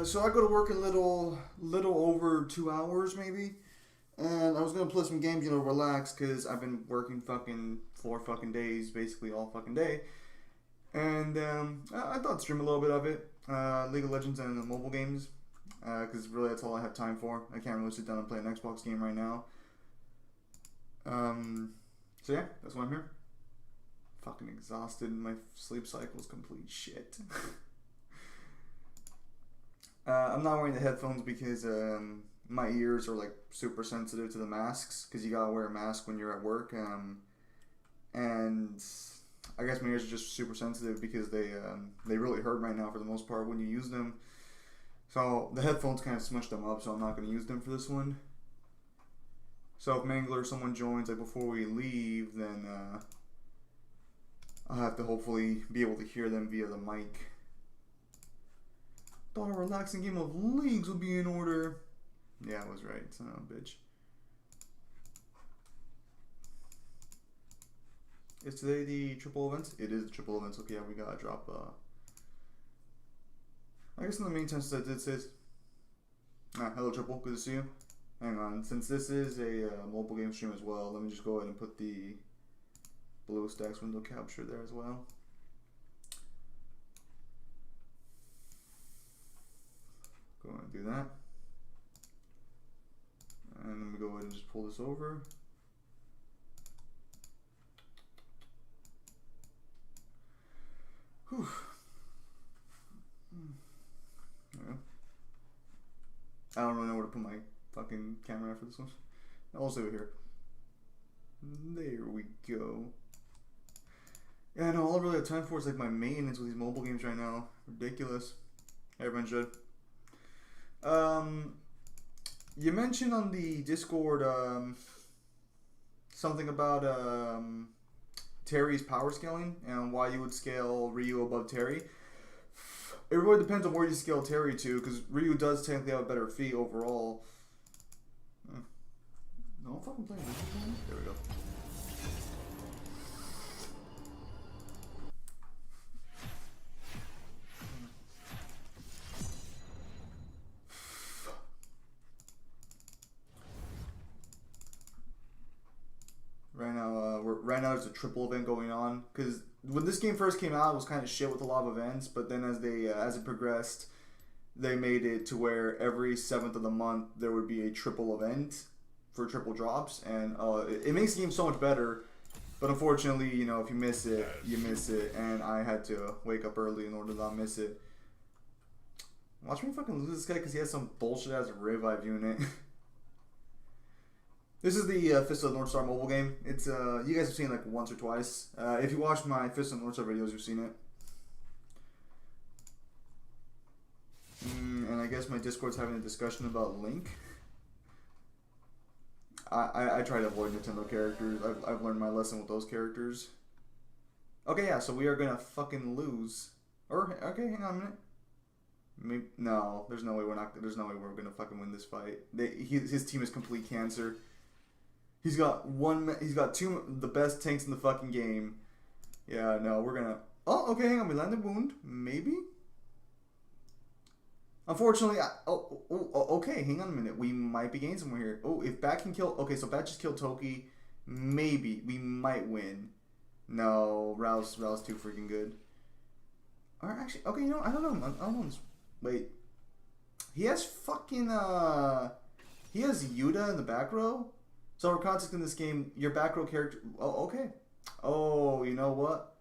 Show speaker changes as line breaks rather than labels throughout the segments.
So I go to work a little over 2 hours maybe, and I was gonna play some games, relax, cause I've been working fucking 4 fucking days, basically all fucking day, and I thought I'd stream a little bit of it, League of Legends and the mobile games, cause really that's all I have time for. I can't really sit down and play an Xbox game right now. So yeah, that's why I'm here. Fucking exhausted. My sleep cycle is complete shit. I'm not wearing the headphones because my ears are like super sensitive to the masks, because you gotta wear a mask when you're at work, and I guess my ears are just super sensitive because they really hurt right now for the most part when you use them. So the headphones kind of smush them up, so I'm not going to use them for this one. So if Mangler or someone joins like before we leave, then I'll have to hopefully be able to hear them via the mic. Thought a relaxing game of Leagues would be in order. Yeah, I was right, son of a bitch. Is today the triple events? It is the triple events. Okay, yeah, we gotta drop. I guess in the meantime, since I did say, hello triple, good to see you. Hang on, since this is a mobile game stream as well, let me just go ahead and put the BlueStacks window capture there as well. Go ahead and do that. And then we go ahead and just pull this over. Whew. Yeah. I don't really know where to put my fucking camera for this one. I'll save it here. There we go. Yeah, no, all I really have time for is like my maintenance with these mobile games right now. Ridiculous. Everyone should. You mentioned on the Discord something about Terry's power scaling and why you would scale Ryu above Terry. It really depends on where you scale Terry to, because Ryu does technically have a better feat overall. No, I'm fucking playing. There we go. Right now there's a triple event going on, because when this game first came out, it was kind of shit with a lot of events, but then as it progressed, they made it to where every 7th of the month there would be a triple event for triple drops, and it makes the game so much better. But unfortunately, if you miss it, you miss it, and I had to wake up early in order to not miss it. Watch me fucking lose this guy because he has some bullshit ass revive unit. This is the Fist of the North Star mobile game. It's you guys have seen it like once or twice. If you watch my Fist of the North Star videos, you've seen it. And I guess my Discord's having a discussion about Link. I try to avoid Nintendo characters. I've learned my lesson with those characters. Okay, yeah, so we are gonna fucking lose. Or okay, hang on a minute. Maybe, no, there's no way there's no way we're gonna fucking win this fight. His team is complete cancer. He's got two the best tanks in the fucking game. Yeah, no, we're gonna. Oh, okay, hang on. We landed wound, maybe. Unfortunately, okay, hang on a minute. We might be gaining somewhere here. Oh, if Bat can kill... Okay, so Bat just killed Toki. Maybe. We might win. No, Rao's too freaking good. Alright, actually... Okay, I don't know. Wait. He has fucking... He has Yuta in the back row? So for context in this game, your back row character... Oh, okay. Oh, you know what?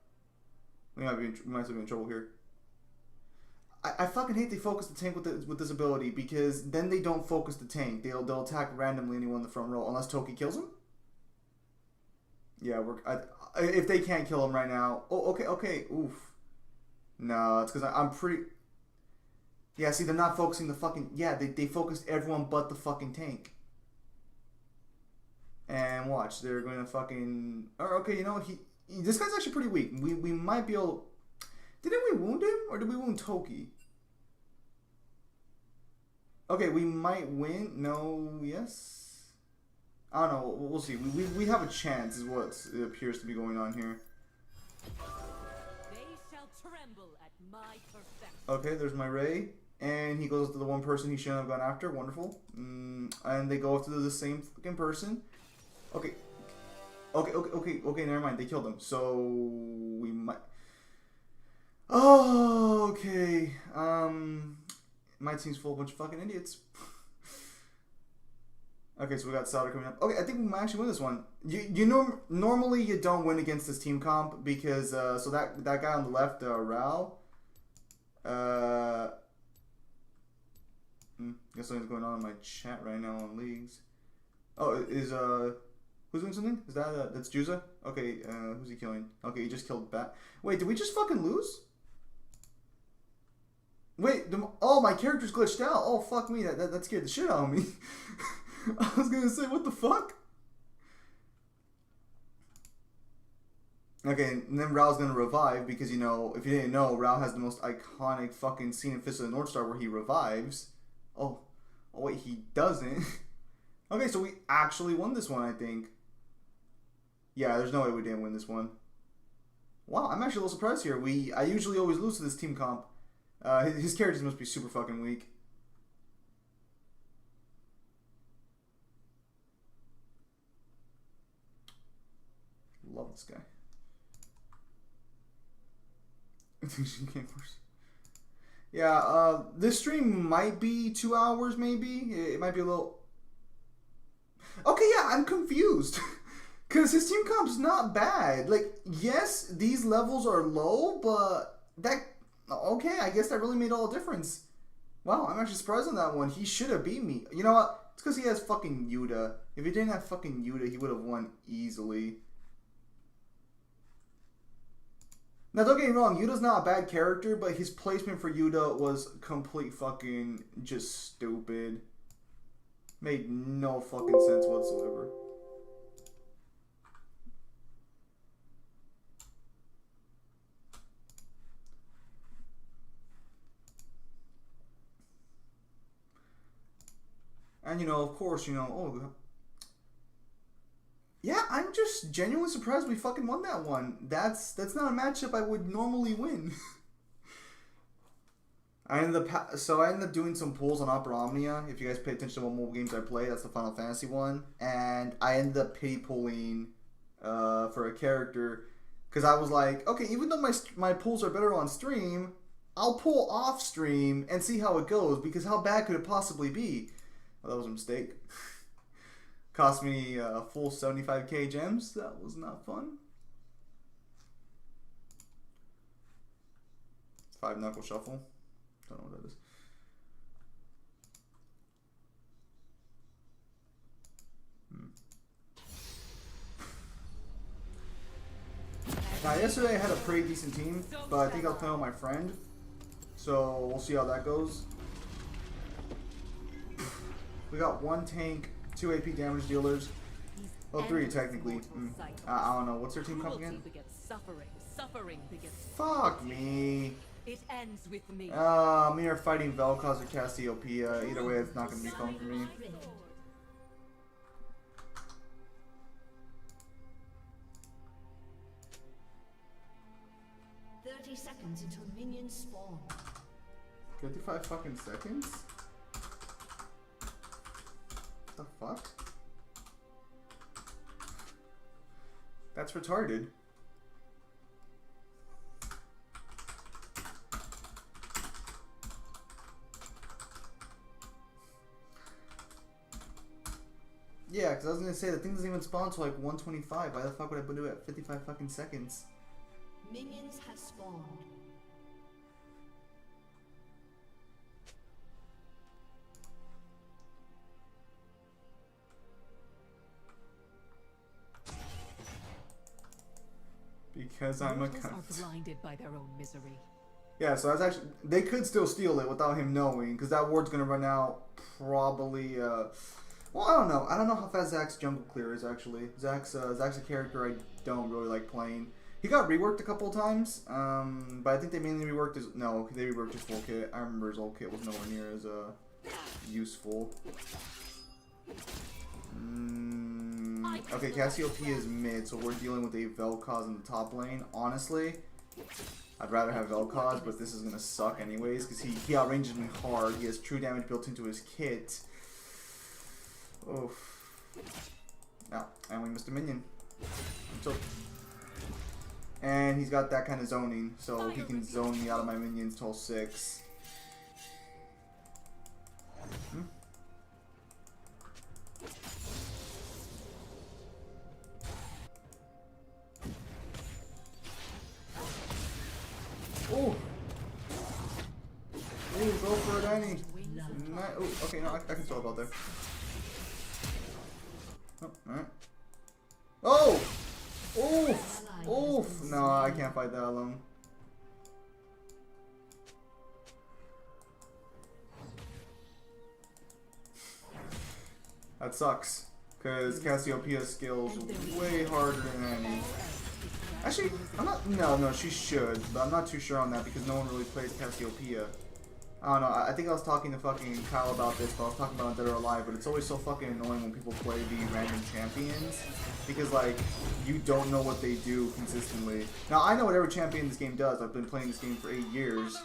We might still be in trouble here. I fucking hate they focus the tank with this ability, because then they don't focus the tank. They'll attack randomly anyone in the front row unless Toki kills him. Yeah, if they can't kill him right now. Oh, okay. Oof. No, it's because I'm pretty. Yeah, see, they're not focusing the fucking. Yeah, they focused everyone but the fucking tank. And watch, they're going to fucking. Or okay, this guy's actually pretty weak. We might be able. Didn't we wound him, or did we wound Toki? Okay, we might win. No, yes. I don't know. We'll see. We have a chance, is what it appears to be going on here.
They shall tremble at my perfection.
Okay, there's my Ray, and he goes to the one person he shouldn't have gone after. Wonderful. And they go after the same fucking person. Okay. Okay, never mind. They killed him. So we might... Oh, okay. My team's full of a bunch of fucking idiots. Okay, so we got Sauter coming up. Okay, I think we might actually win this one. You know, normally you don't win against this team comp because so that guy on the left, Rao. Guess something's going on in my chat right now on leagues. Oh, is who's doing something? Is that that's Juza? Okay, who's he killing? Okay, he just killed Bat. Wait, did we just fucking lose? Wait, oh, my character's glitched out. Oh, fuck me, that scared the shit out of me. I was gonna say, what the fuck? Okay, and then Rao's gonna revive because, you know, if you didn't know, Rao has the most iconic fucking scene in Fist of the North Star where he revives. Oh wait, he doesn't. Okay, so we actually won this one, I think. Yeah, there's no way we didn't win this one. Wow, I'm actually a little surprised here. I usually always lose to this team comp. His characters must be super fucking weak. Love this guy. Yeah, this stream might be 2 hours, maybe. It might be a little... Okay, yeah, I'm confused. Because his team comp's not bad. Like, yes, these levels are low, but that... Okay, I guess that really made all the difference. Wow, I'm actually surprised on that one. He should have beat me. You know what? It's because he has fucking Yuta. If he didn't have fucking Yuta, he would have won easily. Now, don't get me wrong, Yuta's not a bad character, but his placement for Yuta was complete fucking just stupid. Made no fucking sense whatsoever. And, you know, of course, you know, oh... Yeah, I'm just genuinely surprised we fucking won that one. That's not a matchup I would normally win. I ended up doing some pulls on Opera Omnia. If you guys pay attention to what mobile games I play, that's the Final Fantasy one. And I ended up pity pulling for a character because I was like, okay, even though my pulls are better on stream, I'll pull off stream and see how it goes because how bad could it possibly be? Well, that was a mistake. Cost me a full 75k gems. That was not fun. 5 knuckle shuffle. Don't know what that is. Now, yesterday I had a pretty decent team, but I think I was playing with my friend. So we'll see how that goes. We got 1 tank, 2 AP damage dealers. Well, 3 technically. I don't know. What's their team comp again? Fuck me.
It ends with me.
Me are fighting Vel'Koz or Cassiopeia. Either way, it's not going to be fun for me.
Seconds until minions spawn.
55 fucking seconds? What the fuck? That's retarded. Yeah, because I was gonna say the thing doesn't even spawn till like 125. Why the fuck would I do it at 55 fucking seconds?
Minions have spawned.
Because I'm a cunt.
Are blinded by their own misery.
Yeah, so that's actually... They could still steal it without him knowing, because that ward's going to run out probably... Well, I don't know. I don't know how fast Zack's jungle clear is, actually. Zack's a character I don't really like playing. He got reworked a couple of times, but I think they mainly reworked his... No, they reworked his full kit. I remember his old kit was nowhere near as useful. Okay, Cassiopeia is mid, so we're dealing with a Vel'Koz in the top lane. Honestly, I'd rather have Vel'Koz, but this is gonna suck anyways, because he outranges me hard. He has true damage built into his kit. Oof. Oh, and we missed a minion. So, and he's got that kind of zoning, so he can zone me out of my minions till 6. Oh! Ooh, go for it, Annie. Oh, okay, no, I can throw it out there. Oh, alright. Oh! Oof! Oof! No, I can't fight that alone. That sucks. Because Cassiopeia's skills way harder than Annie. Actually, I'm not. No, she should, but I'm not too sure on that because no one really plays Cassiopeia. I don't know. I think I was talking to fucking Kyle about this, but I was talking about Dead or Alive. But it's always so fucking annoying when people play the random champions because like you don't know what they do consistently. Now I know what every champion in this game does. I've been playing this game for 8 years,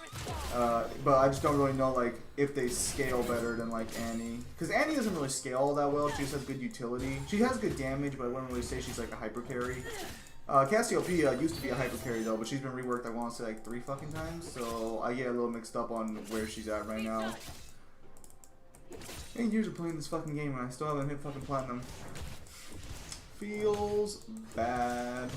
but I just don't really know like if they scale better than like Annie. Because Annie doesn't really scale all that well. She just has good utility. She has good damage, but I wouldn't really say she's like a hyper carry. Cassiopeia used to be a hyper carry though, but she's been reworked I want to say like 3 fucking times, so I get a little mixed up on where she's at right now. 8 years of playing this fucking game and I still haven't hit fucking platinum. Feels bad.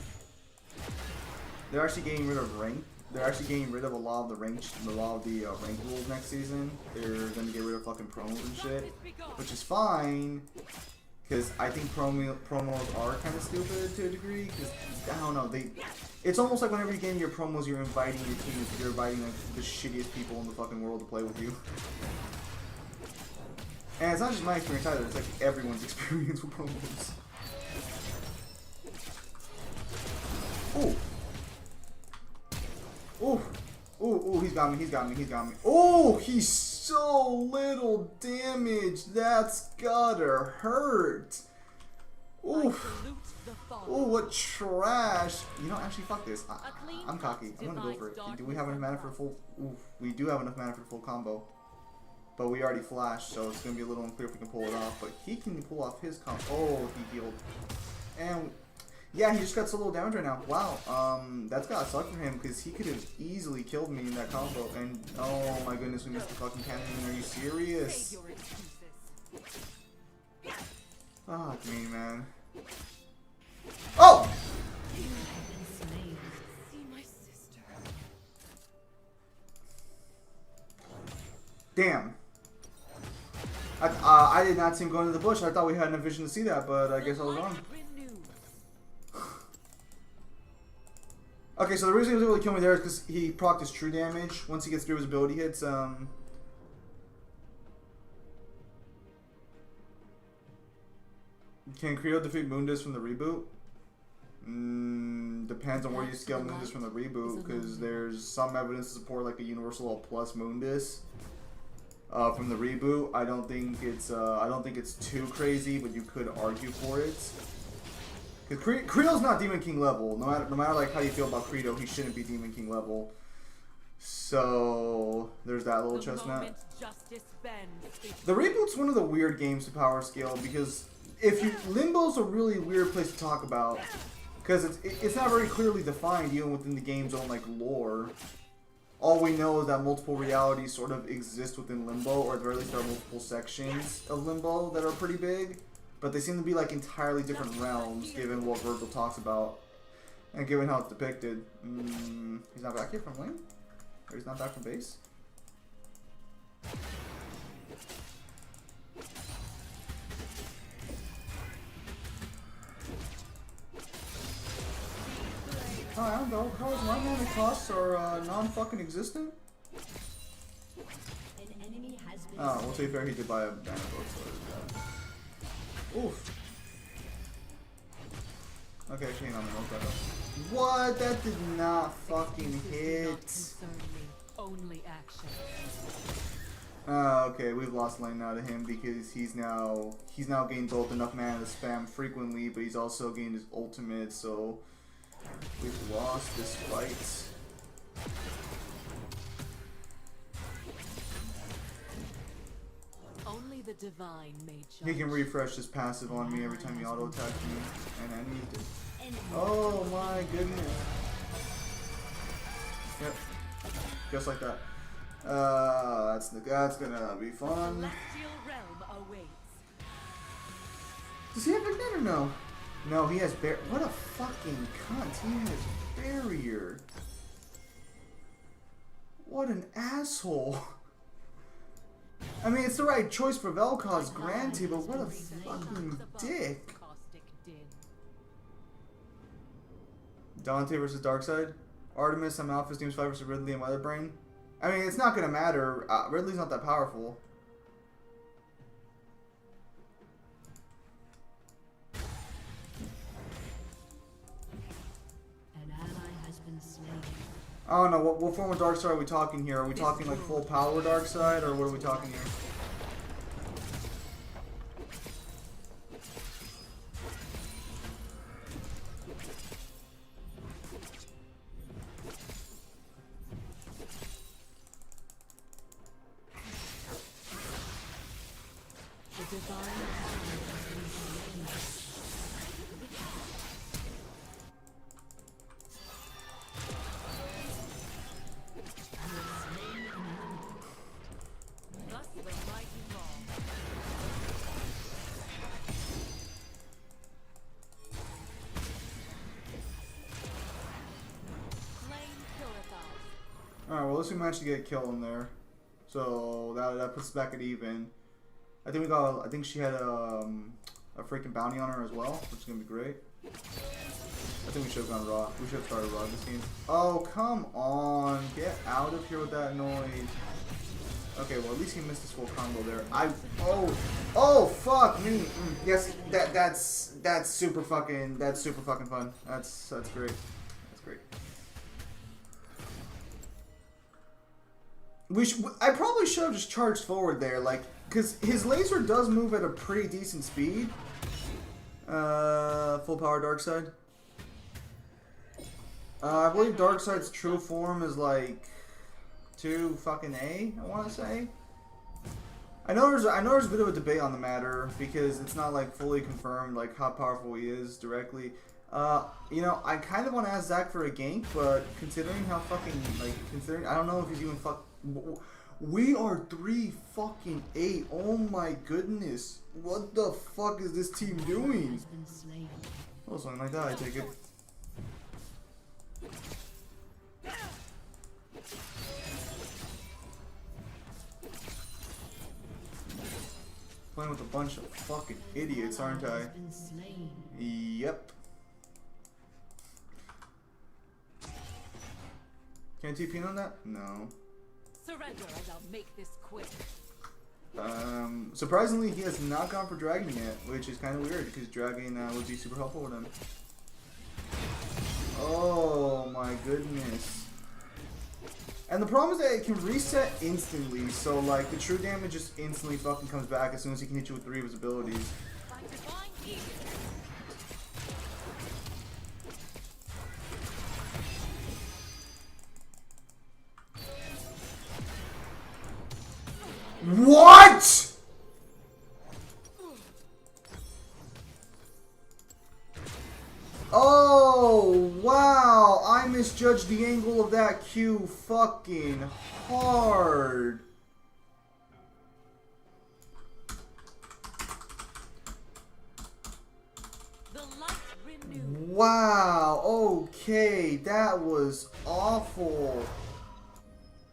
They're actually getting rid of rank. They're actually getting rid of a lot of the rank rules next season. They're gonna get rid of fucking promos and shit, which is fine. Because I think promos are kind of stupid to a degree. Because I don't know, it's almost like whenever you get in your promos, you're inviting your team. You're inviting like the shittiest people in the fucking world to play with you. And it's not just my experience either. It's like everyone's experience with promos. Ooh. Ooh. Ooh, he's got me. Oh, he's so little damage. That's gotta hurt. Ooh. Oh, what trash. You know, actually, fuck this. I'm cocky. I'm gonna go for it. Do we have enough mana for full? Ooh, we do have enough mana for full combo. But we already flashed, so it's gonna be a little unclear if we can pull it off. But he can pull off his combo. Oh, he healed. And yeah, he just got so little damage right now. Wow, that's gotta suck for him because he could have easily killed me in that combo. And oh my goodness, we missed the fucking cannon. Are you serious? Fuck me, man. Oh! Damn. I did not see him go into the bush. I thought we had enough vision to see that, but I guess I was wrong. Okay, so the reason he was able to kill me there is because he procced his true damage once he gets through his ability hits. Can Credo defeat Mundus from the reboot? Depends on where you scale Mundus from the reboot, because there's some evidence to support like a Universal plus Mundus from the reboot. I don't think it's too crazy, but you could argue for it. Because Credo's not Demon King level. No matter like how you feel about Credo, he shouldn't be Demon King level. So there's that little chestnut. The reboot's one of the weird games to power scale because Limbo's a really weird place to talk about because it's not very clearly defined even within the game's own like lore. All we know is that multiple realities sort of exist within Limbo, or at the very least there are multiple sections of Limbo that are pretty big. But they seem to be like entirely different realms, given what Virgil talks about, and given how it's depicted. He's not back here from lane? Or he's not back from base? I don't know. How is my mana costs are non-fucking existent? Oh, well, to be fair, he did buy a mana book, so oof. Okay, hang on, what? That did not fucking hit.
Only action.
Okay, we've lost lane now to him because he's now gained both enough mana to spam frequently, but he's also gained his ultimate, so we've lost this fight.
Only the divine may judge.
He can refresh his passive on me every time he auto attacks me, and I need it. Oh my goodness. Yep. Just like that. That's gonna be fun.
Celestial realm awaits.
Does he have Ignite or no? No, he has Barrier. What a fucking cunt. He has Barrier. What an asshole. I mean, it's the right choice for Vel'Koz, granted, but what a fucking dick.
Caustic din.
Dante versus Darkseid. Artemis, I'm Alpha, Steam's 5 versus Ridley and Weatherbrain. I mean, it's not gonna matter. Ridley's not that powerful.
An ally has been slain.
I don't know, what form of Darkseid are we talking here? Are we talking like full power Darkseid, or what are we talking here?
The divine ally has been slain.
Thus the mighty law. Flame purifies.
Alright, well, at least we managed to get a kill in there. So that puts us back at even. I think she had a freaking bounty on her as well, which is gonna be great. I think we should have gone raw. We should have started raw this game. Oh, come on. Get out of here with that noise. Okay, well, at least he missed his full combo there. Oh, fuck me. Yes, that's super fucking fun. That's great. That's great. I probably should have just charged forward there, like, because his laser does move at a pretty decent speed. Full power Darkseid. I believe Darkseid's true form is like 2 fucking A, I want to say. I know there's a bit of a debate on the matter because it's not like fully confirmed like how powerful he is directly. You know, I kind of want to ask Zach for a gank, but considering how fucking I don't know if he's even we are 3 fucking 8. Oh my goodness. What the fuck is this team doing?
Has been slain.
Oh, something like that, I take it. Playing with a bunch of fucking idiots, aren't I?
Has been slain.
Yep. Can't TP on that? No.
Surrender and I'll make this quick.
Surprisingly, he has not gone for Dragon yet, which is kind of weird because Dragon would be super helpful with him. Oh my goodness. And the problem is that it can reset instantly, so like the true damage just instantly fucking comes back as soon as he can hit you with 3 of his abilities.
By divine ease.
What?! Oh, wow! I misjudged the angle of that Q fucking hard.
The light renewed.
Wow, okay, that was awful.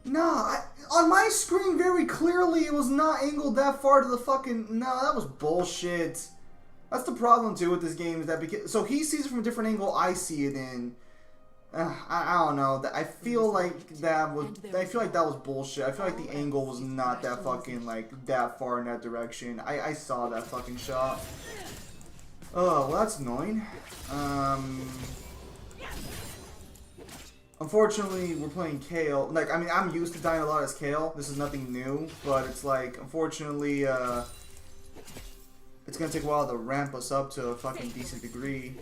Nah, on my screen very clearly it was not angled that far to the fucking... No, that was bullshit. That's the problem too with this game is that because... So he sees it from a different angle I see it in. I don't know. I feel like that was... I feel like that was bullshit. I feel like the angle was not that fucking like that far in that direction. I saw that fucking shot. Oh, well that's annoying. Unfortunately, we're playing Kayle. Like, I mean, I'm used to dying a lot as Kayle. This is nothing new, but it's like, unfortunately, it's gonna take a while to ramp us up to a fucking decent degree.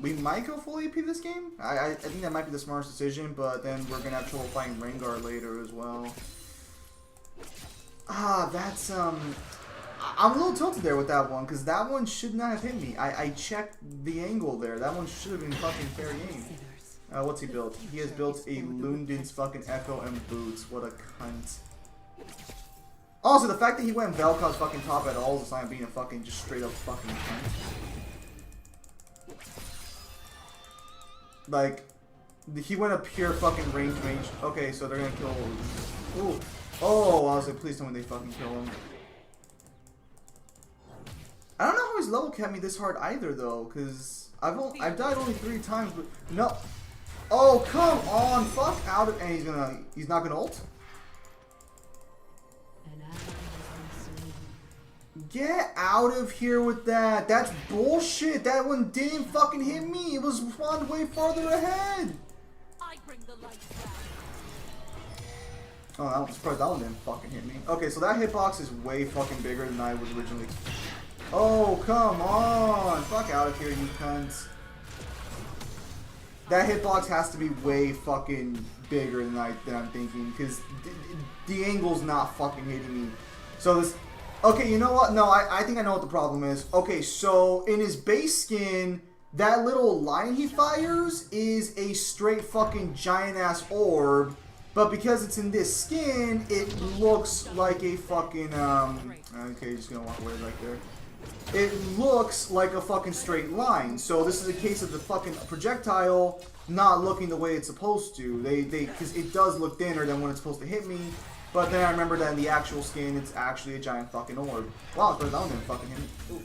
We might go full AP this game. I think that might be the smartest decision, but then we're gonna have trouble fighting Rengar later as well. That's I'm a little tilted there with that one, because that one should not have hit me. I checked the angle there. That one should have been fucking fair game. What's he built? He has built a Lunden's fucking Echo and Boots. What a cunt. Also, the fact that he went Vel'Koz fucking top at all is a sign of being a fucking just straight up fucking cunt. Like, he went a pure fucking range. Okay, so they're gonna kill. Ooh. Oh, I was like, please tell me they fucking kill him. I don't know how his level kept me this hard either, though, because I've died only 3 times, but no. Oh, come on, fuck out of, and he's not gonna ult. Get out of here with that. That's bullshit. That one didn't fucking hit me. It was spawned way farther ahead.
I bring the light down.
Oh, I'm surprised that one didn't fucking hit me. Okay, so that hitbox is way fucking bigger than I was originally expecting. Oh, come on. Fuck out of here, you cunts. That hitbox has to be way fucking bigger than I'm thinking, because the angle's not fucking hitting me. So this... Okay, you know what? No, I think I know what the problem is. Okay, so in his base skin, that little line he fires is a straight fucking giant-ass orb. But because it's in this skin, it looks like a fucking, okay, just gonna walk away right there. It looks like a fucking straight line. So this is a case of the fucking projectile not looking the way it's supposed to. Because it does look thinner than when it's supposed to hit me. But then I remember that in the actual skin, it's actually a giant fucking orb. Wow, that one didn't fucking hit me. Ooh.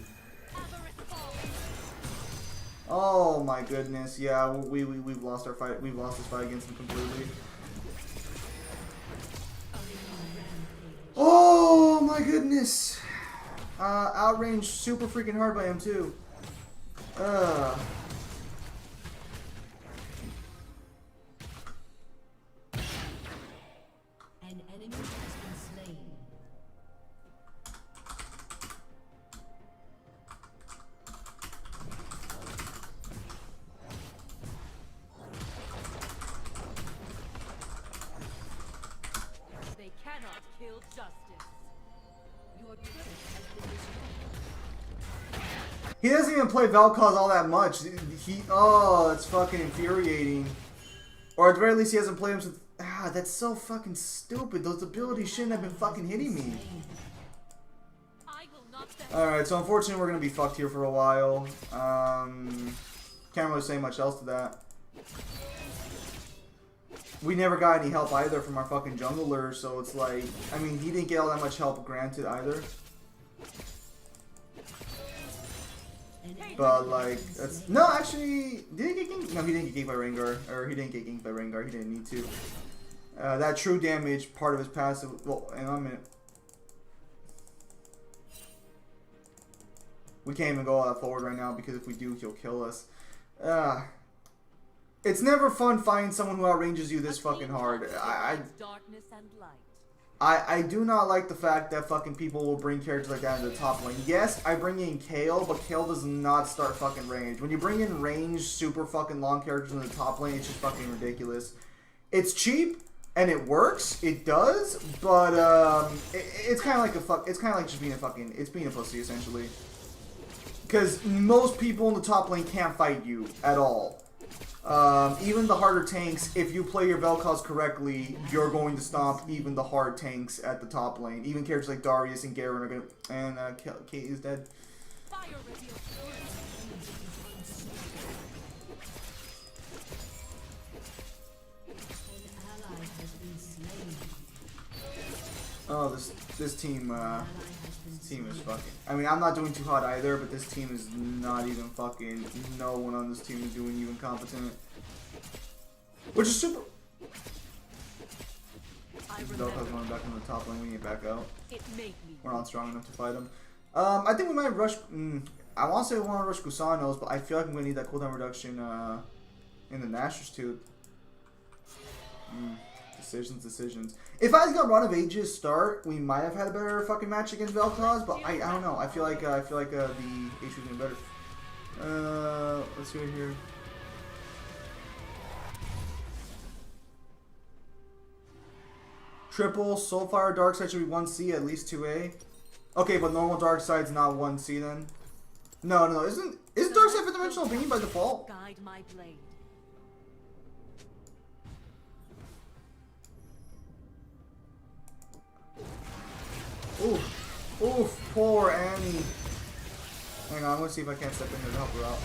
Oh my goodness, yeah, we've lost our fight. We've lost this fight against him completely. Oh my goodness. Outranged super freaking hard by him too.
An enemy has been slain.
They cannot kill justice.
Your turret has been destroyed.
He doesn't even play Vel'Koz all that much. Oh, that's fucking infuriating. Or at the very least, he hasn't played him since. That's so fucking stupid. Those abilities shouldn't have been fucking hitting me.
I will not stand.
Alright, so unfortunately we're gonna be fucked here for a while. Can't really say much else to that. We never got any help either from our fucking jungler, so it's like, I mean, he didn't get all that much help granted either. But like, that's no, actually, did he get ganked? No, he didn't get ganked by Rengar, or he didn't get ganked by Rengar. He didn't need to. That true damage part of his passive. Well, hang on a minute. We can't even go all that forward right now because if we do, he'll kill us. It's never fun finding someone who outranges you this fucking hard.
Darkness and light.
I do not like the fact that fucking people will bring characters like that into the top lane. Yes, I bring in Kayle, but Kayle does not start fucking range. When you bring in range, super fucking long characters in the top lane, it's just fucking ridiculous. It's cheap and it works, it does, but it's kind of like it's kind of like just being a fucking, it's being a pussy essentially. Because most people in the top lane can't fight you at all. Even the harder tanks, if you play your Vel'Koz correctly, you're going to stomp even the hard tanks at the top lane. Even characters like Darius and Garen are gonna, and Kate is dead.
Fire reveals.
An ally has been slain.
Oh, this team,
Ally has been
this team is
slain.
fucking. I mean, I'm not doing too hot either, but this team is not even fucking. No one on this team is doing even competent, which is super.
I
Vel'Koz
remember.
going back on the top lane. We need to back out.
It made me.
We're not strong enough to fight him. I think we might rush. I want to say we want to rush Gusanos, but I feel like I'm gonna need that cooldown reduction in the Nashor's Tooth. Decisions. If I got Run of Ages start, we might have had a better fucking match against Vel'Koz, but I don't know. I feel like the H was getting better. Let's see right here. Triple Soulfire Darkside should be 1C, at least 2A. Okay, but normal Darkside's not 1C then. No. Isn't Darkside 5th Dimensional Beam by default?
Guide my blade.
Oof, poor Annie. Hang on, I'm gonna see if I can't step in here to help her out.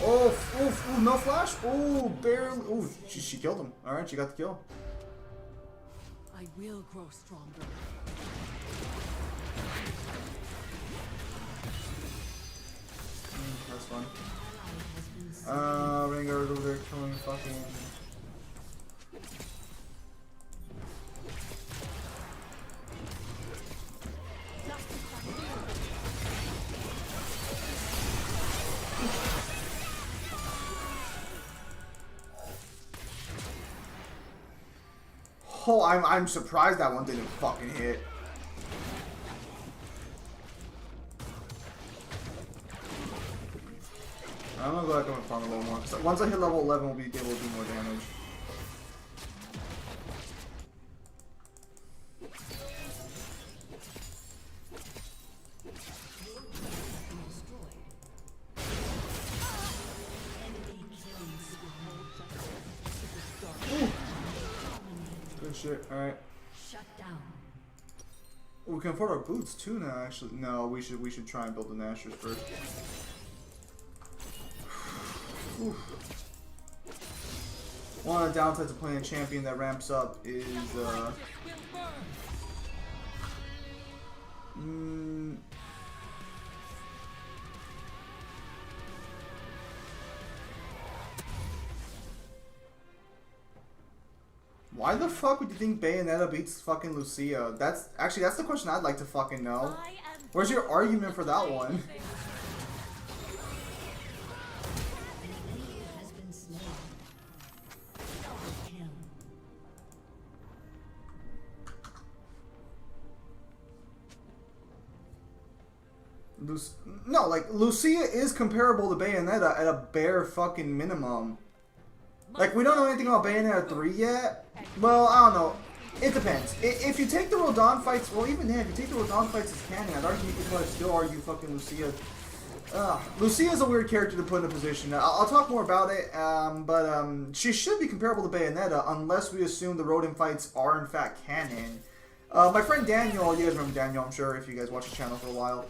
Oof, no flash. Oh, barely. Ooh, she killed him. All right, she got the kill.
I will grow stronger.
That's fun. Rengar over there killing fucking. Oh, I'm surprised that one didn't fucking hit. I'm gonna go back up and farm a little more. So once I hit level 11, we'll be able to do more damage. Good shit. All right.
Shut down.
We can afford our boots too now. Actually, no. We should try and build the Nashers first. One of the downsides of playing a champion that ramps up is why the fuck would you think Bayonetta beats fucking Lucia? That's the question I'd like to fucking know. Where's your argument for that one? No, like, Lucia is comparable to Bayonetta at a bare fucking minimum. Like, we don't know anything about Bayonetta 3 yet. Well, I don't know. It depends. If you take the Rodon fights, well, even then, if you take the Rodon fights as canon, I'd argue you could probably still argue fucking Lucia. Lucia's a weird character to put in a position. I'll talk more about it, but she should be comparable to Bayonetta unless we assume the Rodon fights are in fact canon. My friend Daniel, you guys remember Daniel, I'm sure, if you guys watch the channel for a while.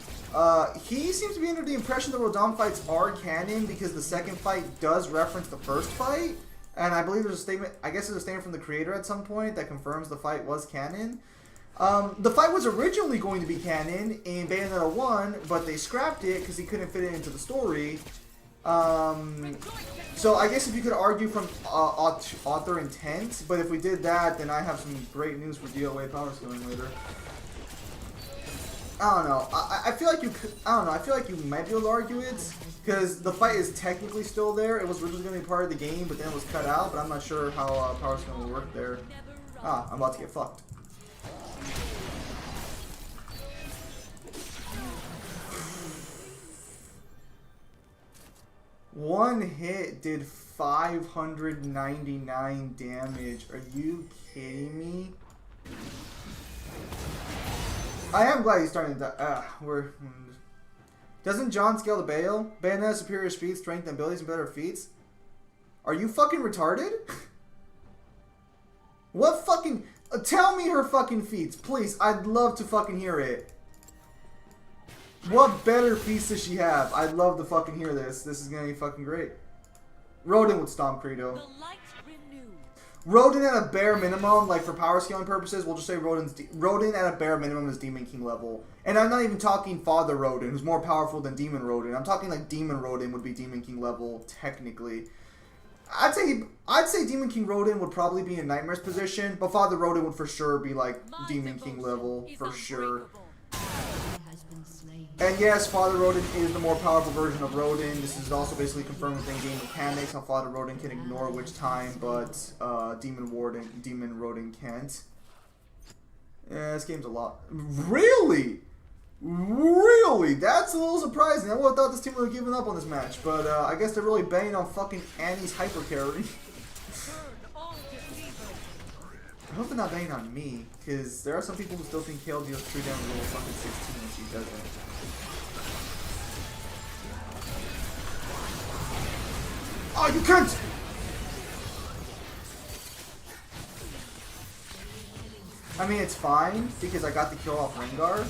He seems to be under the impression the Rodon fights are canon because the second fight does reference the first fight. And I believe there's a statement, I guess there's a statement from the creator at some point that confirms the fight was canon. The fight was originally going to be canon in Bayonetta 1, but they scrapped it because he couldn't fit it into the story. So I guess if you could argue from author intent, but if we did that, then I have some great news for DOA power scaling later. I don't know. I feel like you could. I don't know. I feel like you might be able to argue it because the fight is technically still there. It was originally going to be part of the game, but then it was cut out. But I'm not sure how power scaling will work there. I'm about to get fucked. One hit did 599 damage. Are you kidding me? I am glad he's starting to die. Doesn't John scale to Bale? Bayonetta has superior speed, strength, and abilities, and better feats? Are you fucking retarded? What fucking... tell me her fucking feats, please. I'd love to fucking hear it. What better feats does she have? I'd love to fucking hear this. This is gonna be fucking great. Rodin would stomp Credo. Rodin at a bare minimum, like for power scaling purposes, we'll just say Rodin at a bare minimum is Demon King level. And I'm not even talking Father Rodin, who's more powerful than Demon Rodin. I'm talking like Demon Rodin would be Demon King level, technically. I'd say Demon King Rodin would probably be in Nightmare's position, but Father Rodin would for sure be like Demon King level, for sure. And yes, Father Rodin is the more powerful version of Rodin. This is also basically confirmed with in-game mechanics how Father Rodin can ignore Witch Time, but Demon Rodin can't. Yeah, this game's a lot. Really? Really? That's a little surprising. I would have thought this team would have given up on this match, but I guess they're really betting on fucking Annie's hyper carry. I hope they're not betting on me, because there are some people who still think Kale deals 3 down roll fucking 16 and she doesn't. Oh, you can't! I mean, it's fine because I got the kill off Rengar,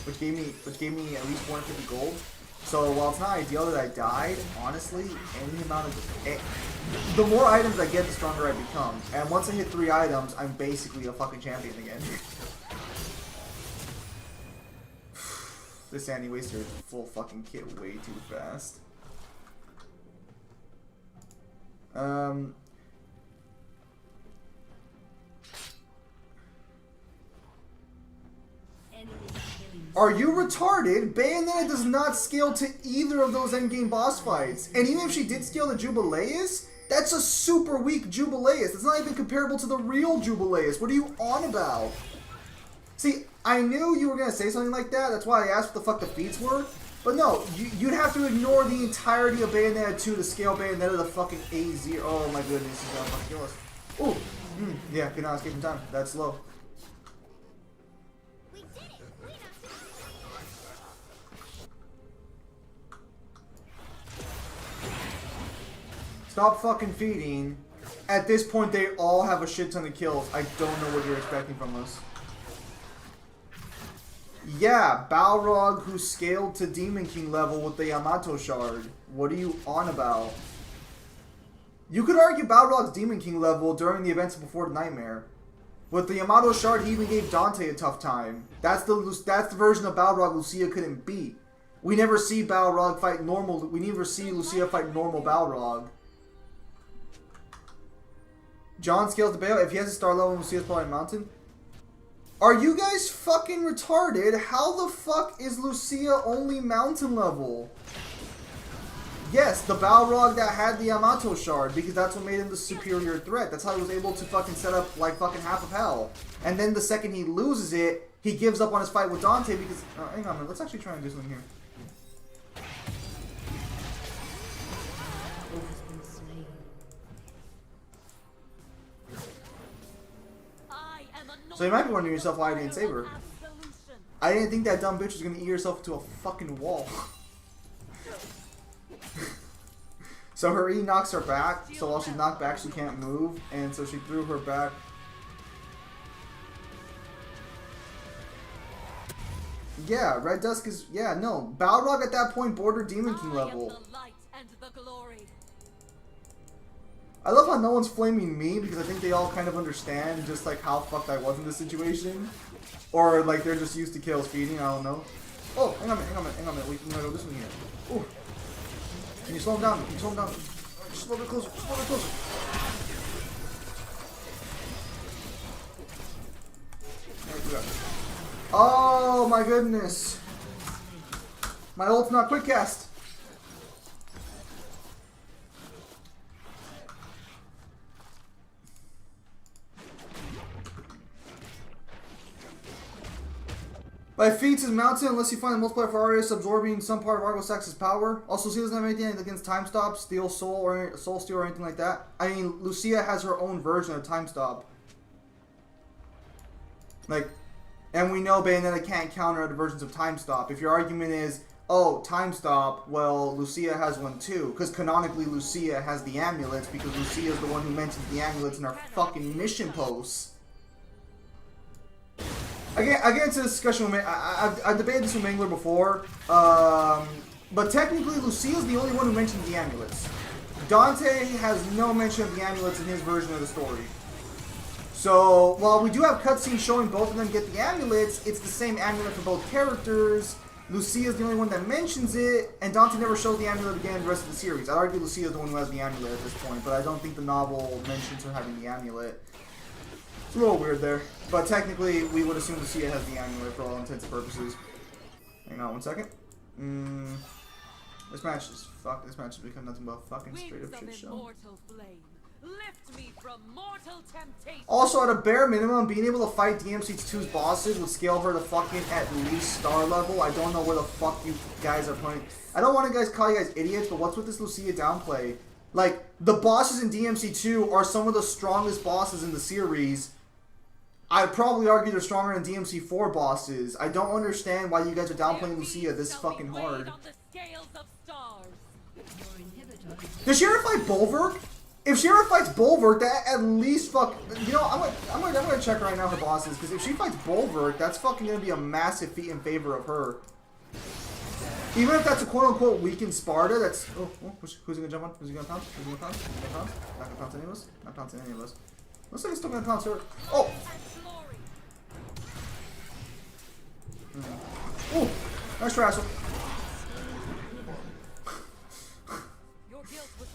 which gave me at least 150 gold. So while it's not ideal that I died, honestly, any amount of the more items I get, the stronger I become. And once I hit 3 items, I'm basically a fucking champion again. This Annie wasted her full fucking kit way too fast. Are you retarded? Bayonetta does not scale to either of those endgame boss fights. And even if she did scale to Jubileus, that's a super weak Jubileus. It's not even comparable to the real Jubileus. What are you on about? See, I knew you were going to say something like that. That's why I asked what the fuck the feats were. But no, you'd have to ignore the entirety of Bayonetta 2 to scale Bayonetta to fucking A0. Oh my goodness, he's gonna fucking kill us. Ooh, yeah, good not escaping time. That's low. Stop fucking feeding. At this point, they all have a shit ton of kills. I don't know what you're expecting from us. Yeah, Balrog who scaled to Demon King level with the Yamato Shard. What are you on about? You could argue Balrog's Demon King level during the events before the Nightmare. With the Yamato Shard, he even gave Dante a tough time. That's the version of Balrog Lucia couldn't beat. We never see Balrog fight normal. We never see Lucia fight normal Balrog. John scales to Bale. If he has a star level, Lucia's probably Mountain. Are you guys fucking retarded? How the fuck is Lucia only Mountain level? Yes, the Balrog that had the Yamato Shard, because that's what made him the superior threat. That's how he was able to fucking set up like fucking half of hell. And then the second he loses it, he gives up on his fight with Dante because... hang on a minute, let's actually try and do something here. So you might be wondering yourself why I didn't save her. I didn't think that dumb bitch was gonna eat herself into a fucking wall. So her E knocks her back, so while she's knocked back she can't move, and so she threw her back. Yeah, Red Dusk is... yeah, no. Balrog at that point bordered Demon King level. I love how no one's flaming me, because I think they all kind of understand just like how fucked I was in this situation. Or like they're just used to Kale's feeding, I don't know. Oh, hang on a minute, we can go this one here. Ooh. Can you slow him down? Can you slow him down? Just a little bit closer, just a little bit closer. There we go. Oh my goodness. My ult's not quick cast. By feats is Mountain unless you find a multiplier for Arius absorbing some part of Argosax's power. Also, she doesn't have anything against Time Stop, Steal Soul, or Soul Steal or anything like that. I mean, Lucia has her own version of Time Stop. Like, and we know Bayonetta can't counter other versions of Time Stop. If your argument is, oh, Time Stop, well, Lucia has one too. Because canonically, Lucia has the amulets because Lucia is the one who mentions the amulets in her fucking mission posts. I get into this discussion with I've debated this with Mangler before, but technically Lucia's the only one who mentions the amulets. Dante has no mention of the amulets in his version of the story. So while we do have cutscenes showing both of them get the amulets, it's the same amulet for both characters. Lucia's the only one that mentions it, and Dante never shows the amulet again in the rest of the series. I'd argue Lucia's the one who has the amulet at this point, but I don't think the novel mentions her having the amulet. It's a little weird there. But technically, we would assume Lucia has the amulet for all intents and purposes. Hang on one second. This match is fuck. This match has become nothing but a fucking straight up shit show.
Lift me from mortal temptation.
Also, at a bare minimum, being able to fight DMC2's bosses would scale her to fucking at least star level. I don't know where the fuck you guys are putting. I don't want to call you guys idiots, but what's with this Lucia downplay? Like, the bosses in DMC2 are some of the strongest bosses in the series. I'd probably argue they're stronger than DMC4 bosses. I don't understand why you guys are downplaying Lucia this fucking hard. Does she ever fight Bulwark? If she ever fights Bulwark, that at least fuck. You know, I'm gonna check right now her bosses, because if she fights Bulwark, that's fucking gonna be a massive feat in favor of her. Even if that's a quote unquote weakened Sparta, that's who's he gonna jump on? Who's he gonna pounce? Who's he gonna pounce? Not gonna pounce any of us. Not pouncing any of us. Looks like he's still gonna pounce her. Oh. Oh, nice try, asshole.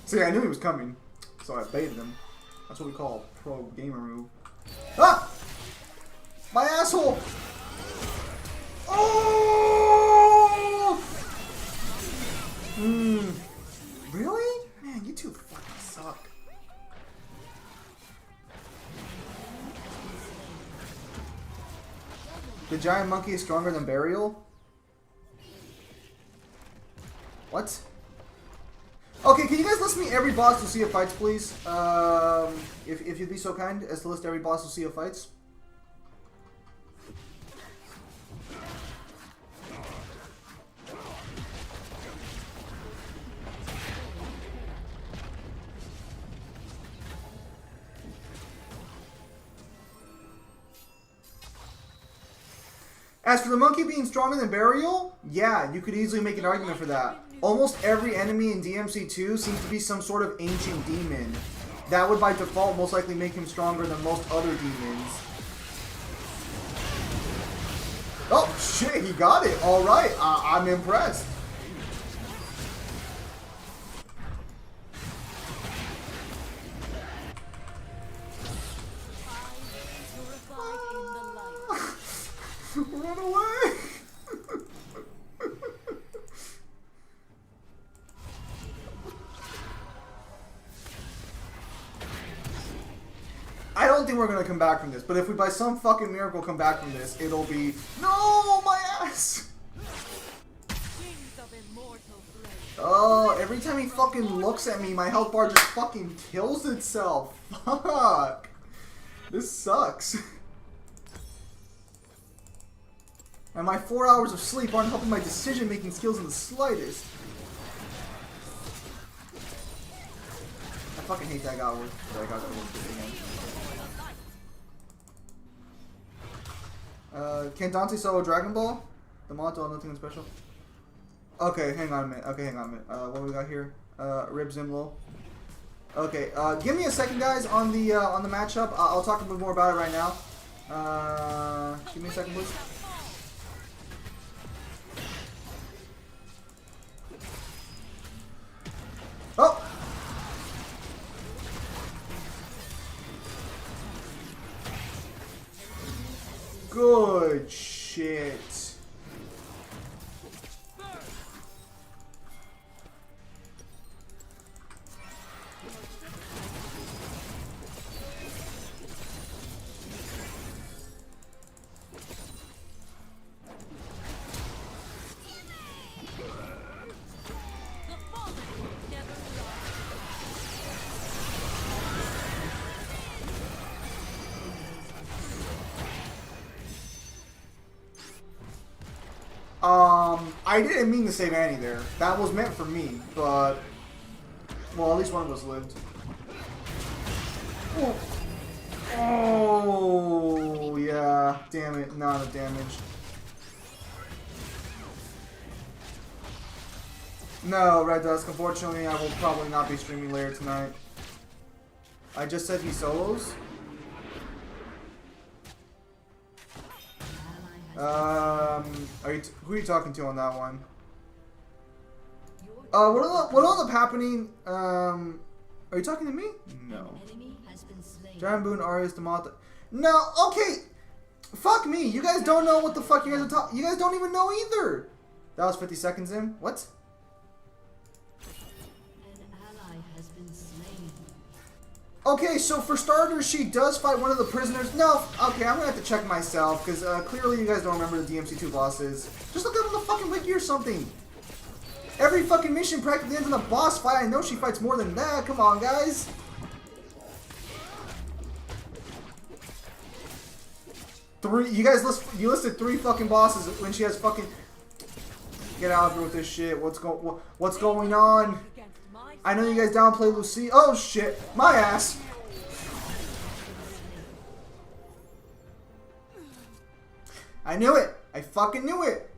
See, I knew he was coming, so I baited him. That's what we call a pro gamer move. Ah! My asshole! Oh! Really? Man, you two fucking suck. The giant monkey is stronger than Burial? What? Okay, can you guys list me every boss Lucia fights, please? If you'd be so kind as to list every boss Lucia fights. As for the monkey being stronger than Burial, yeah, you could easily make an argument for that. Almost every enemy in DMC2 seems to be some sort of ancient demon. That would by default most likely make him stronger than most other demons. Oh shit, he got it. Alright, I'm impressed. Run away! I don't think we're gonna come back from this, but if we by some fucking miracle come back from this, it'll be no, my ass! Oh, every time he fucking looks at me, my health bar just fucking kills itself. Fuck! This sucks. And my 4 hours of sleep aren't helping my decision-making skills in the slightest. I fucking hate that guy with again. Can Dante solo Dragon Ball? The motto, nothing special. Okay, hang on a minute. What do we got here? Rib Zimlo. Okay, give me a second, guys, on the matchup. I'll talk a bit more about it right now. Give me a second, please. Oh! Good shit. I didn't mean to save Annie there. That was meant for me, but... Well, at least one of us lived. Oh, yeah. Damn it. Not enough damage. No, Red Dusk. Unfortunately, I will probably not be streaming later tonight. I just said he solos. Who are you talking to on that one? What all up happening? Are you talking to me? No. Dragon Boon, Arias, Demata. No, okay. Fuck me. You guys don't know what the fuck you guys are talking. You guys don't even know either. That was 50 seconds in. What?
An ally has been slain.
Okay, so for starters, she does fight one of the prisoners. No, okay, I'm gonna have to check myself, because clearly you guys don't remember the DMC2 bosses. Just look up on the fucking wiki or something. Every fucking mission practically ends in a boss fight. I know she fights more than that. Come on, guys. You guys listed 3 fucking bosses when she has fucking... Get out of here with this shit. What's going on? I know you guys downplay Lucy. Oh shit, my ass. I knew it. I fucking knew it.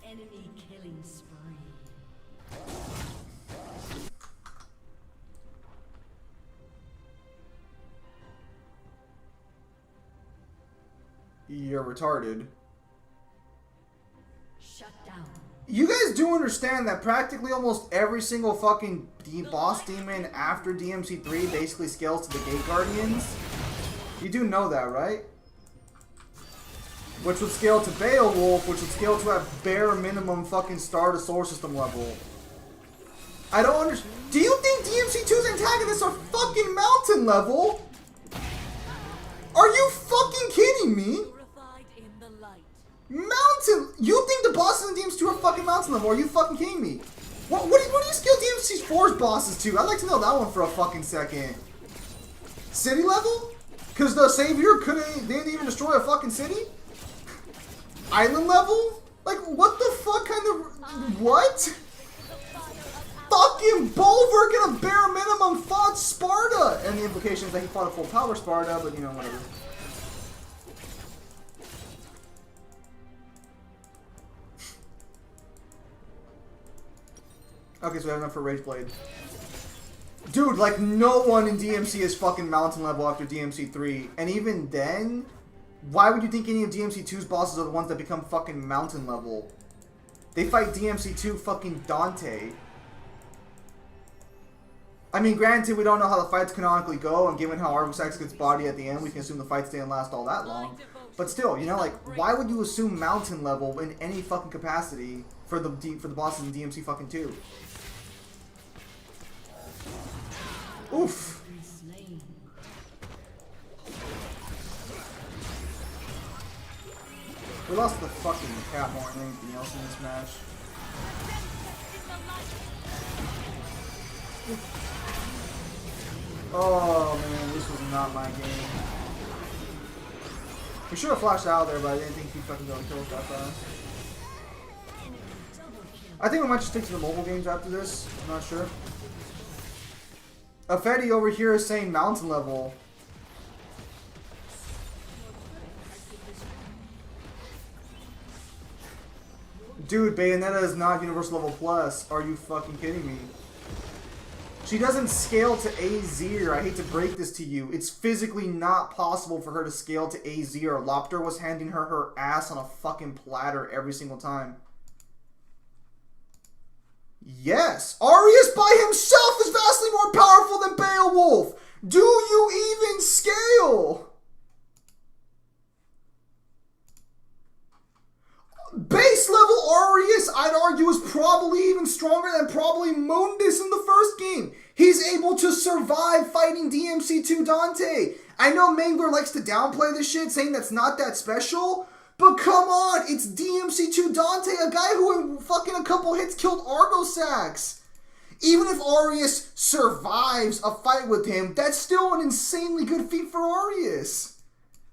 Enemy killing spree.
You're retarded.
Shut down.
You guys do understand that practically almost every single fucking boss demon after DMC3 basically scales to the Gate Guardians? You do know that, right? Which would scale to Beowulf, which would scale to a bare minimum fucking Star to Solar System level. I don't understand. Do you think DMC2's antagonists are fucking mountain level? Are you fucking kidding me?
Purified in the light.
Mountain? You think the bosses in DMC2 are fucking mountain level? Are you fucking kidding me? What do you scale DMC4's bosses to? I'd like to know that one for a fucking second. City level? Because the Savior didn't even destroy a fucking city? Island level? Like, what the fuck kind of... What? Fucking Bulwark at a bare minimum fought Sparta! And the implication is that he fought a full power Sparta, but you know, whatever. Okay, so we have enough for Rageblade. Dude, like, no one in DMC is fucking mountain level after DMC3. And even then... Why would you think any of DMC2's bosses are the ones that become fucking mountain level? They fight DMC2 fucking Dante. I mean, granted, we don't know how the fights canonically go, and given how Argosax gets body at the end, we can assume the fights didn't last all that long. But still, you know, like, why would you assume mountain level in any fucking capacity for the bosses in DMC fucking 2? Oof. We lost the fucking cat more than anything else in this match. Oh man, this was not my game. We should have flashed out there, but I didn't think he fucking gonna kill us that fast. I think we might just stick to the mobile games after this. I'm not sure. Afedi over here is saying mountain level. Dude, Bayonetta is not Universal Level Plus. Are you fucking kidding me? She doesn't scale to Azir. I hate to break this to you. It's physically not possible for her to scale to Azir. Lopter was handing her ass on a fucking platter every single time. Yes! Arius by himself is vastly more powerful than Beowulf! Do you even scale? Base level Arius, I'd argue, is probably even stronger than probably Mundus in the first game. He's able to survive fighting DMC2 Dante. I know Mangler likes to downplay this shit, saying that's not that special. But come on, it's DMC2 Dante, a guy who in fucking a couple hits killed Argosax. Even if Arius survives a fight with him, that's still an insanely good feat for Arius.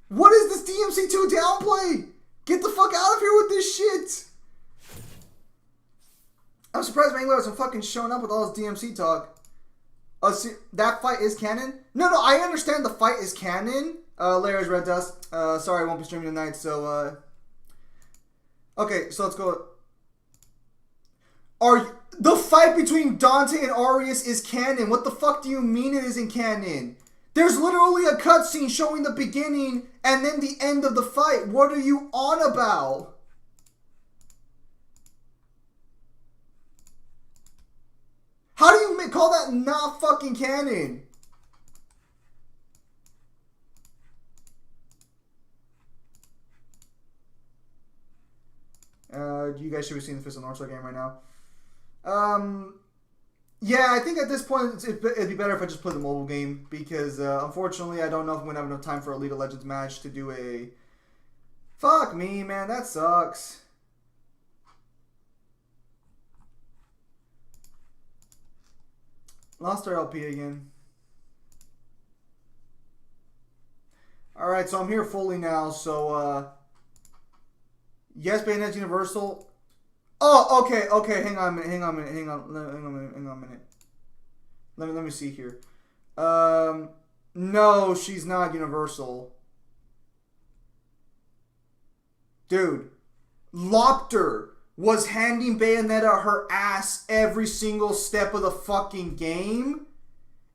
What is this DMC2 downplay? Get the fuck out of here with this shit! I'm surprised Mangler hasn't fucking shown up with all his DMC talk. That fight is canon? No, I understand the fight is canon. Layers Red Dust. Sorry, I won't be streaming tonight, so, Okay, so let's go. The fight between Dante and Arius is canon. What the fuck do you mean it isn't canon? There's literally a cutscene showing the beginning and then the end of the fight. What are you on about? How do you call that not fucking canon? You guys should be seeing the Fist of North Star game right now. Yeah, I think at this point it'd be better if I just play the mobile game because unfortunately I don't know if I'm gonna have enough time for a League of Legends match to do a. Fuck me, man, that sucks. Lost our LP again. Alright, so I'm here fully now, so yes, Bayonet's universal. Oh, okay, hang on a minute. Let me see here. No, she's not universal. Dude, Lopter was handing Bayonetta her ass every single step of the fucking game.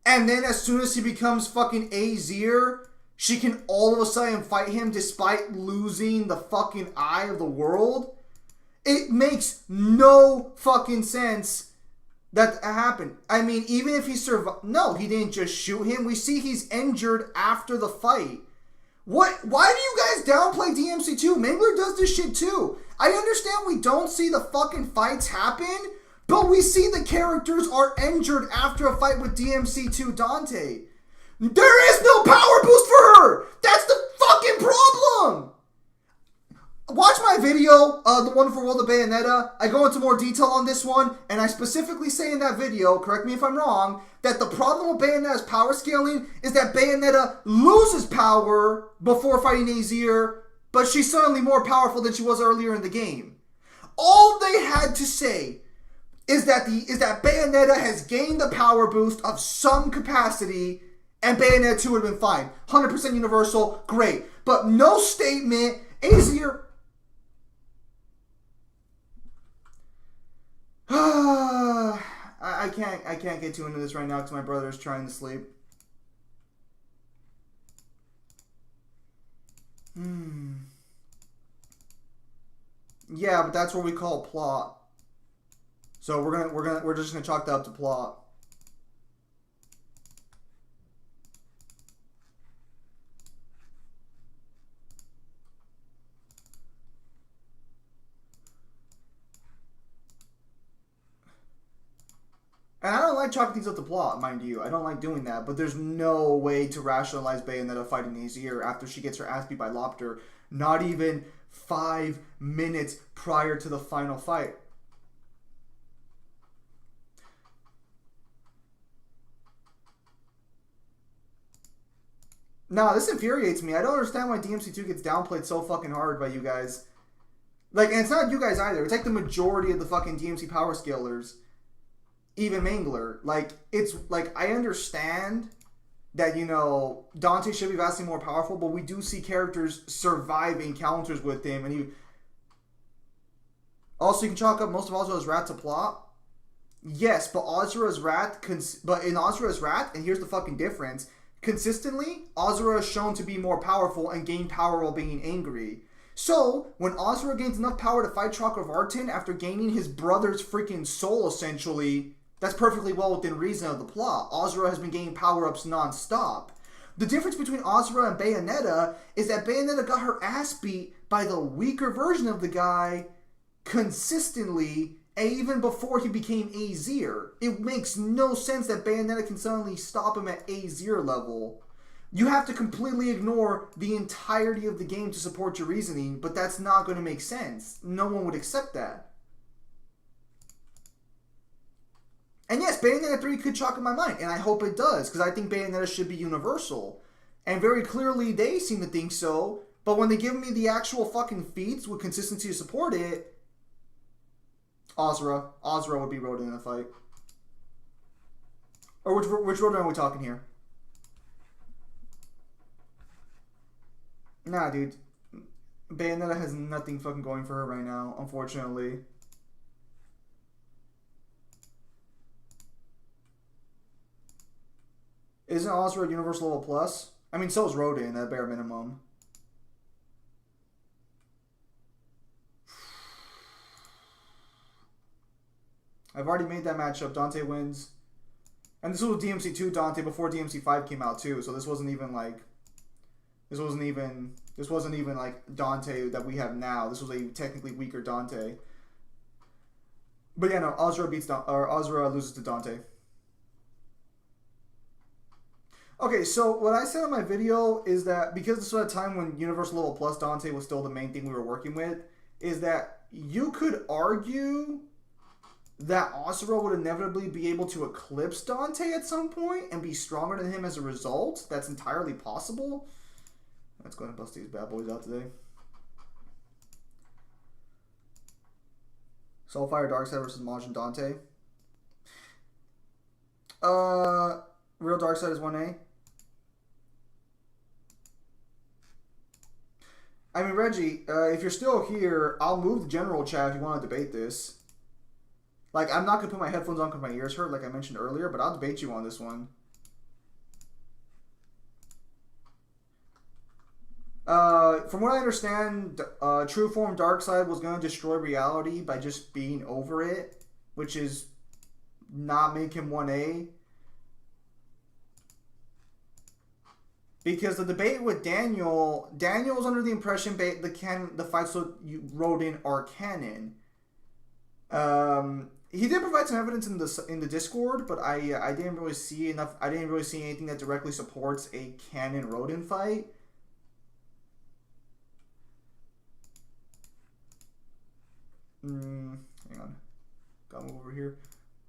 And then as soon as he becomes fucking Azir, she can all of a sudden fight him despite losing the fucking eye of the world. It makes no fucking sense that happened. I mean, even if he survived... No, he didn't just shoot him. We see he's injured after the fight. What? Why do you guys downplay DMC2? Mangler does this shit too. I understand we don't see the fucking fights happen, but we see the characters are injured after a fight with DMC2 Dante. There is no power boost for her! That's the fucking problem! Watch my video, The Wonderful World of Bayonetta. I go into more detail on this one, and I specifically say in that video, correct me if I'm wrong, that the problem with Bayonetta's power scaling is that Bayonetta loses power before fighting Azir, but she's suddenly more powerful than she was earlier in the game. All they had to say is that Bayonetta has gained the power boost of some capacity, and Bayonetta 2 would have been fine. 100% universal, great. But no statement, Azir... I can't get too into this right now because my brother's trying to sleep. Yeah, but that's what we call plot. So we're just gonna chalk that up to plot. And I don't like chalking things up to plot, mind you. I don't like doing that, but there's no way to rationalize Bayonetta fighting Azir after she gets her ass beat by Lopter, not even 5 minutes prior to the final fight. Nah, this infuriates me. I don't understand why DMC2 gets downplayed so fucking hard by you guys. Like, and it's not you guys either. It's like the majority of the fucking DMC power scalers. Even Mangler, like, it's, like, I understand that, you know, Dante should be vastly more powerful, but we do see characters survive encounters with him, and he... Also, you can chalk up most of Azura's Wrath to plot. Yes, but Azura's Wrath, but in Azura's Wrath, and here's the fucking difference, consistently, Azura is shown to be more powerful and gain power while being angry. So, when Azura gains enough power to fight Chakravartin after gaining his brother's freaking soul, essentially... That's perfectly well within reason of the plot. Azura has been gaining power-ups non-stop. The difference between Azura and Bayonetta is that Bayonetta got her ass beat by the weaker version of the guy consistently, and even before he became Azir. It makes no sense that Bayonetta can suddenly stop him at Azir level. You have to completely ignore the entirety of the game to support your reasoning, but that's not going to make sense. No one would accept that. And yes, Bayonetta 3 could chalk in my mind, and I hope it does, because I think Bayonetta should be universal. And very clearly, they seem to think so, but when they give me the actual fucking feats with consistency to support it, Azura would be Rodan in the fight. Or which Rodan are we talking here? Nah, dude. Bayonetta has nothing fucking going for her right now, unfortunately. Isn't Azura Universal Level Plus? I mean, so is Rodan at bare minimum. I've already made that matchup. Dante wins. And this was DMC2 Dante before DMC5 came out too, so this wasn't even like like Dante that we have now. This was a technically weaker Dante. But yeah, no, Azra loses to Dante. Okay, so what I said in my video is that because this was a time when Universal Level Plus Dante was still the main thing we were working with, is that you could argue that Azra would inevitably be able to eclipse Dante at some point and be stronger than him as a result. That's entirely possible. Let's go ahead and bust these bad boys out today. Soulfire Darkseid versus Majin Dante. Real Darkseid is 1A. I mean, Reggie, if you're still here, I'll move the general chat if you want to debate this. Like, I'm not going to put my headphones on because my ears hurt, like I mentioned earlier, but I'll debate you on this one. From what I understand, True Form Darkseid was going to destroy reality by just being over it, which is not make him 1A. Because the debate with Daniel was under the impression the fights that you wrote in are canon. He did provide some evidence in the Discord, but I didn't really see enough. I didn't really see anything that directly supports a canon Rodin fight. Hang on. Gotta move over here.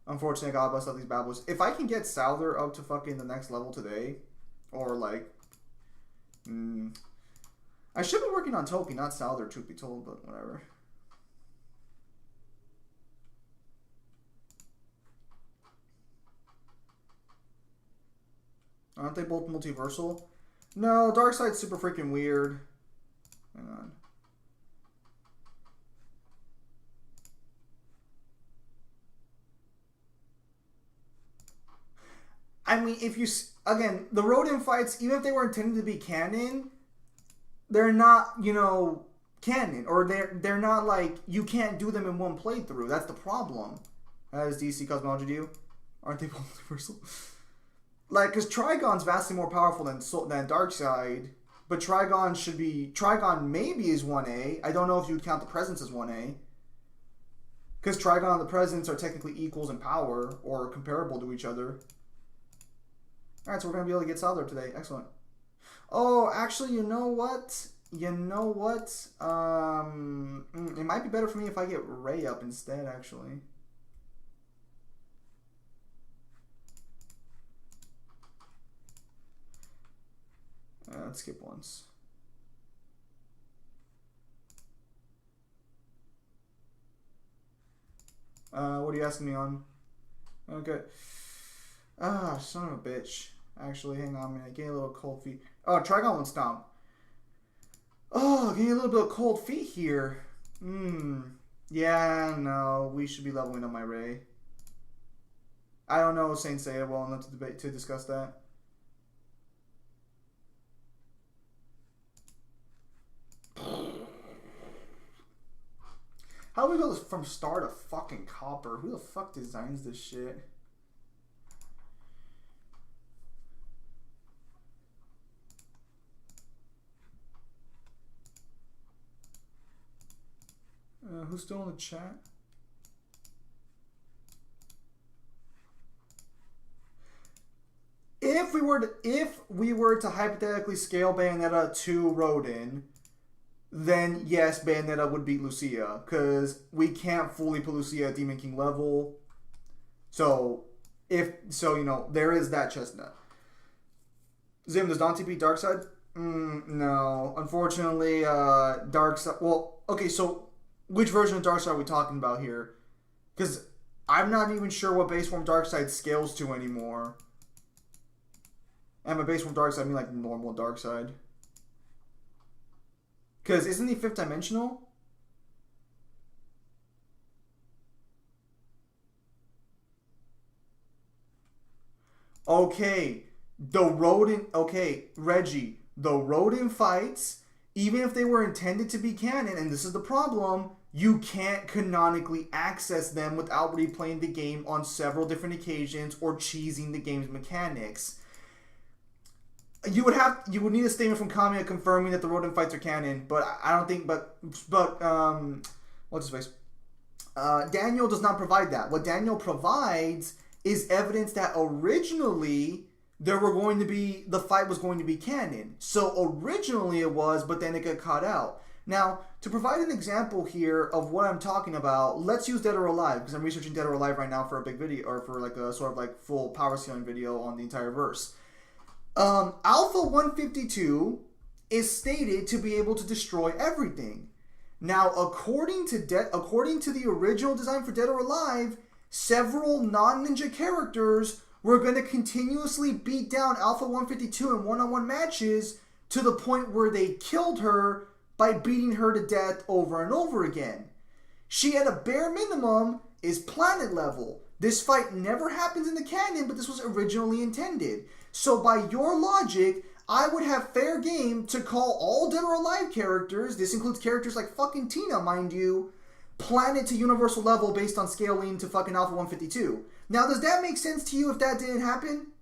Unfortunately, I gotta bust out these bad boys. If I can get Souther up to fucking the next level today, or like, I should be working on Toki, not Souther, truth be told, but whatever. Aren't they both multiversal? No, Darkseid's super freaking weird. Hang on. I mean, if you... Again, the Rodin fights, even if they were intended to be canon, they're not, you know, canon. Or they're not like... You can't do them in one playthrough. That's the problem. As DC Cosmology do. Aren't they both multiversal? Like, because Trigon's vastly more powerful than Darkseid. But Trigon should be... Trigon maybe is 1A. I don't know if you would count the Presence as 1A. Because Trigon and the Presence are technically equals in power. Or comparable to each other. Alright, so we're going to be able to get Souther today. Excellent. Oh, actually, you know what? You know what? It might be better for me if I get Ray up instead, actually. Let's skip once. What are you asking me on? Okay. Ah, son of a bitch. Actually, hang on a minute. Getting a little cold feet. Oh, Trigon won't stomp. Oh, getting a little bit of cold feet here. Yeah, no. We should be leveling up my Ray. I don't know Saint Seiya well enough to discuss that. How do we go from star to fucking copper? Who the fuck designs this shit? Who's still in the chat? If we were to hypothetically scale Bayonetta to Rodin, then yes, Bayonetta would beat Lucia, because we can't fully put Lucia at Demon King level. So, you know, there is that chestnut. Zim, does Dante beat Darkseid? No. Unfortunately, Darkseid... Well, okay, so which version of Darkseid are we talking about here? Because I'm not even sure what base form Darkseid scales to anymore. And by base form Darkseid, I mean like normal Darkseid. Because isn't he 5th dimensional? Okay. The Rodin... Okay, Reggie. The Rodin fights even if they were intended to be canon, and this is the problem, you can't canonically access them without replaying the game on several different occasions or cheesing the game's mechanics. You would need a statement from Kamiya confirming that the Rodent fights are canon, but I don't think. But what's his face? Daniel does not provide that. What Daniel provides is evidence that originally the fight was going to be canon. So originally it was, but then it got cut out. Now, to provide an example here of what I'm talking about, let's use Dead or Alive, because I'm researching Dead or Alive right now for a big video, or for like a sort of like full power scaling video on the entire verse. Alpha 152 is stated to be able to destroy everything. Now, according to the original design for Dead or Alive, several non-ninja characters were going to continuously beat down Alpha 152 in one-on-one matches to the point where they killed her by beating her to death over and over again. She, at a bare minimum, is planet level. This fight never happens in the canon, but this was originally intended. So by your logic, I would have fair game to call all Dead or Alive characters, this includes characters like fucking Tina, mind you, planet to universal level based on scaling to fucking Alpha 152. Now, does that make sense to you if that didn't happen?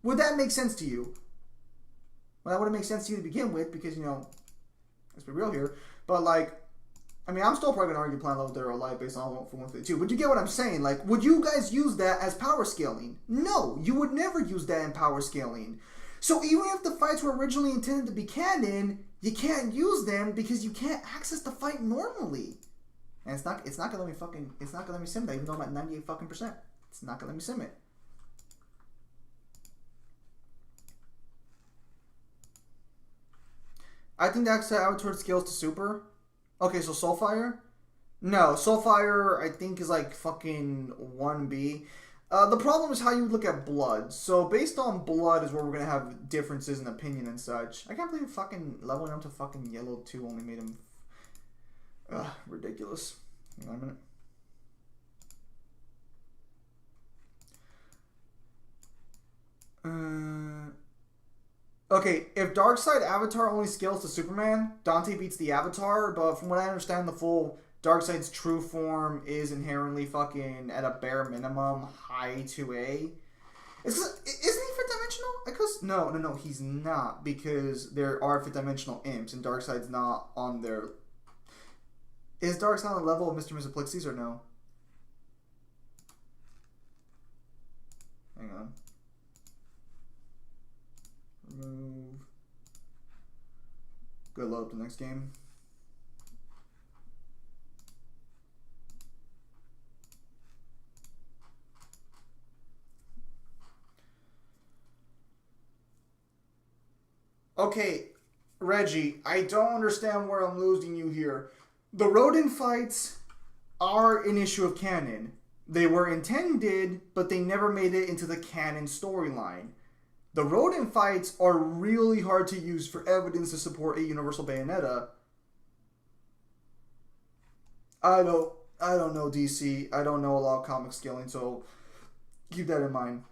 Would that make sense to you? Well, that wouldn't make sense to you to begin with because, let's be real here. But, I'm still probably going to argue planet level Dead or Alive based on Alpha 152. But you get what I'm saying? Would you guys use that as power scaling? No, you would never use that in power scaling. So even if the fights were originally intended to be canon, you can't use them because you can't access the fight normally. And it's not gonna let me sim that, even though I'm at 98 fucking percent. It's not gonna let me sim it. I think that's Avatar scales to super. Okay, so Soulfire? No, Soulfire I think is like fucking 1B. The problem is how you look at blood. So based on blood is where we're gonna have differences in opinion and such. I can't believe fucking leveling up to fucking yellow 2 only made him ridiculous. Hang on a minute. Okay, if Darkseid Avatar only scales to Superman, Dante beats the Avatar, but from what I understand, the full Darkseid's true form is inherently fucking, at a bare minimum, high 2A. Isn't he fifth dimensional? No, he's not, because there are fifth dimensional imps, and Darkseid's not on their... Is Darkseid on the level of Mr. and Mrs. Plixie's or no? Hang on. Remove. Go load up the next game. Okay, Reggie, I don't understand where I'm losing you here. The Rodent fights are an issue of canon. They were intended, but they never made it into the canon storyline. The Rodent fights are really hard to use for evidence to support a Universal Bayonetta. I don't know DC. I don't know a lot of comic scaling, so keep that in mind.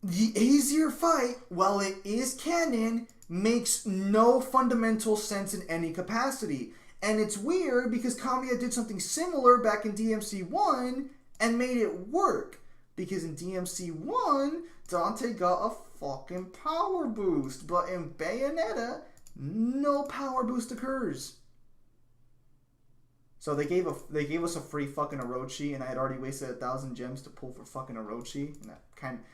The Azir fight, while it is canon, makes no fundamental sense in any capacity. And it's weird because Kamiya did something similar back in DMC1 and made it work. Because in DMC1, Dante got a fucking power boost. But in Bayonetta, no power boost occurs. So they gave us a free fucking Orochi, and I had already wasted 1,000 gems to pull for fucking Orochi. And that kind of...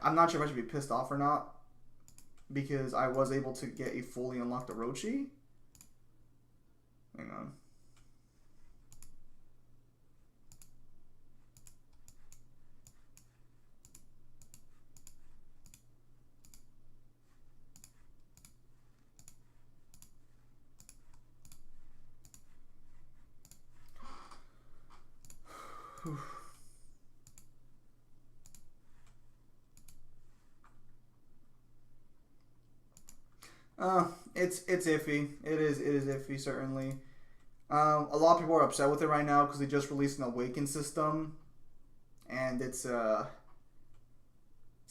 I'm not sure if I should be pissed off or not, because I was able to get a fully unlocked Orochi. Hang on. It's iffy. It is iffy, certainly. A lot of people are upset with it right now because they just released an Awaken system, and it's not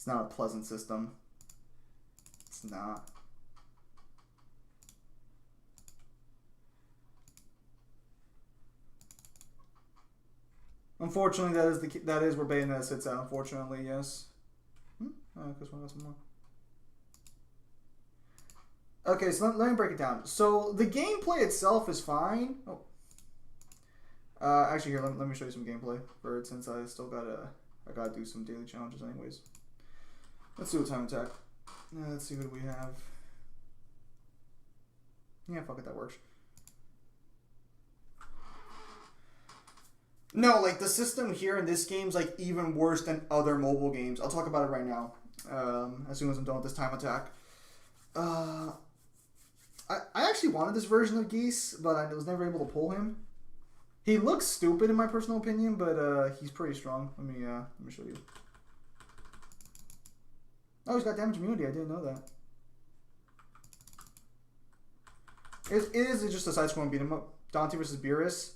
a pleasant system. It's not. Unfortunately, that is where Bayonetta sits at. Unfortunately, yes. Because one got some more. Okay, so let me break it down. So the gameplay itself is fine. Oh. Actually, here let me show you some gameplay for it since I still gotta do some daily challenges anyways. Let's do a time attack. Let's see what we have. Yeah, fuck it, that works. No, like the system here in this game's like even worse than other mobile games. I'll talk about it right now. As soon as I'm done with this time attack. I actually wanted this version of Geese, but I was never able to pull him. He looks stupid in my personal opinion, but he's pretty strong. Let me show you. Oh, he's got damage immunity. I didn't know that. It is just a side-scrolling beat 'em up. Dante versus Beerus.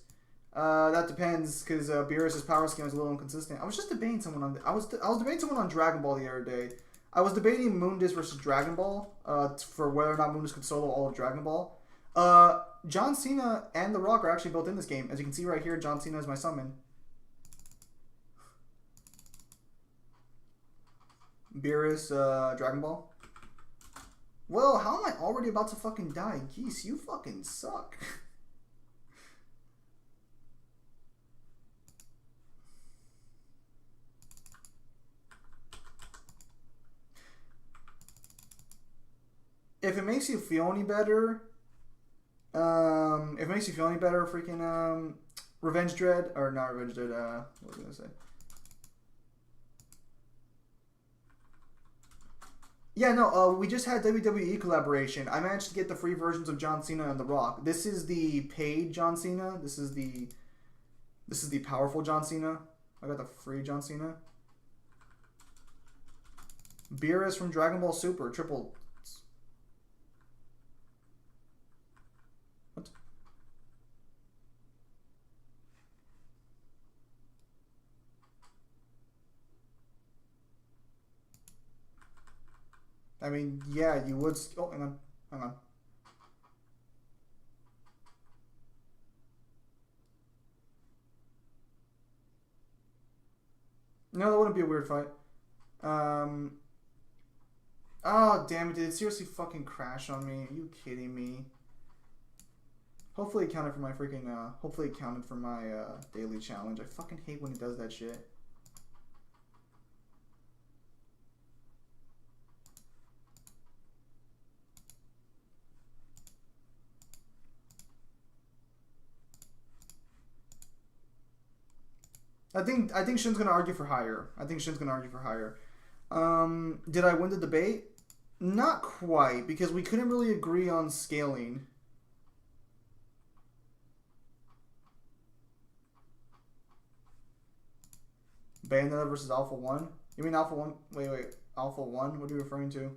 That depends, because Beerus' power scheme is a little inconsistent. I was just debating someone on I was debating someone on Dragon Ball the other day. I was debating Mundus versus Dragon Ball for whether or not Mundus could solo all of Dragon Ball. John Cena and The Rock are actually built in this game. As you can see right here, John Cena is my summon. Beerus, Dragon Ball. Well, how am I already about to fucking die? Geese, you fucking suck. If it makes you feel any better, freaking Revenge Dread, or not Revenge Dread, what was I gonna say? Yeah, no, we just had WWE collaboration. I managed to get the free versions of John Cena and The Rock. This is the paid John Cena. This is the powerful John Cena. I got the free John Cena. Beerus from Dragon Ball Super, triple. What? I mean, yeah, you would. Oh, hang on. Hang on. No, that wouldn't be a weird fight. Oh, damn it. Did it seriously fucking crash on me? Are you kidding me? Hopefully it counted for my freaking, hopefully it counted for my, daily challenge. I fucking hate when it does that shit. I think Shin's gonna argue for higher. Did I win the debate? Not quite, because we couldn't really agree on scaling. Bayonetta versus Alpha 1? You mean Alpha 1? Wait. Alpha 1? What are you referring to?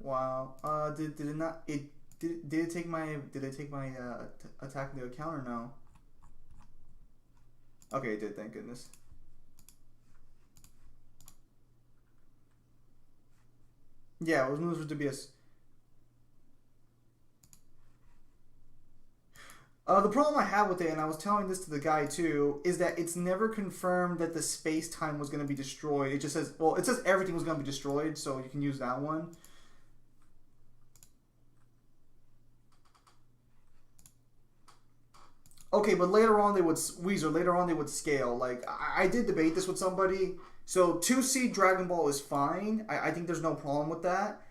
Wow. Did it not? Did it take my attack into account or no? Okay, it did. Thank goodness. Yeah, it was moves with DBS. The problem I have with it, and I was telling this to the guy too, is that it's never confirmed that the space time was going to be destroyed. It just says, well, it says everything was going to be destroyed, so you can use that one. Okay, but later on they would Weezer. Later on they would scale. Like I did debate this with somebody. So 2C Dragon Ball is fine. I think there's no problem with that.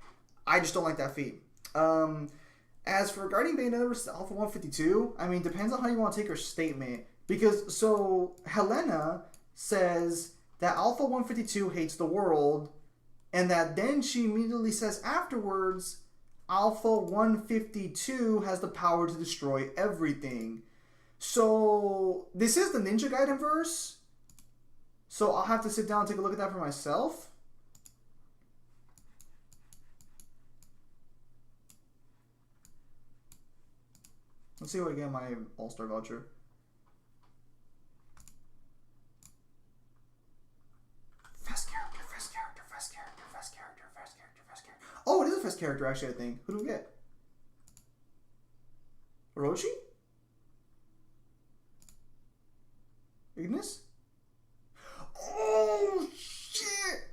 I just don't like that feat. As for regarding Bayonetta versus Alpha 152, I mean, depends on how you want to take her statement. Because so Helena says that Alpha 152 hates the world, and that then she immediately says afterwards, Alpha 152 has the power to destroy everything. So this is the Ninja Gaiden verse. So I'll have to sit down and take a look at that for myself. Let's see what I get my All-Star voucher. character, actually, I think. Who do we get? Orochi? Ignis? Oh, shit!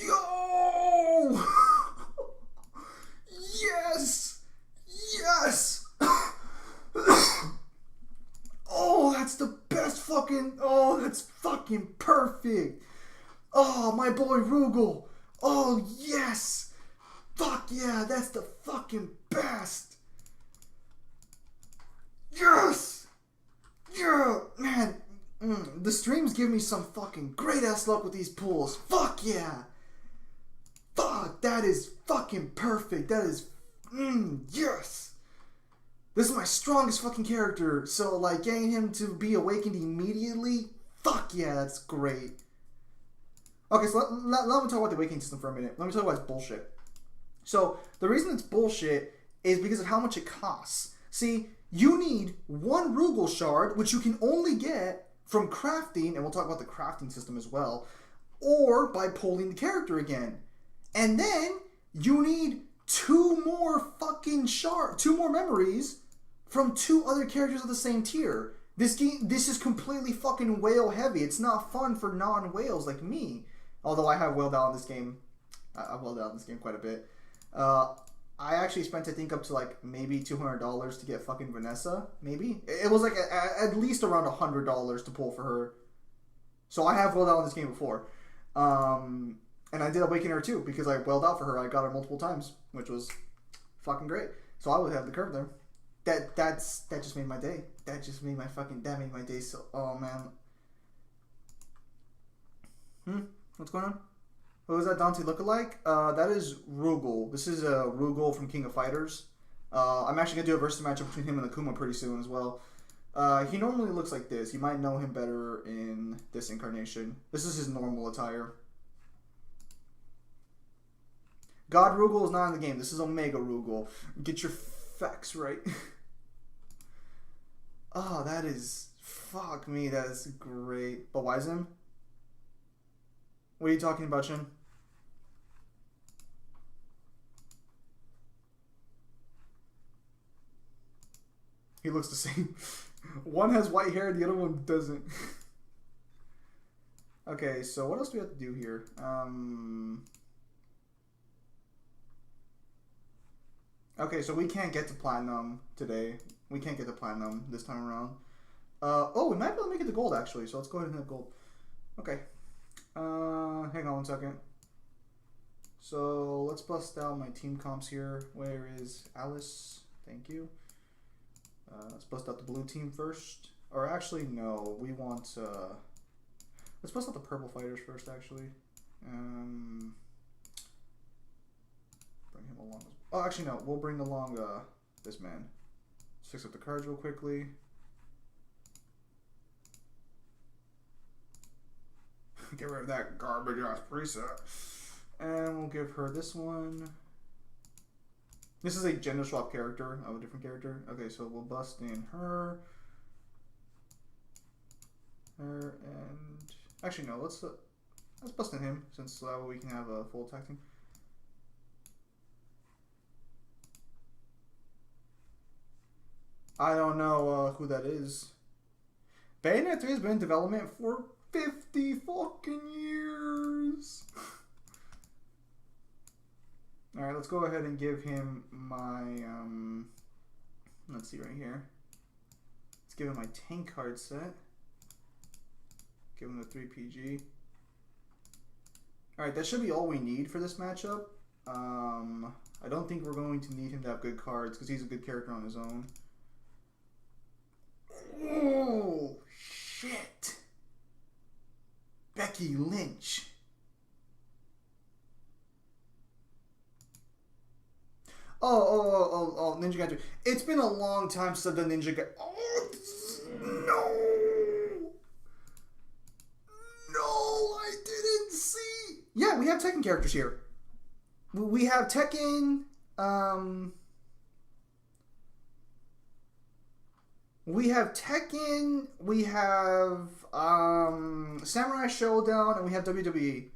Yo! Yes! Yes! Oh, that's the best fucking... Oh, that's fucking perfect! Oh, my boy Rugal! Oh, yes! Fuck yeah, that's the fucking best! Yes! Yeah, man. The streams give me some fucking great ass luck with these pulls. Fuck yeah! Fuck, that is fucking perfect. That is, yes! This is my strongest fucking character, so like getting him to be awakened immediately, fuck yeah, that's great. Okay, so let me talk about the awakening system for a minute. Let me tell you why it's bullshit. So, the reason it's bullshit is because of how much it costs. See, you need one Rugal shard, which you can only get from crafting, and we'll talk about the crafting system as well, or by pulling the character again. And then, you need 2 more fucking shards, 2 more memories from 2 other characters of the same tier. This is completely fucking whale heavy. It's not fun for non-whales like me. Although I have whaled out in this game. I've whaled out in this game quite a bit. I actually spent, I think, up to like maybe $200 to get fucking Vanessa. Maybe. It was like at least around $100 to pull for her. So I have whaled out in this game before. And I did awaken her too, because I whaled out for her. I got her multiple times, which was fucking great. So I would have the curve there. That just made my day. That just made that made my day so, oh man. What's going on? Who is that Dante lookalike? That is Rugal. This is Rugal from King of Fighters. I'm actually going to do a versus matchup between him and Akuma pretty soon as well. He normally looks like this. You might know him better in this incarnation. This is his normal attire. God Rugal is not in the game. This is Omega Rugal. Get your facts right. Oh, that is... Fuck me, that is great. But why is him? What are you talking about, Shin? He looks the same. One has white hair, the other one doesn't. Okay, so what else do we have to do here? Okay, so we can't get to Platinum today. We can't get to Platinum this time around. Oh, we might be able to make it to Gold, actually. So let's go ahead and hit Gold. Okay. Hang on one second. So let's bust out my team comps here. Where is Alice? Thank you. Let's bust out the blue team first. Or actually, no. We want... let's bust out the purple fighters first, actually. Bring him along. Oh, actually, no. We'll bring along this man. Let's fix up the cards real quickly. Get rid of that garbage ass preset. And we'll give her this one. This is a gender swap character of a different character. Okay, so we'll bust in her. And actually no, let's bust in him, since that way we can have a full attack team. I don't know who that is. Bayonetta 3 has been in development for 50 fucking years. Alright, let's go ahead and give him my, let's see right here. Let's give him my tank card set. Give him the 3 PG. Alright, that should be all we need for this matchup. I don't think we're going to need him to have good cards, because he's a good character on his own. Oh, shit. Becky Lynch. Oh, Ninja Gaiden. It's been a long time since I've done Ninja Gaiden. Oh, no. No, I didn't see. Yeah, we have Tekken characters here. We have Tekken, we have Tekken, we have Samurai Showdown, and we have WWE.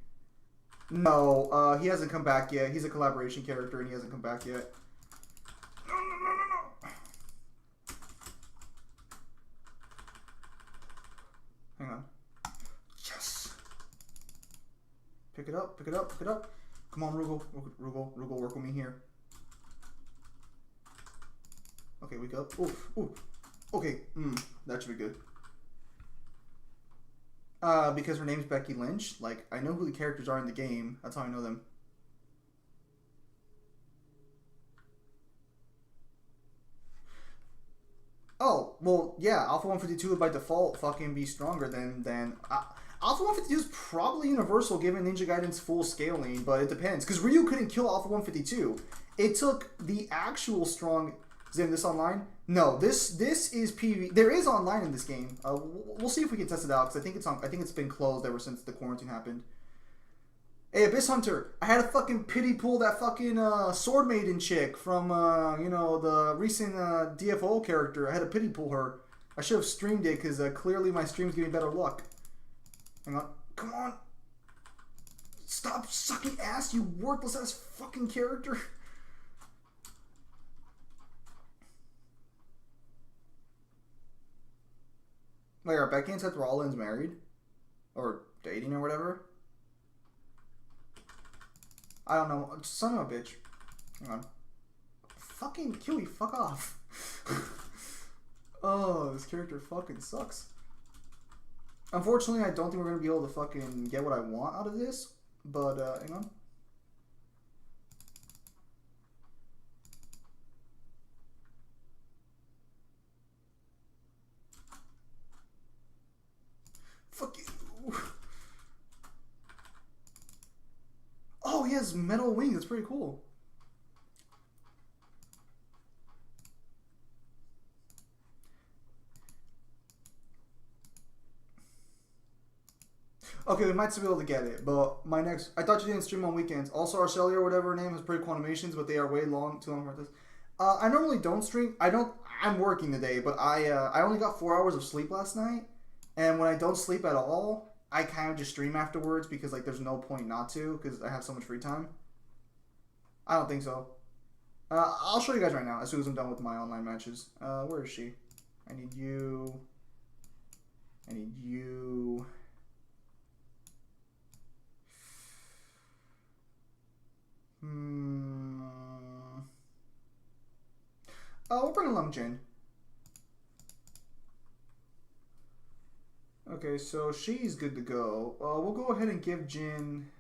No, he hasn't come back yet. He's a collaboration character and he hasn't come back yet. No, no, no, no, no. Hang on. Yes. Pick it up, pick it up, pick it up. Come on, Rugal. Rugal, work with me here. Okay, wake up. Oof, oof. Okay, that should be good. Because her name's Becky Lynch. Like, I know who the characters are in the game. That's how I know them. Oh, well, yeah, Alpha 152 would by default fucking be stronger than Alpha 152 is probably universal given Ninja Gaiden's full scaling, but it depends. Because Ryu couldn't kill Alpha 152. It took the actual strong... Is this online? No, this is PV. There is online in this game. We'll see if we can test it out because I think it's on. I think it's been closed ever since the quarantine happened. Hey, Abyss Hunter, I had a fucking pity pull that fucking Sword Maiden chick from you know, the recent DFO character. I had to pity pull her. I should have streamed it because clearly my stream's giving better luck. Hang on, come on, stop sucking ass, you worthless ass fucking character. Wait, are Becky and Seth Rollins married? Or dating or whatever? I don't know. Son of a bitch. Hang on. Fucking Kiwi, fuck off. Oh, this character fucking sucks. Unfortunately, I don't think we're going to be able to fucking get what I want out of this. But, hang on. Fuck you. Oh, he has metal wings. That's pretty cool. Okay, we might still be able to get it, but my next... I thought you didn't stream on weekends. Also, Arcelia or whatever her name has pretty cool animations, but they are way long, too long for this. I normally don't stream. I'm working today, but I only got 4 hours of sleep last night. And when I don't sleep at all, I kind of just stream afterwards because, like, there's no point not to because I have so much free time. I don't think so. I'll show you guys right now as soon as I'm done with my online matches. Where is she? I need you. I need you. We'll bring along Jin. Okay, so she's good to go. We'll go ahead and give Jin.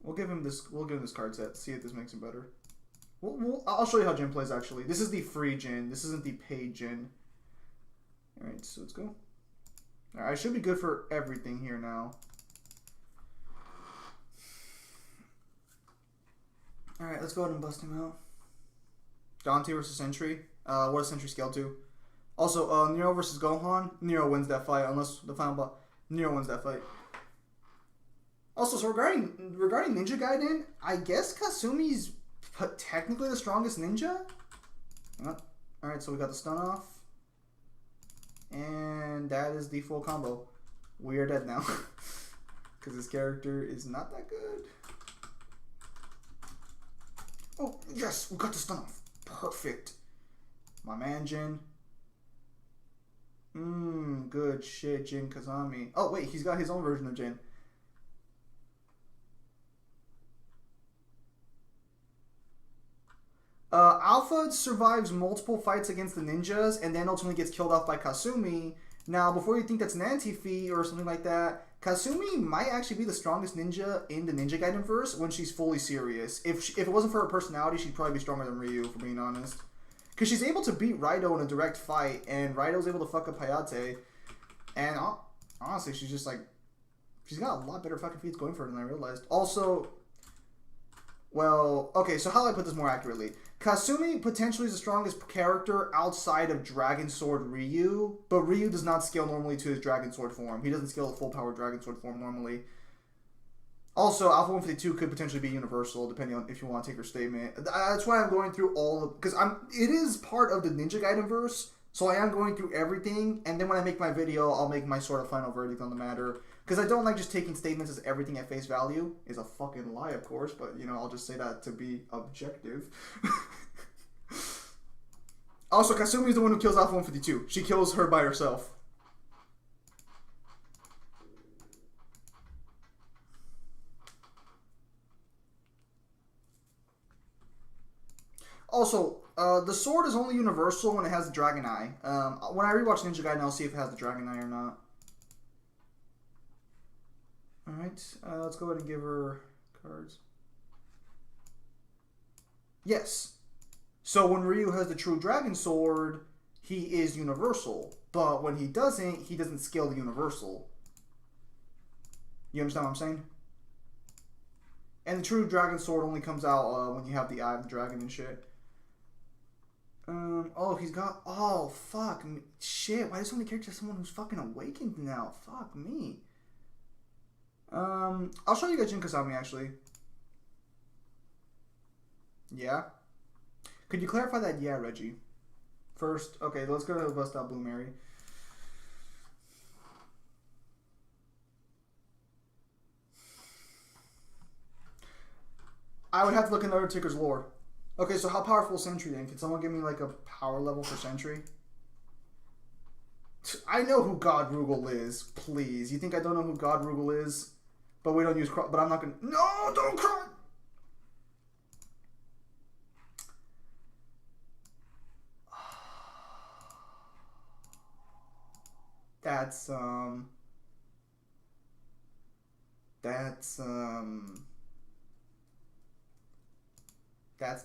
We'll give him this. We'll give him this card set. See if this makes him better. I'll show you how Jin plays. Actually, this is the free Jin. This isn't the paid Jin. All right, so let's go. All right, I should be good for everything here now. All right, let's go ahead and bust him out. Dante versus Sentry. What does Sentry scale to? Also, Nero versus Gohan. Nero wins that fight, unless the final boss. Nero wins that fight. Also, so regarding Ninja Gaiden, I guess Kasumi's technically the strongest ninja. Alright, so we got the stun off. And that is the full combo. We are dead now. Because this character is not that good. Oh, yes, we got the stun off. Perfect. My man, Jin. Good shit, Jin Kazami. Oh, wait, he's got his own version of Jin. Alpha survives multiple fights against the ninjas and then ultimately gets killed off by Kasumi. Now, before you think that's an anti-feat or something like that, Kasumi might actually be the strongest ninja in the Ninja Gaiden verse when she's fully serious. If it wasn't for her personality, she'd probably be stronger than Ryu, for being honest. Because she's able to beat Raito in a direct fight, and Raito's able to fuck up Hayate. And honestly, she's just like... She's got a lot better fucking feats going for her than I realized. Also... Well, okay, so how do I put this more accurately? Kasumi potentially is the strongest character outside of Dragon Sword Ryu, but Ryu does not scale normally to his Dragon Sword form. He doesn't scale the full power Dragon Sword form normally. Also, Alpha 152 could potentially be universal, depending on if you want to take her statement. That's why I'm going through all of... Because it is part of the Ninja Gaiden verse, so I am going through everything, and then when I make my video, I'll make my sort of final verdict on the matter. Because I don't like just taking statements as everything at face value is a fucking lie, of course, but, you know, I'll just say that to be objective. Also, Kasumi is the one who kills Alpha 152. She kills her by herself. Also, the sword is only universal when it has the Dragon Eye. When I rewatch Ninja Gaiden, I'll see if it has the Dragon Eye or not. Alright, let's go ahead and give her cards. Yes. So when Ryu has the true Dragon Sword, he is universal. But when he doesn't scale the universal. You understand what I'm saying? And the true Dragon Sword only comes out when you have the Eye of the Dragon and shit. Oh, he's got... Oh, fuck. Shit, why does so many characters have someone who's fucking awakened now? Fuck me. I'll show you guys Jin Kazami, actually. Yeah? Could you clarify that? Yeah, Reggie. First, okay, let's go to Bust Out Blue Mary. I would have to look in the Undertaker's lore. Okay, so how powerful is Sentry then? Can someone give me like a power level for Sentry? I know who God Rugal is, please. You think I don't know who God Rugal is? But we don't use... But I'm not gonna... No, don't cry! That's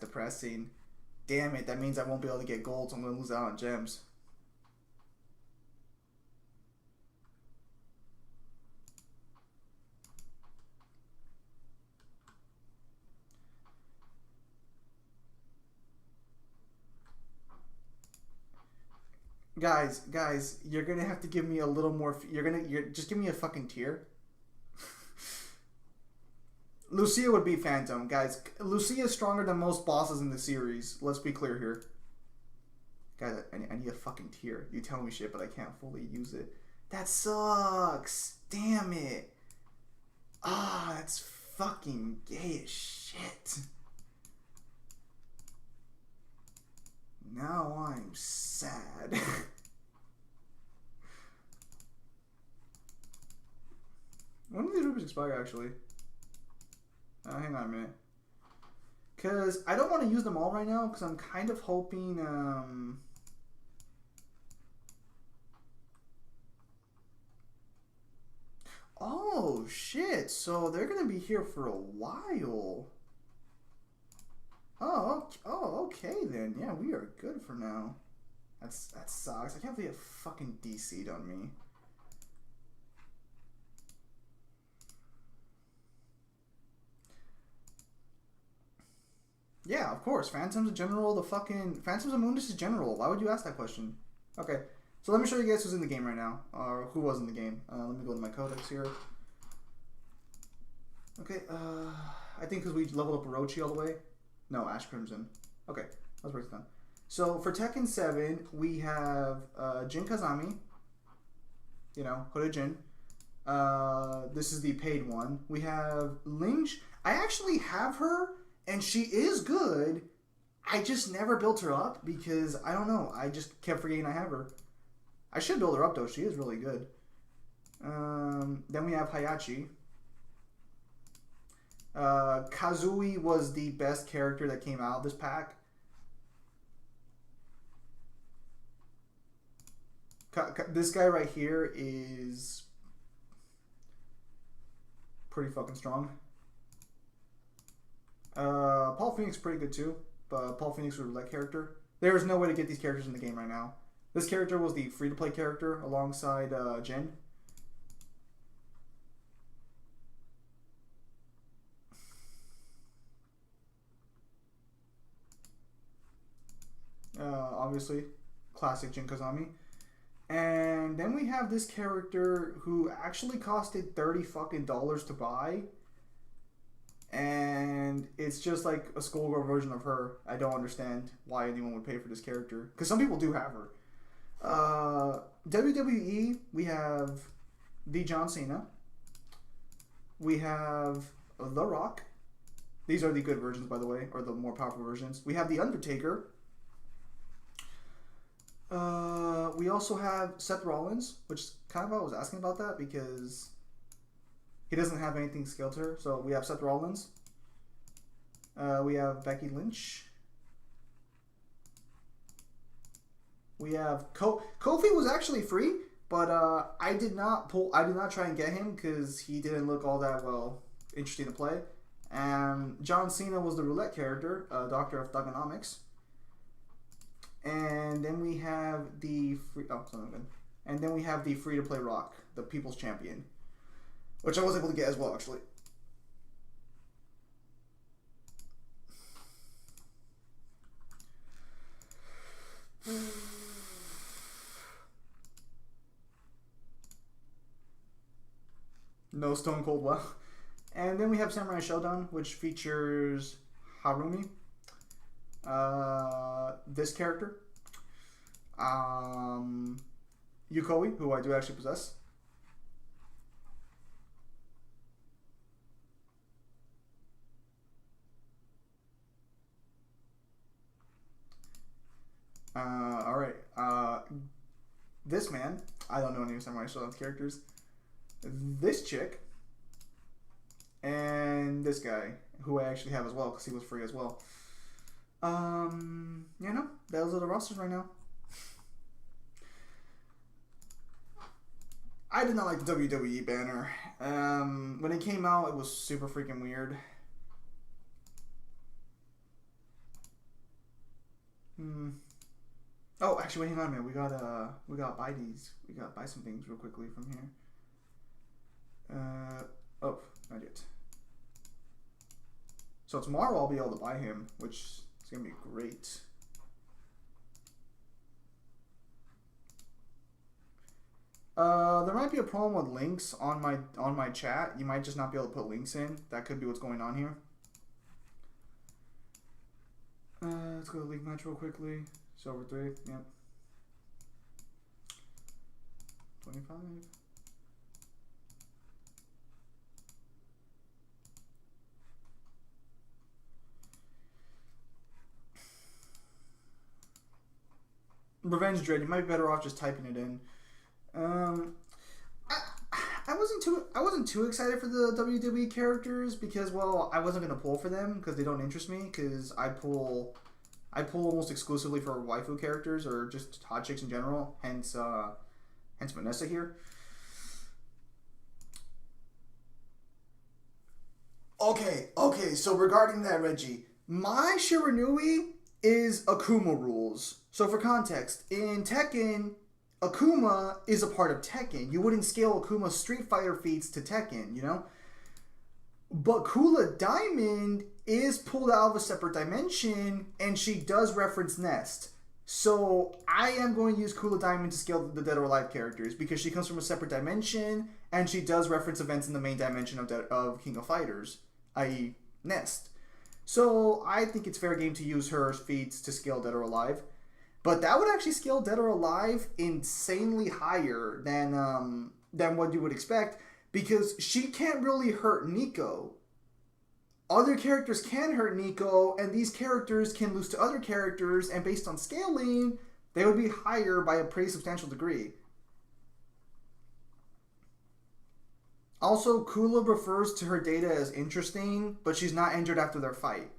depressing. Damn it, that means I won't be able to get gold, so I'm gonna lose out on gems. Guys, you're gonna have to give me a little more. You're just give me a fucking tier. Lucia would be Phantom, guys. Lucia is stronger than most bosses in the series. Let's be clear here, guys. I need a fucking tier. You tell me shit, but I can't fully use it. That sucks. Damn it. Ah, that's fucking gay as shit. Now I'm sad. When do these rupees expire, actually? Hang on a minute. Because I don't want to use them all right now, because I'm kind of hoping... Oh, shit. So they're going to be here for a while. Oh, okay then. Yeah, we are good for now. That sucks. I can't believe it fucking DC'd on me. Yeah, of course. Phantom's a general. Phantom's a Mundus is general. Why would you ask that question? Okay, so let me show you guys who's in the game right now, or who was in the game. Let me go to my codex here. Okay, I think because we leveled up Orochi all the way. No, Ash Crimson. Okay, let's break it down. So for Tekken 7, we have Jin Kazami. You know, Hooded Jin. This is the paid one. We have Ling. I actually have her, and she is good. I just never built her up because, I don't know, I just kept forgetting I have her. I should build her up, though. She is really good. Then we have Hayachi. Kazui was the best character that came out of this pack. This guy right here is pretty fucking strong. Paul Phoenix is pretty good too, but Paul Phoenix was that character. There is no way to get these characters in the game right now. This character was the free-to-play character alongside Jin. Obviously, classic Jin Kazami. And then we have this character who actually costed $30 fucking to buy. And it's just like a schoolgirl version of her. I don't understand why anyone would pay for this character. Because some people do have her. WWE, we have the John Cena. We have The Rock. These are the good versions, by the way, or the more powerful versions. We have The Undertaker. We also have Seth Rollins, which kind of I was asking about that because he doesn't have anything scaled to her. So we have Seth Rollins. We have Becky Lynch. We have Kofi was actually free, but I did not try and get him because he didn't look all that well interesting to play. And John Cena was the roulette character, Doctor of Thugonomics. And then we have the free. Oh, something good. And then we have the free to play Rock, the People's Champion, which I was able to get as well, actually. No Stone Cold Well. And then we have Samurai Shodown, which features Harumi. This character. Yukoi, who I do actually possess. Alright. This man. I don't know any Samurai Shodown characters. This chick. And this guy, who I actually have as well, because he was free as well. You know, those are the rosters right now. I did not like the WWE banner. When it came out, it was super freaking weird. Oh, actually, wait, hang on a minute. We gotta buy these. We gotta buy some things real quickly from here. Oh, not yet. So tomorrow I'll be able to buy him, which is gonna be great. There might be a problem with links on my chat. You might just not be able to put links in. That could be what's going on here. Let's go to league match real quickly. Silver 3, yep. 25. Revenge Dread, you might be better off just typing it in. I wasn't too excited for the WWE characters because, well, I wasn't gonna pull for them because they don't interest me. Because I pull almost exclusively for waifu characters or just hot chicks in general. Hence Vanessa here. Okay. So regarding that, Reggie, my Shiranui is Akuma rules. So for context, in Tekken, Akuma is a part of Tekken. You wouldn't scale Akuma's Street Fighter feats to Tekken, you know? But Kula Diamond is pulled out of a separate dimension, and she does reference Nest. So I am going to use Kula Diamond to scale the Dead or Alive characters because she comes from a separate dimension, and she does reference events in the main dimension of King of Fighters, i.e. Nest. So I think it's fair game to use her feats to scale Dead or Alive. But that would actually scale Dead or Alive insanely higher than what you would expect because she can't really hurt Nico. Other characters can hurt Nico, and these characters can lose to other characters, and based on scaling, they would be higher by a pretty substantial degree. Also, Kula refers to her data as interesting, but she's not injured after their fight.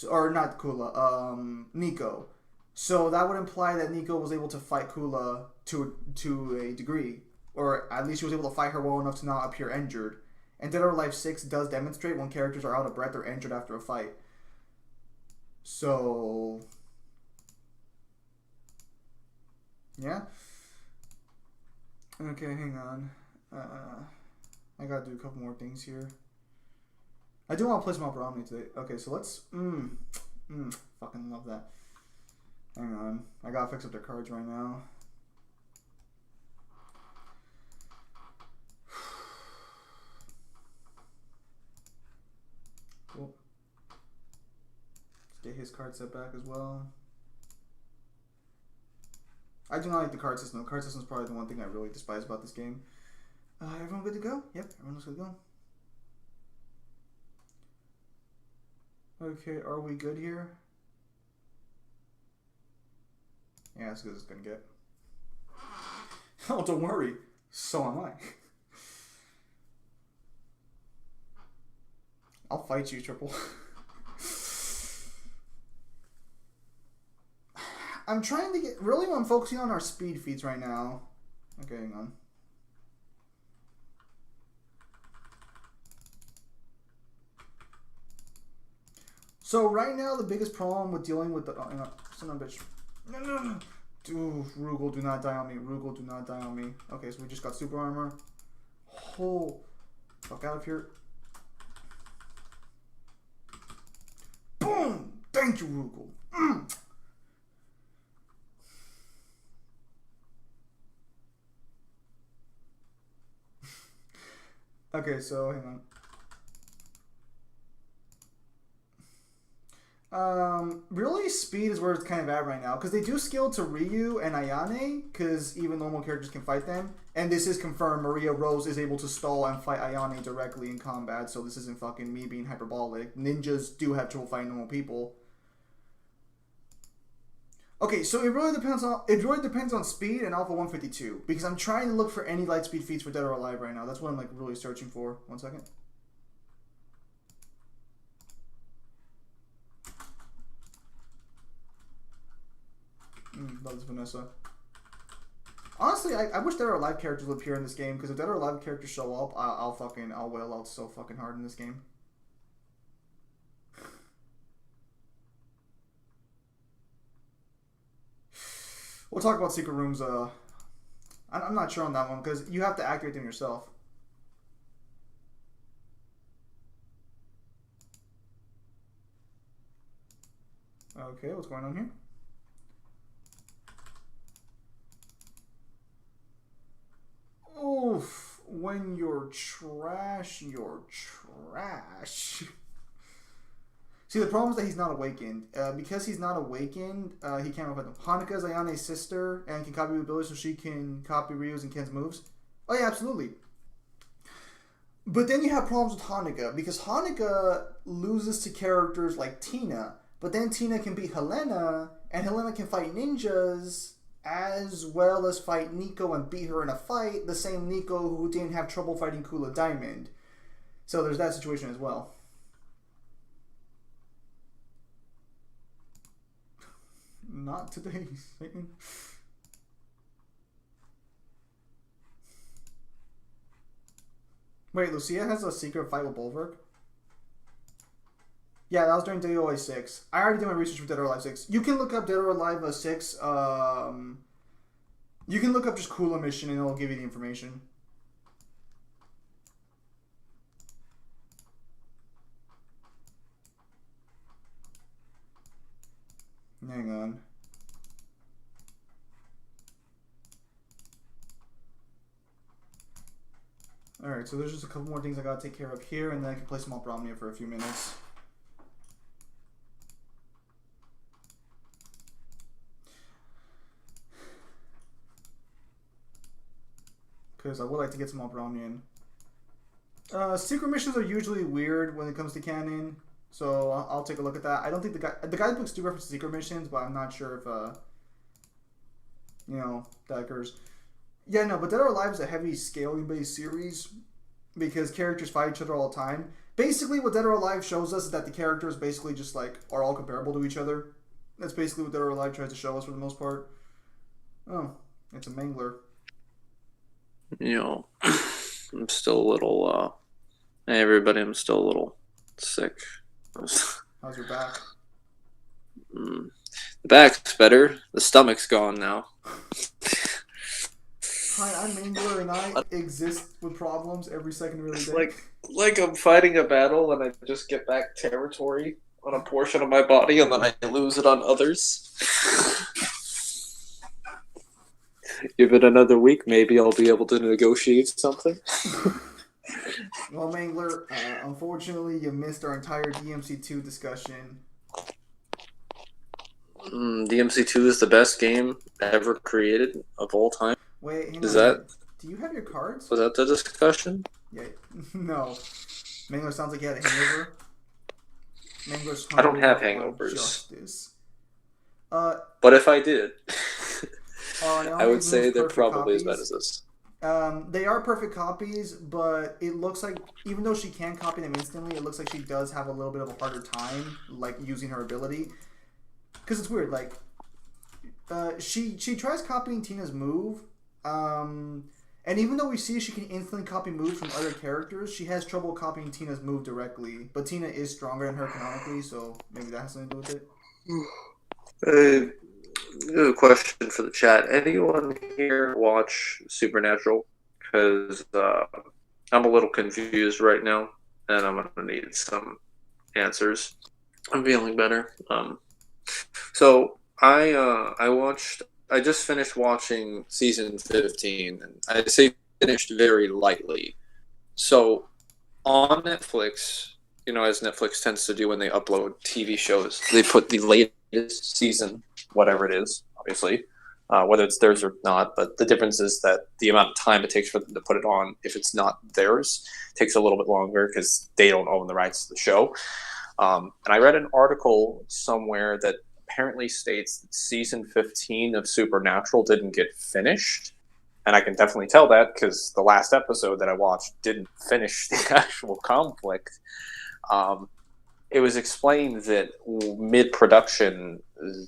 Or not Kula, Nico. So that would imply that Nico was able to fight Kula to a degree. Or at least she was able to fight her well enough to not appear injured. And Dead or Alive 6 does demonstrate when characters are out of breath or injured after a fight. So... yeah. Okay, hang on. I gotta do a couple more things here. I do want to play some Brahmi today. Okay, so let's... fucking love that. Hang on. I gotta fix up their cards right now. Cool. Let's get his card set back as well. I do not like the card system. The card system is probably the one thing I really despise about this game. Everyone good to go? Yep, everyone's good to go. Okay, are we good here? Yeah, that's as good as it's gonna get. Oh, don't worry. So am I. I'll fight you, Triple. I'm trying to get... Really, I'm focusing on our speed feats right now. Okay, hang on. So right now, the biggest problem with dealing with the... son of a bitch. No. Dude, Rugal, do not die on me. Rugal, do not die on me. Okay, so we just got super armor. Oh, fuck out of here. Boom! Thank you, Rugal. Okay, so hang on. Really, speed is where it's kind of at right now because they do skill to Ryu and Ayane because even normal characters can fight them, and this is confirmed. Maria Rose is able to stall and fight Ayane directly in combat, so this isn't fucking me being hyperbolic. Ninjas do have trouble fighting normal people. Okay, so it really depends on speed and Alpha 152 because I'm trying to look for any light speed feats for Dead or Alive right now. That's what I'm like really searching for. 1 second. That's Vanessa. Honestly, I wish Dead or Alive characters would appear in this game because if Dead or Alive characters show up, I'll wail out so fucking hard in this game. We'll talk about secret rooms. I'm not sure on that one because you have to activate them yourself. Okay, what's going on here? Oof, when you're trash, you're trash. See, the problem is that he's not awakened. Because he's not awakened, he can't fight them. Hanuka is Ayane's sister and can copy abilities so she can copy Ryu's and Ken's moves. Oh yeah, absolutely. But then you have problems with Hanuka because Hanuka loses to characters like Tina, but then Tina can beat Helena, and Helena can fight ninjas as well as fight Nico and beat her in a fight, the same Nico who didn't have trouble fighting Kula Diamond. So there's that situation as well. Not today, Satan. Wait, Lucia has a secret fight with Bulwark? Yeah, that was during Dead or Alive 6. I already did my research for Dead or Alive 6. You can look up Dead or Alive 6. You can look up just Kula mission and it'll give you the information. Hang on. Alright, so there's just a couple more things I gotta take care of here, and then I can play Small Bromnia for a few minutes. Because I would like to get Small Bromnia in. Secret missions are usually weird when it comes to canon, so I'll take a look at that. I don't think the guidebooks do reference secret missions, but I'm not sure if, you know, that occurs. Yeah, no, but Dead or Alive is a heavy scaling-based series because characters fight each other all the time. Basically, what Dead or Alive shows us is that the characters basically just, like, are all comparable to each other. That's basically what Dead or Alive tries to show us for the most part. Oh, it's a Mangler.
You know, I'm still a little, hey everybody, I'm still a little sick.
How's your back?
The back's better. The stomach's gone now.
Hi, I'm Mangler and I exist with problems every second of the day.
Like I'm fighting a battle and I just get back territory on a portion of my body and then I lose it on others. Give it another week, maybe I'll be able to negotiate something.
Well, Mangler, unfortunately, you missed our entire DMC2 discussion.
DMC2 is the best game ever created of all time.
Wait, hang
is
on.
that?
Do you have your cards?
Was that the discussion?
Yeah. No. Mangler sounds like he had a hangover. Mangler's
I don't have
Hunger for
hangovers.
Justice. Uh,
But if I did,
on
I would say
Moon's
they're
Perfect
probably as
Copies,
bad as this.
They are perfect copies, but it looks like even though she can copy them instantly, it looks like she does have a little bit of a harder time, like using her ability. Because it's weird, like she tries copying Tina's move, and even though we see she can instantly copy moves from other characters, she has trouble copying Tina's move directly. But Tina is stronger than her canonically, so maybe that has something to do with it.
A question for the chat. Anyone here watch Supernatural? Because I'm a little confused right now, and I'm going to need some answers. I'm feeling better. So I just finished watching season 15, and I say finished very lightly. So on Netflix, as Netflix tends to do when they upload TV shows, they put the latest season, whatever it is, obviously, whether it's theirs or not. But the difference is that the amount of time it takes for them to put it on, if it's not theirs, takes a little bit longer because they don't own the rights to the show. And I read an article somewhere that apparently states that season 15 of Supernatural didn't get finished. And I can definitely tell that because the last episode that I watched didn't finish the actual conflict. It was explained that mid-production,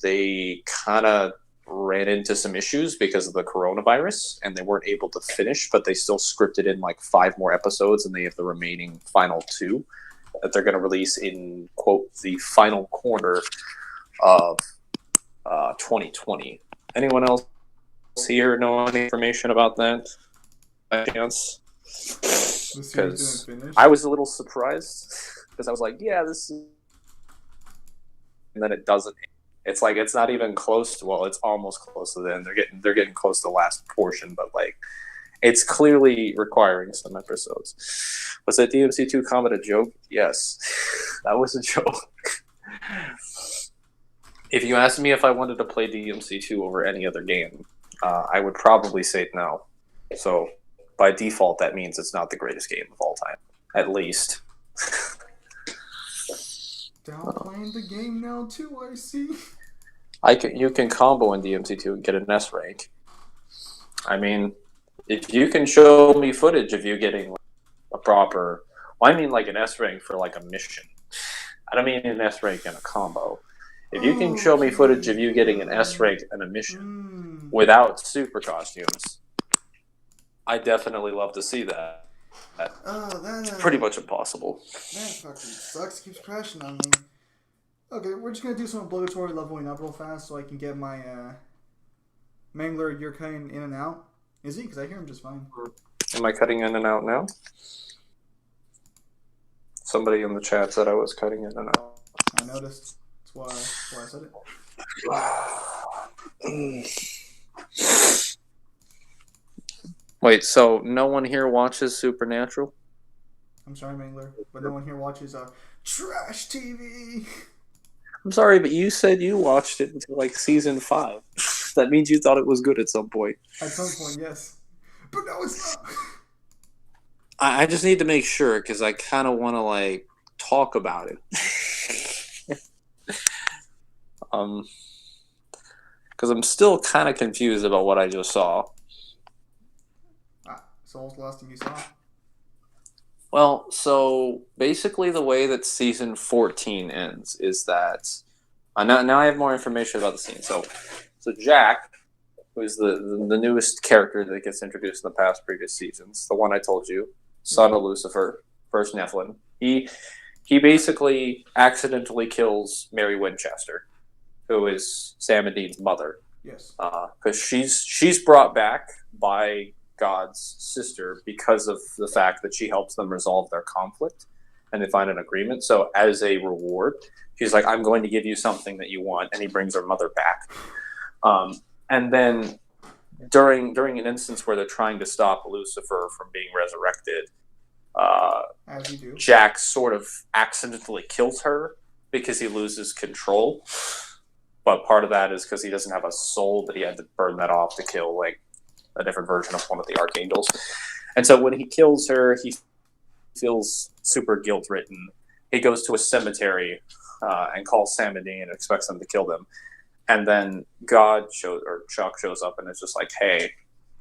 they kind of ran into some issues because of the coronavirus, and they weren't able to finish, but they still scripted in like 5 more episodes, and they have the remaining final 2 that they're going to release in, quote, the final quarter of 2020. Anyone else here know any information about that by chance? Because I was a little surprised because I was like, yeah, this is... And then it doesn't. It's like it's not even close to, well, it's almost close to the end. They're getting close to the last portion, but like it's clearly requiring some episodes. Was that DMC2 comment a joke? Yes. That was a joke. If you asked me if I wanted to play DMC2 over any other game, I would probably say no. So by default, that means it's not the greatest game of all time, at least.
Downplaying the game now too, I see.
You can combo in DMC2 and get an S rank. I mean, if you can show me footage of you getting a proper... Well, I mean like an S rank for like a mission. I don't mean an S rank in a combo. If you can show me footage of you getting an S rank in a mission without super costumes, I definitely love to see that. It's pretty much impossible.
That fucking sucks. Keeps crashing on me. Okay, we're just gonna do some obligatory leveling up real fast so I can get my Mangler. You're cutting in and out. Is he? Because I hear him just fine.
Am I cutting in and out now? Somebody in the chat said I was cutting in and out.
I noticed. That's why I said
it. Wait, so no one here watches Supernatural?
I'm sorry, Mangler, but no one here watches trash TV.
I'm sorry, but you said you watched it until like season 5. That means you thought it was good at some point.
At some point, yes. But no, it's not.
I just need to make sure because I kind of want to like talk about it. Because I'm still kind of confused about what I just saw.
So what was the last thing you saw?
Well, so basically the way that season 14 ends is that now I have more information about the scene. So Jack, who's the newest character that gets introduced in the past previous seasons, the one I told you, son of Lucifer, first Nephilim, he basically accidentally kills Mary Winchester, who is Sam and Dean's mother.
Yes.
Because she's brought back by God's sister because of the fact that she helps them resolve their conflict and they find an agreement. So as a reward, she's like, I'm going to give you something that you want, and he brings her mother back. And then during an instance where they're trying to stop Lucifer from being resurrected,
as you do,
Jack sort of accidentally kills her because he loses control. But part of that is because he doesn't have a soul that he had to burn that off to kill like a different version of one of the archangels. And so when he kills her, he feels super guilt-ridden. He goes to a cemetery and calls Sam and Dean and expects them to kill them. And then Chuck shows up and is just like, hey,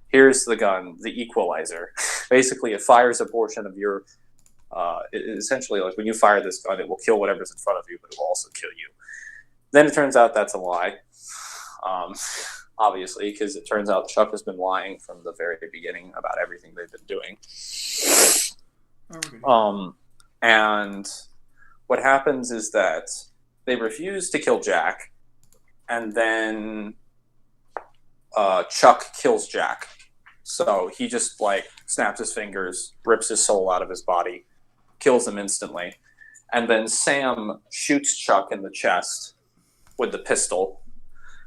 here's the gun, the equalizer. Basically, it fires a portion of your... essentially, like when you fire this gun, it will kill whatever's in front of you, but it will also kill you. Then it turns out that's a lie. Obviously, because it turns out Chuck has been lying from the very beginning about everything they've been doing. And what happens is that they refuse to kill Jack, and then Chuck kills Jack. So he just like snaps his fingers, rips his soul out of his body, kills him instantly, and then Sam shoots Chuck in the chest with the pistol,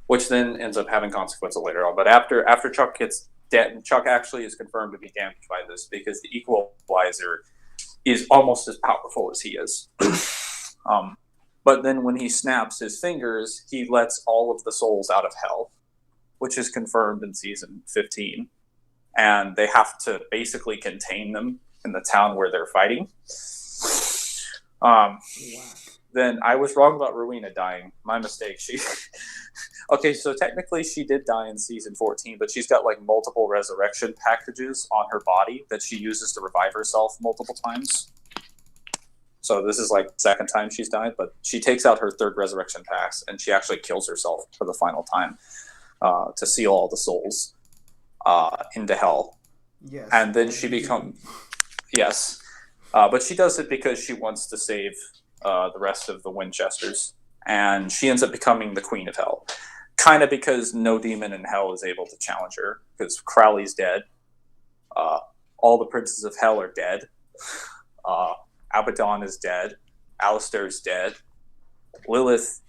which then ends up having consequences later on. But after Chuck gets dead, Chuck actually is confirmed to be damaged by this because the equalizer is almost as powerful as he is. But then when he snaps his fingers, he lets all of the souls out of hell, which is confirmed in season 15. And they have to basically contain them in the town where they're fighting. Then I was wrong about Rowena dying. My mistake. Okay, so technically she did die in season 14, but she's got like multiple resurrection packages on her body that she uses to revive herself multiple times. So this is like the second time she's died, but she takes out her third resurrection packs and she actually kills herself for the final time to seal all the souls into hell.
Yes.
And then she becomes... Yes. But she does it because she wants to save the rest of the Winchesters. And she ends up becoming the Queen of Hell. Kind of because no demon in hell is able to challenge her. Because Crowley's dead. All the princes of hell are dead. Abaddon is dead. Alistair's dead. Lilith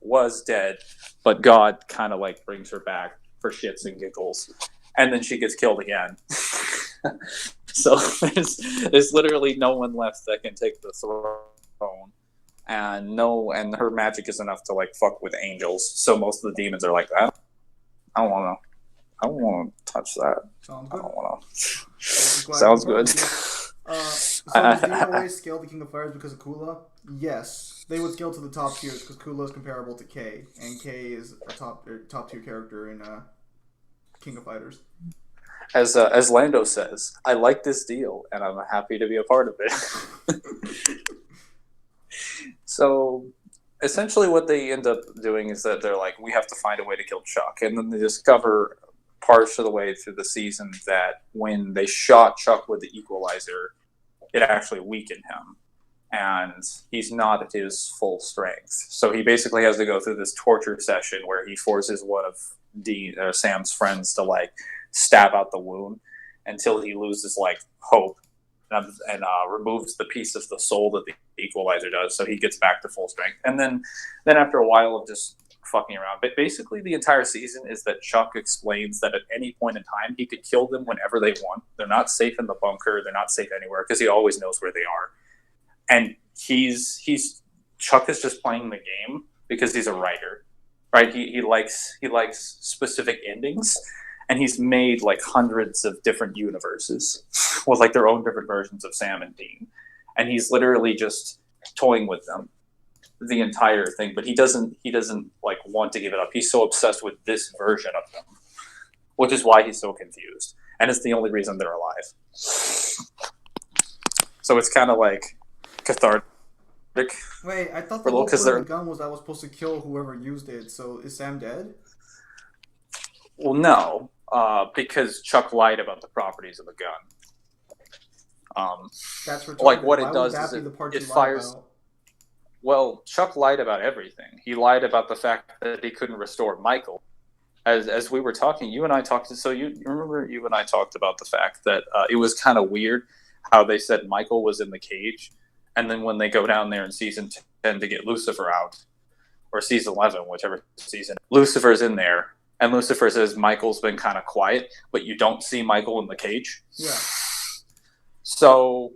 was dead, but God kind of like brings her back for shits and giggles. And then she gets killed again. So there's literally no one left that can take the throne. And her magic is enough to like fuck with angels. So most of the demons are like, I don't want to touch that.
Sounds
I
good.
don't want to.
Glad
Sounds
you brought
good.
it up. So does Demon always scale the King of Fighters because of Kula? Yes, they would scale to the top tiers because Kula is comparable to K, and K is a top tier character in King of Fighters.
As Lando says, I like this deal, and I'm happy to be a part of it. So, essentially what they end up doing is that they're like, we have to find a way to kill Chuck. And then they discover parts of the way through the season that when they shot Chuck with the equalizer, it actually weakened him. And he's not at his full strength. So he basically has to go through this torture session where he forces one of Sam's friends to like stab out the wound until he loses like hope and removes the piece of the soul that the equalizer does, so he gets back to full strength. And then after a while of just fucking around, but basically the entire season is that Chuck explains that at any point in time he could kill them whenever they want. They're not safe in the bunker, they're not safe anywhere, because he always knows where they are. And Chuck is just playing the game because he's a writer, right? He likes specific endings. And he's made like hundreds of different universes with like their own different versions of Sam and Dean. And he's literally just toying with them the entire thing. But he doesn't like want to give it up. He's so obsessed with this version of them, which is why he's so confused. And it's the only reason they're alive. So it's kind of like cathartic.
Wait, I thought the whole point of the gun was I was supposed to kill whoever used it. So is Sam dead?
Well, no. Because Chuck lied about the properties of the gun.
That's retarded.
Like what
Why
it does
is
it fires.
About?
Well, Chuck lied about everything. He lied about the fact that he couldn't restore Michael. As we were talking, you and I talked. So you remember you and I talked about the fact that it was kind of weird how they said Michael was in the cage, and then when they go down there in season 10 to get Lucifer out, or season 11, whichever season, Lucifer's in there. And Lucifer says Michael's been kind of quiet, but you don't see Michael in the cage.
Yeah.
So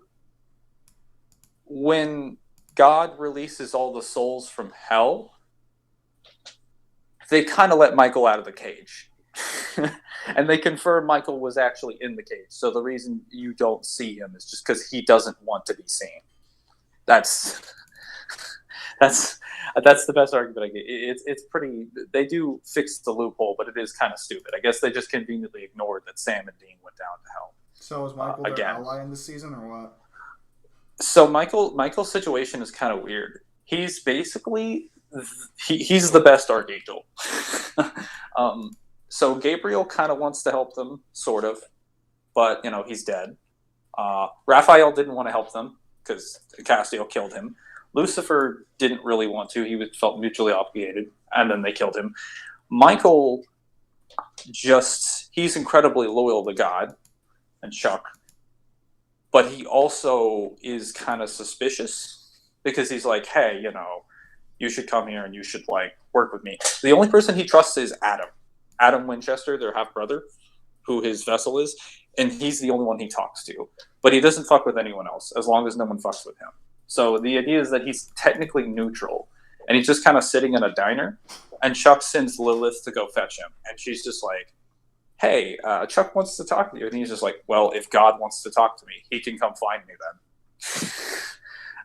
when God releases all the souls from hell, they kind of let Michael out of the cage. And they confirm Michael was actually in the cage. So the reason you don't see him is just because he doesn't want to be seen. That's
That's the best argument I get. It's pretty. They do fix the loophole, but it is kind of stupid. I guess they just conveniently ignored that Sam and Dean went down to hell.
So is Michael their
again.
ally in this season, or what?
So Michael's situation is kind of weird. He's basically he's the best Archangel. So Gabriel kind of wants to help them, sort of, but he's dead. Raphael didn't want to help them because Castiel killed him. Lucifer didn't really want to. He felt mutually obligated, and then they killed him. Michael he's incredibly loyal to God and Chuck, but he also is kind of suspicious because he's like, hey, you should come here and you should work with me. The only person he trusts is Adam Winchester, their half brother, who his vessel is, and he's the only one he talks to. But he doesn't fuck with anyone else as long as no one fucks with him. So the idea is that he's technically neutral, and he's just kind of sitting in a diner, and Chuck sends Lilith to go fetch him, and she's just like, hey, Chuck wants to talk to you. And he's just like, well, if God wants to talk to me, he can come find me then.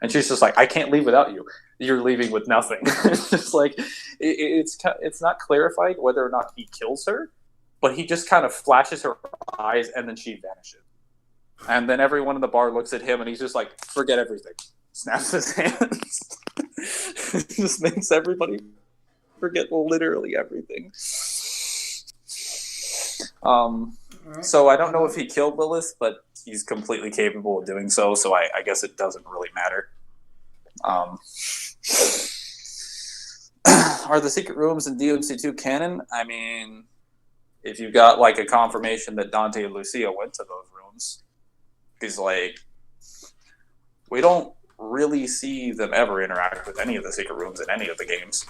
And she's just like, I can't leave without you. You're leaving with nothing. It's just like, it's not clarified whether or not he kills her, but he just kind of flashes her eyes, and then she vanishes. And then everyone in the bar looks at him, and he's just like, forget everything. Snaps his hands. Just makes everybody forget literally everything. So I don't know if he killed Lilith, but he's completely capable of doing so, so I guess it doesn't really matter. Are the secret rooms in DMC2 canon? I mean, if you got a confirmation that Dante and Lucia went to those rooms, because we don't really see them ever interact with any of the secret rooms in any of the games.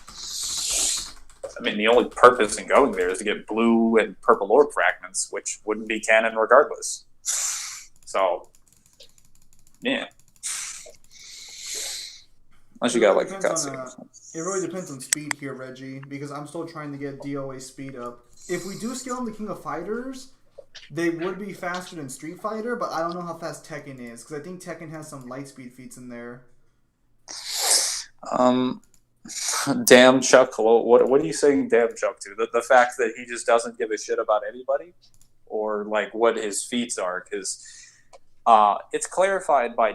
I mean, the only purpose in going there is to get blue and purple orb fragments, which wouldn't be canon regardless. So, yeah. Unless you got a cutscene.
It really depends on speed here, Reggie, because I'm still trying to get DOA speed up. If we do scale on the King of Fighters, they would be faster than Street Fighter, but I don't know how fast Tekken is, because I think Tekken has some light speed feats in there.
Damn Chuck, what are you saying damn Chuck to? The fact that he just doesn't give a shit about anybody? Or what his feats are? Because it's clarified by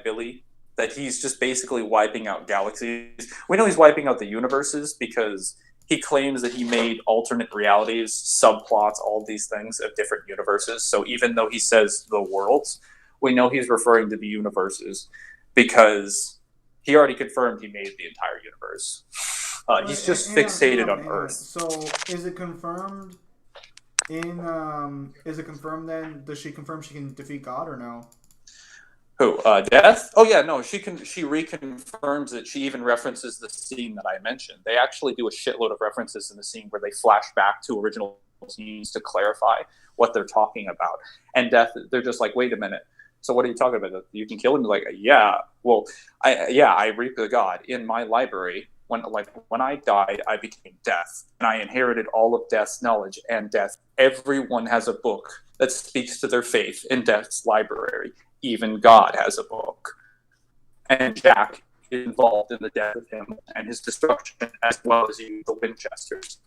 Billy, that he's just basically wiping out galaxies. We know he's wiping out the universes because he claims that he made alternate realities, subplots, all these things of different universes. So even though he says the worlds, we know he's referring to the universes because he already confirmed he made the entire universe. He's just fixated on Earth.
So is it confirmed is it confirmed then? Does she confirm she can defeat God or no?
Who? Death? Oh yeah, no. She reconfirms it. She even references the scene that I mentioned. They actually do a shitload of references in the scene where they flash back to original scenes to clarify what they're talking about. And Death, they're just like, wait a minute. So what are you talking about? You can kill him? Like, yeah. Well, I reap the God in my library. When I died, I became Death, and I inherited all of Death's knowledge and Death. Everyone has a book that speaks to their faith in Death's library. Even God has a book. And Jack is involved in the death of him and his destruction, as well as the Winchesters.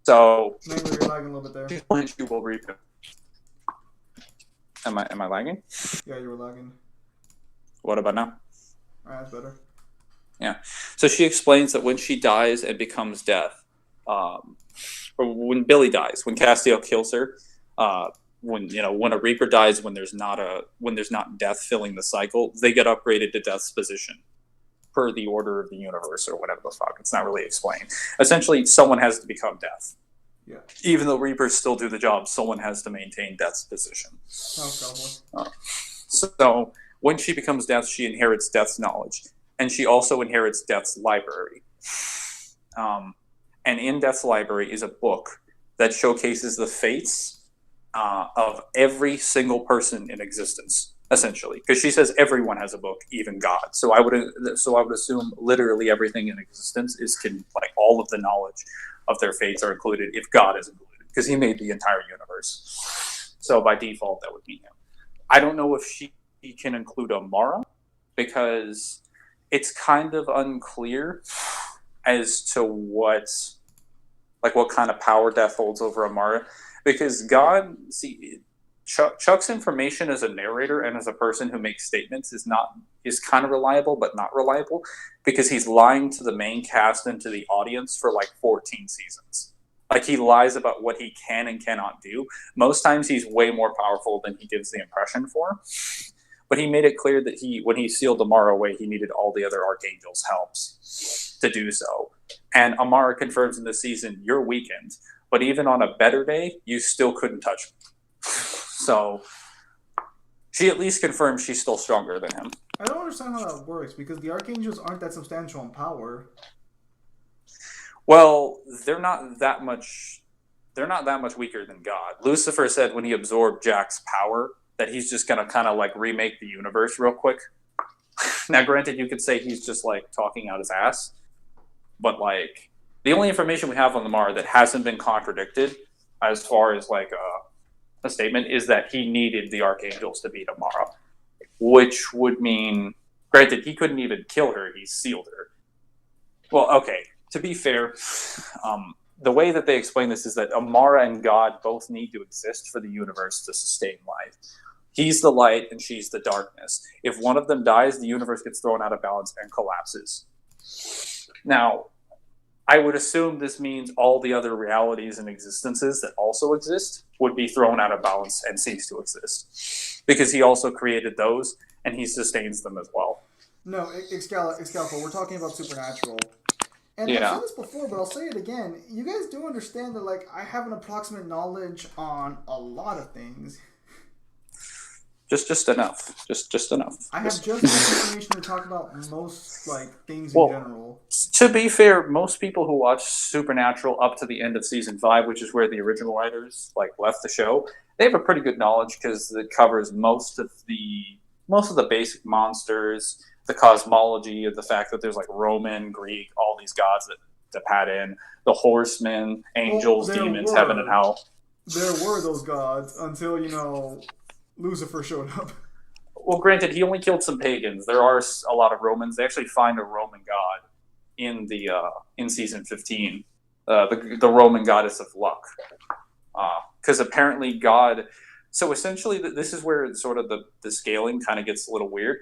So,
maybe you're lagging a little bit there.
You will reap him. Am I lagging?
Yeah, you were lagging.
What about now?
Alright, that's better.
Yeah. So she explains that when she dies and becomes Death, or when Billy dies, when Castiel kills her, when a Reaper dies, when there's not Death filling the cycle, they get upgraded to Death's position per the order of the universe or whatever the fuck. It's not really explained. Essentially, someone has to become Death.
Yeah.
Even though Reapers still do the job, someone has to maintain Death's position.
Oh,
so when she becomes Death, she inherits Death's knowledge, and she also inherits Death's library. And in Death's library is a book that showcases the fates of every single person in existence, essentially, because she says everyone has a book, even God. So I would assume literally everything in existence all of the knowledge of their fates are included if God is included, because he made the entire universe. So by default, that would be him. I don't know if she can include Amara, because it's kind of unclear as to what kind of power Death holds over Amara, because God, see, Chuck's information as a narrator and as a person who makes statements is kind of reliable, but not reliable, because he's lying to the main cast and to the audience for like 14 seasons. Like, he lies about what he can and cannot do. Most times he's way more powerful than he gives the impression for. But he made it clear that when he sealed Amara away, he needed all the other Archangels' helps to do so. And Amara confirms in this season, you're weakened. But even on a better day, you still couldn't touch me. So she at least confirms she's still stronger than him.
I don't understand how that works, because the Archangels aren't that substantial in power.
Well, they're not that much weaker than God. Lucifer said when he absorbed Jack's power that he's just going to kind of like remake the universe real quick. Now, granted, you could say he's just like talking out his ass, but like the only information we have on Lamar that hasn't been contradicted as far as like a statement is that he needed the Archangels to beat Amara, which would mean, granted, he couldn't even kill her. He sealed her. Well, okay. To be fair, the way that they explain this is that Amara and God both need to exist for the universe to sustain life. He's the light and she's the darkness. If one of them dies, the universe gets thrown out of balance and collapses. Now, I would assume this means all the other realities and existences that also exist would be thrown out of balance and cease to exist. Because he also created those and he sustains them as well.
No, Excalibur, we're talking about Supernatural. And
Yeah.
I've said this before, but I'll say it again. You guys do understand that, like, I have an approximate knowledge on a lot of things.
Just enough. Just enough.
I have just enough information to talk about most, like, things
Well,
in general.
To be fair, most people who watch Supernatural up to the end of season 5, which is where the original writers like left the show, they have a pretty good knowledge because it covers most of the basic monsters, the cosmology of the fact that there's like Roman, Greek, all these gods that pat in, the horsemen, angels, demons, heaven and hell.
There were those gods until, Lucifer showed up.
Well, granted, he only killed some pagans. There are a lot of Romans. They actually find a Roman god in season 15, the Roman goddess of luck, because apparently God. So essentially, this is where sort of the scaling kind of gets a little weird.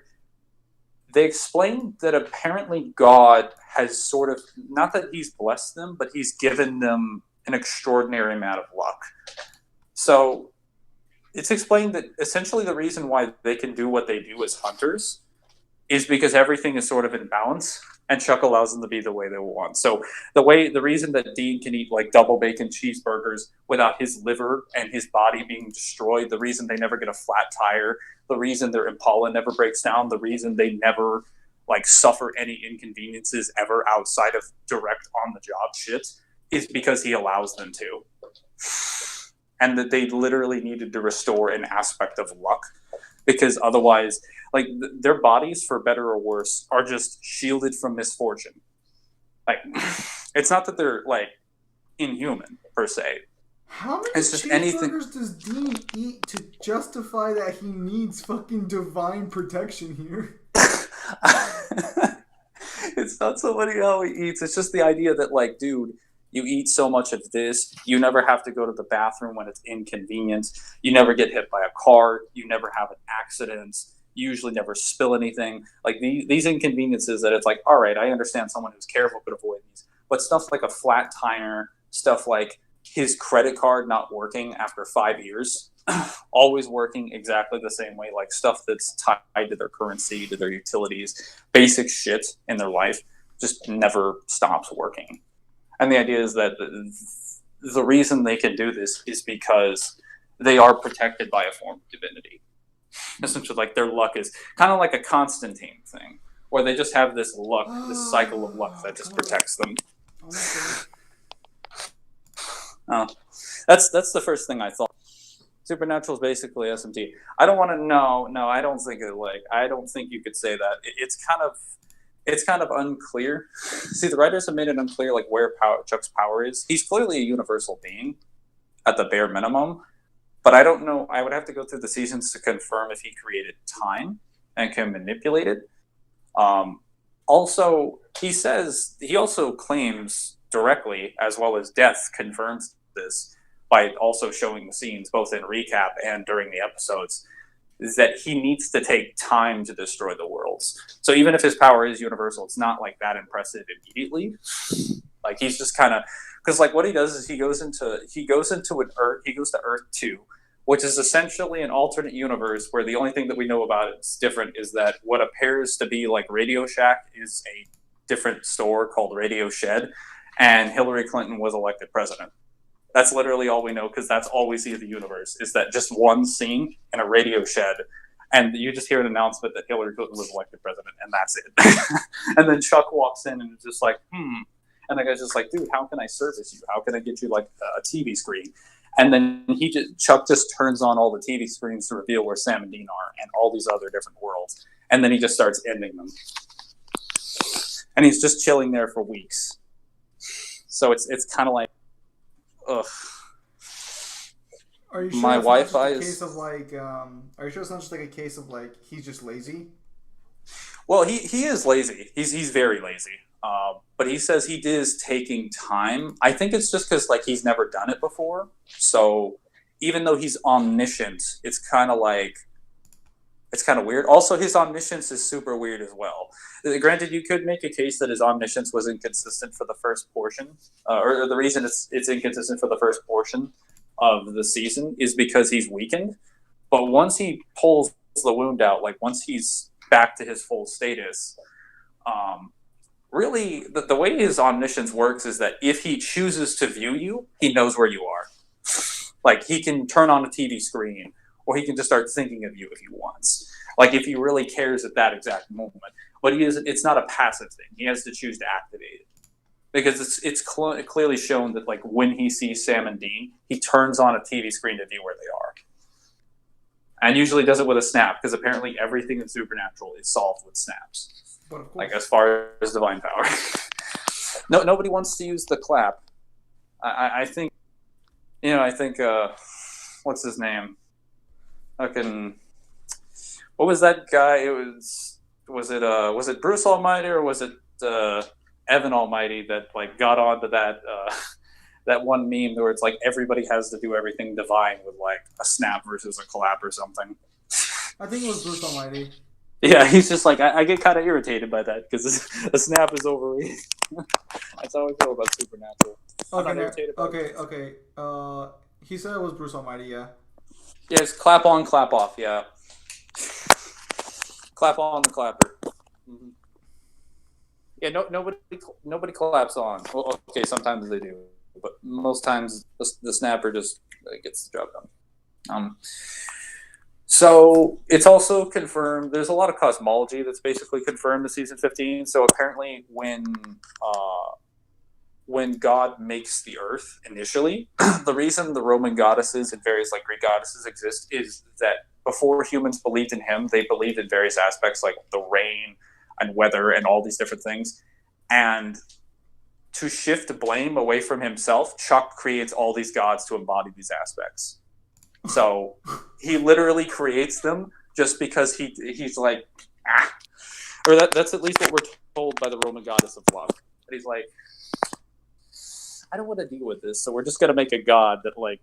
They explain that apparently God has sort of, not that he's blessed them, but he's given them an extraordinary amount of luck. So it's explained that essentially the reason why they can do what they do as hunters is because everything is sort of in balance, and Chuck allows them to be the way they want. So the reason that Dean can eat like double bacon cheeseburgers without his liver and his body being destroyed, the reason they never get a flat tire, the reason their Impala never breaks down, the reason they never like suffer any inconveniences ever outside of direct on the job shit is because he allows them to. And that they literally needed to restore an aspect of luck, because otherwise, like, their bodies, for better or worse, are just shielded from misfortune. Like, it's not that they're like inhuman per se.
How many
It's just anything.
cheeseburgers does Dean eat to justify that he needs fucking divine protection here?
It's not so funny how he eats. It's just the idea that, like, dude, you eat so much of this, you never have to go to the bathroom when it's inconvenient. You never get hit by a car. You never have an accident. You usually never spill anything. Like, these inconveniences that it's like, all right, I understand someone who's careful could avoid these. But stuff like a flat tire, stuff like his credit card not working after 5 years, always working exactly the same way, like stuff that's tied to their currency, to their utilities, basic shit in their life, just never stops working. And the idea is that the reason they can do this is because they are protected by a form of divinity. Essentially, like, their luck is kind of like a Constantine thing, where they just have this luck, this cycle of luck that just protects them. That's the first thing I thought. Supernatural is basically SMT. I don't want to know. No, I don't think I don't think you could say that. It's kind of unclear. See, the writers have made it unclear, like, where Chuck's power is. He's clearly a universal being, at the bare minimum. But I don't know. I would have to go through the seasons to confirm if he created time and can manipulate it. Also, he also claims directly, as well as Death confirms this by also showing the scenes both in recap and during the episodes, is that he needs to take time to destroy the worlds. So even if his power is universal, it's not like that impressive immediately. Like he's just kind of, because like what he does is he goes to Earth 2, which is essentially an alternate universe where the only thing that we know about it's different is that what appears to be like Radio Shack is a different store called Radio Shed, and Hillary Clinton was elected president. That's literally all we know, because that's all we see of the universe, is that just one scene in a radio shed, and you just hear an announcement that Hillary Clinton was elected president, and that's it. And then Chuck walks in and is just like, and the guy's just like, dude, how can I service you? How can I get you like a TV screen? And then Chuck just turns on all the TV screens to reveal where Sam and Dean are and all these other different worlds. And then he just starts ending them. And he's just chilling there for weeks. So it's kind of like, ugh.
Are you sure
my
it's
Wi-Fi
not just a
is...
case of like, are you sure it's not just like a case of like he's just lazy?
Well, he is lazy. He's very lazy. But he says he is taking time. I think it's just because like he's never done it before. So even though he's omniscient, it's kind of weird. Also, his omniscience is super weird as well. Granted, you could make a case that his omniscience was inconsistent for the first portion, or the reason it's inconsistent for the first portion of the season is because he's weakened. But once he pulls the wound out, like once he's back to his full status, really the way his omniscience works is that if he chooses to view you, he knows where you are. Like he can turn on a TV screen, or he can just start thinking of you if he wants. Like if he really cares at that exact moment. But it's not a passive thing. He has to choose to activate it. Because it's clearly shown that like when he sees Sam and Dean, he turns on a TV screen to view where they are. And usually does it with a snap, because apparently everything in Supernatural is solved with snaps.
But of course.
Like as far as divine power. Nobody wants to use the clap. I think, what's his name? What was that guy? Was it Bruce Almighty, or was it Evan Almighty that like got onto that that one meme where it's like everybody has to do everything divine with like a snap versus a clap or something?
I think it was Bruce Almighty.
Yeah, he's just like, I get kind of irritated by that because a snap is overrated. That's how I feel about Supernatural.
Okay. He said it was Bruce Almighty, yeah.
Yeah, it's clap on, clap off, yeah. Clap on the clapper. Mm-hmm. Yeah, nobody claps on. Well, okay, sometimes they do, but most times the snapper just gets the job done. So it's also confirmed. There's a lot of cosmology that's basically confirmed in season 15. So apparently, when God makes the earth initially, the reason the Roman goddesses and various like Greek goddesses exist is that before humans believed in him, they believed in various aspects like the rain and weather and all these different things. And to shift blame away from himself, Chuck creates all these gods to embody these aspects. So he literally creates them just because he's like, or that's at least what we're told by the Roman goddess of love. And he's like, I don't want to deal with this, so we're just gonna make a god that like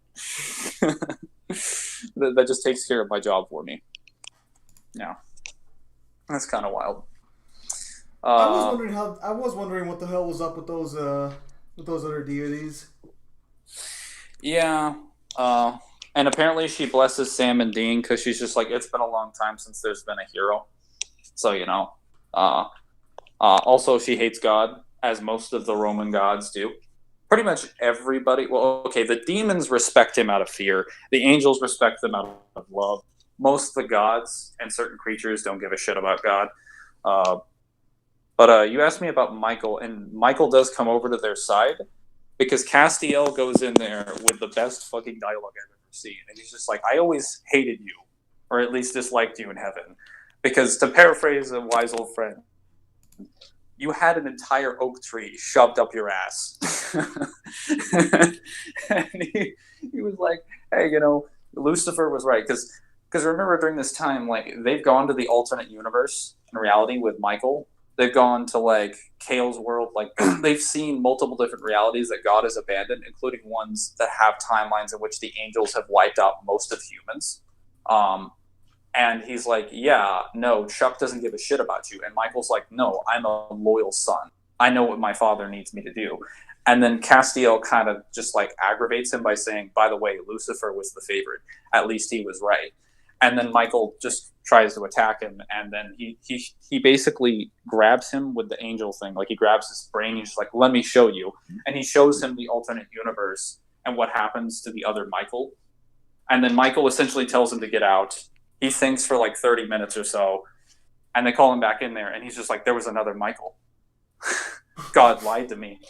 that just takes care of my job for me. Yeah, that's kind of wild.
I was wondering what the hell was up with those other deities.
Yeah, and apparently she blesses Sam and Dean because she's just like, it's been a long time since there's been a hero. So also she hates God, as most of the Roman gods do. Pretty much everybody. Well, okay, the demons respect him out of fear. The angels respect him out of love. Most of the gods and certain creatures don't give a shit about God. But you asked me about Michael, and Michael does come over to their side because Castiel goes in there with the best fucking dialogue I've ever seen. And he's just like, I always hated you, or at least disliked you in heaven. Because to paraphrase a wise old friend, you had an entire oak tree shoved up your ass. And he was like, hey, Lucifer was right. Because remember during this time, like, they've gone to the alternate universe in reality with Michael, They've gone to like Kale's world. Like they've seen multiple different realities that God has abandoned, including ones that have timelines in which the angels have wiped out most of humans. And he's like, yeah, no, Chuck doesn't give a shit about you. And Michael's like, no, I'm a loyal son. I know what my father needs me to do. And then Castiel kind of just like aggravates him by saying, by the way, Lucifer was the favorite. At least he was right. And then Michael just tries to attack him. And then he basically grabs him with the angel thing. Like he grabs his brain. He's just like, let me show you. And he shows him the alternate universe and what happens to the other Michael. And then Michael essentially tells him to get out. He thinks for like 30 minutes or so. And they call him back in there. And he's just like, there was another Michael. God lied to me.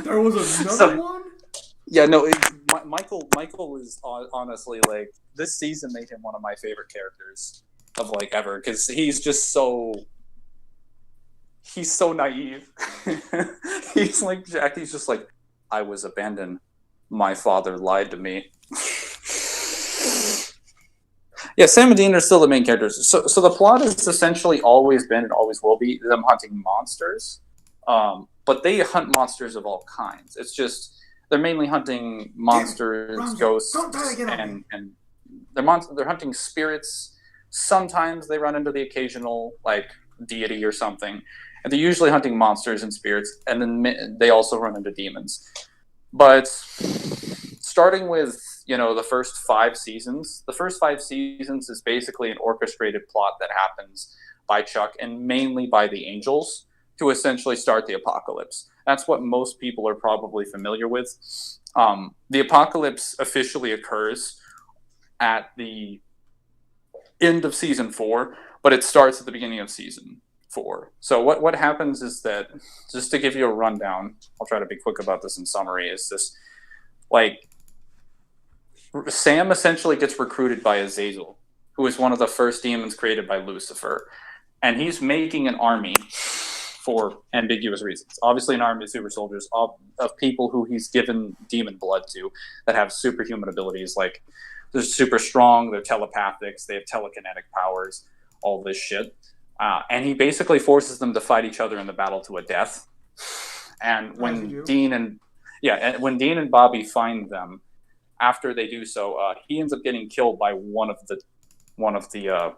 There was another one?
Yeah, no, Michael is honestly like, this season made him one of my favorite characters of like ever, because he's so naive. He's like Jack. He's just like, I was abandoned. My father lied to me. Yeah, Sam and Dean are still the main characters. So the plot has essentially always been and always will be them hunting monsters. But they hunt monsters of all kinds. It's just they're mainly hunting monsters, ghosts, and they're hunting spirits. Sometimes they run into the occasional like deity or something, and they're usually hunting monsters and spirits. And then they also run into demons. But starting with the first 5 seasons, is basically an orchestrated plot that happens by Chuck and mainly by the angels to essentially start the apocalypse. That's what most people are probably familiar with. The apocalypse officially occurs at the end of season 4, but it starts at the beginning of season 4. So what happens is that, just to give you a rundown, I'll try to be quick about this in summary, is this, like, Sam essentially gets recruited by Azazel, who is one of the first demons created by Lucifer. And he's making an army for ambiguous reasons. Obviously an army of super soldiers of people who he's given demon blood to that have superhuman abilities. Like, they're super strong, they're telepathics, they have telekinetic powers, all this shit. And he basically forces them to fight each other in the battle to a death. And when Dean and Bobby find them, after they do so, he ends up getting killed by one of the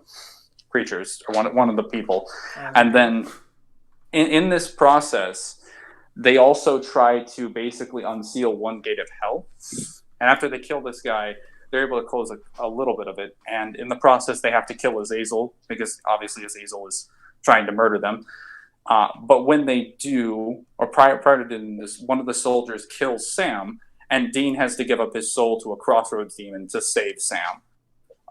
creatures, or one of the people. And then in this process, they also try to basically unseal one gate of hell. And after they kill this guy, they're able to close a little bit of it. And in the process, they have to kill Azazel, because obviously Azazel is trying to murder them. But when they do, or prior to doing this, one of the soldiers kills Sam, and Dean has to give up his soul to a crossroads demon to save Sam.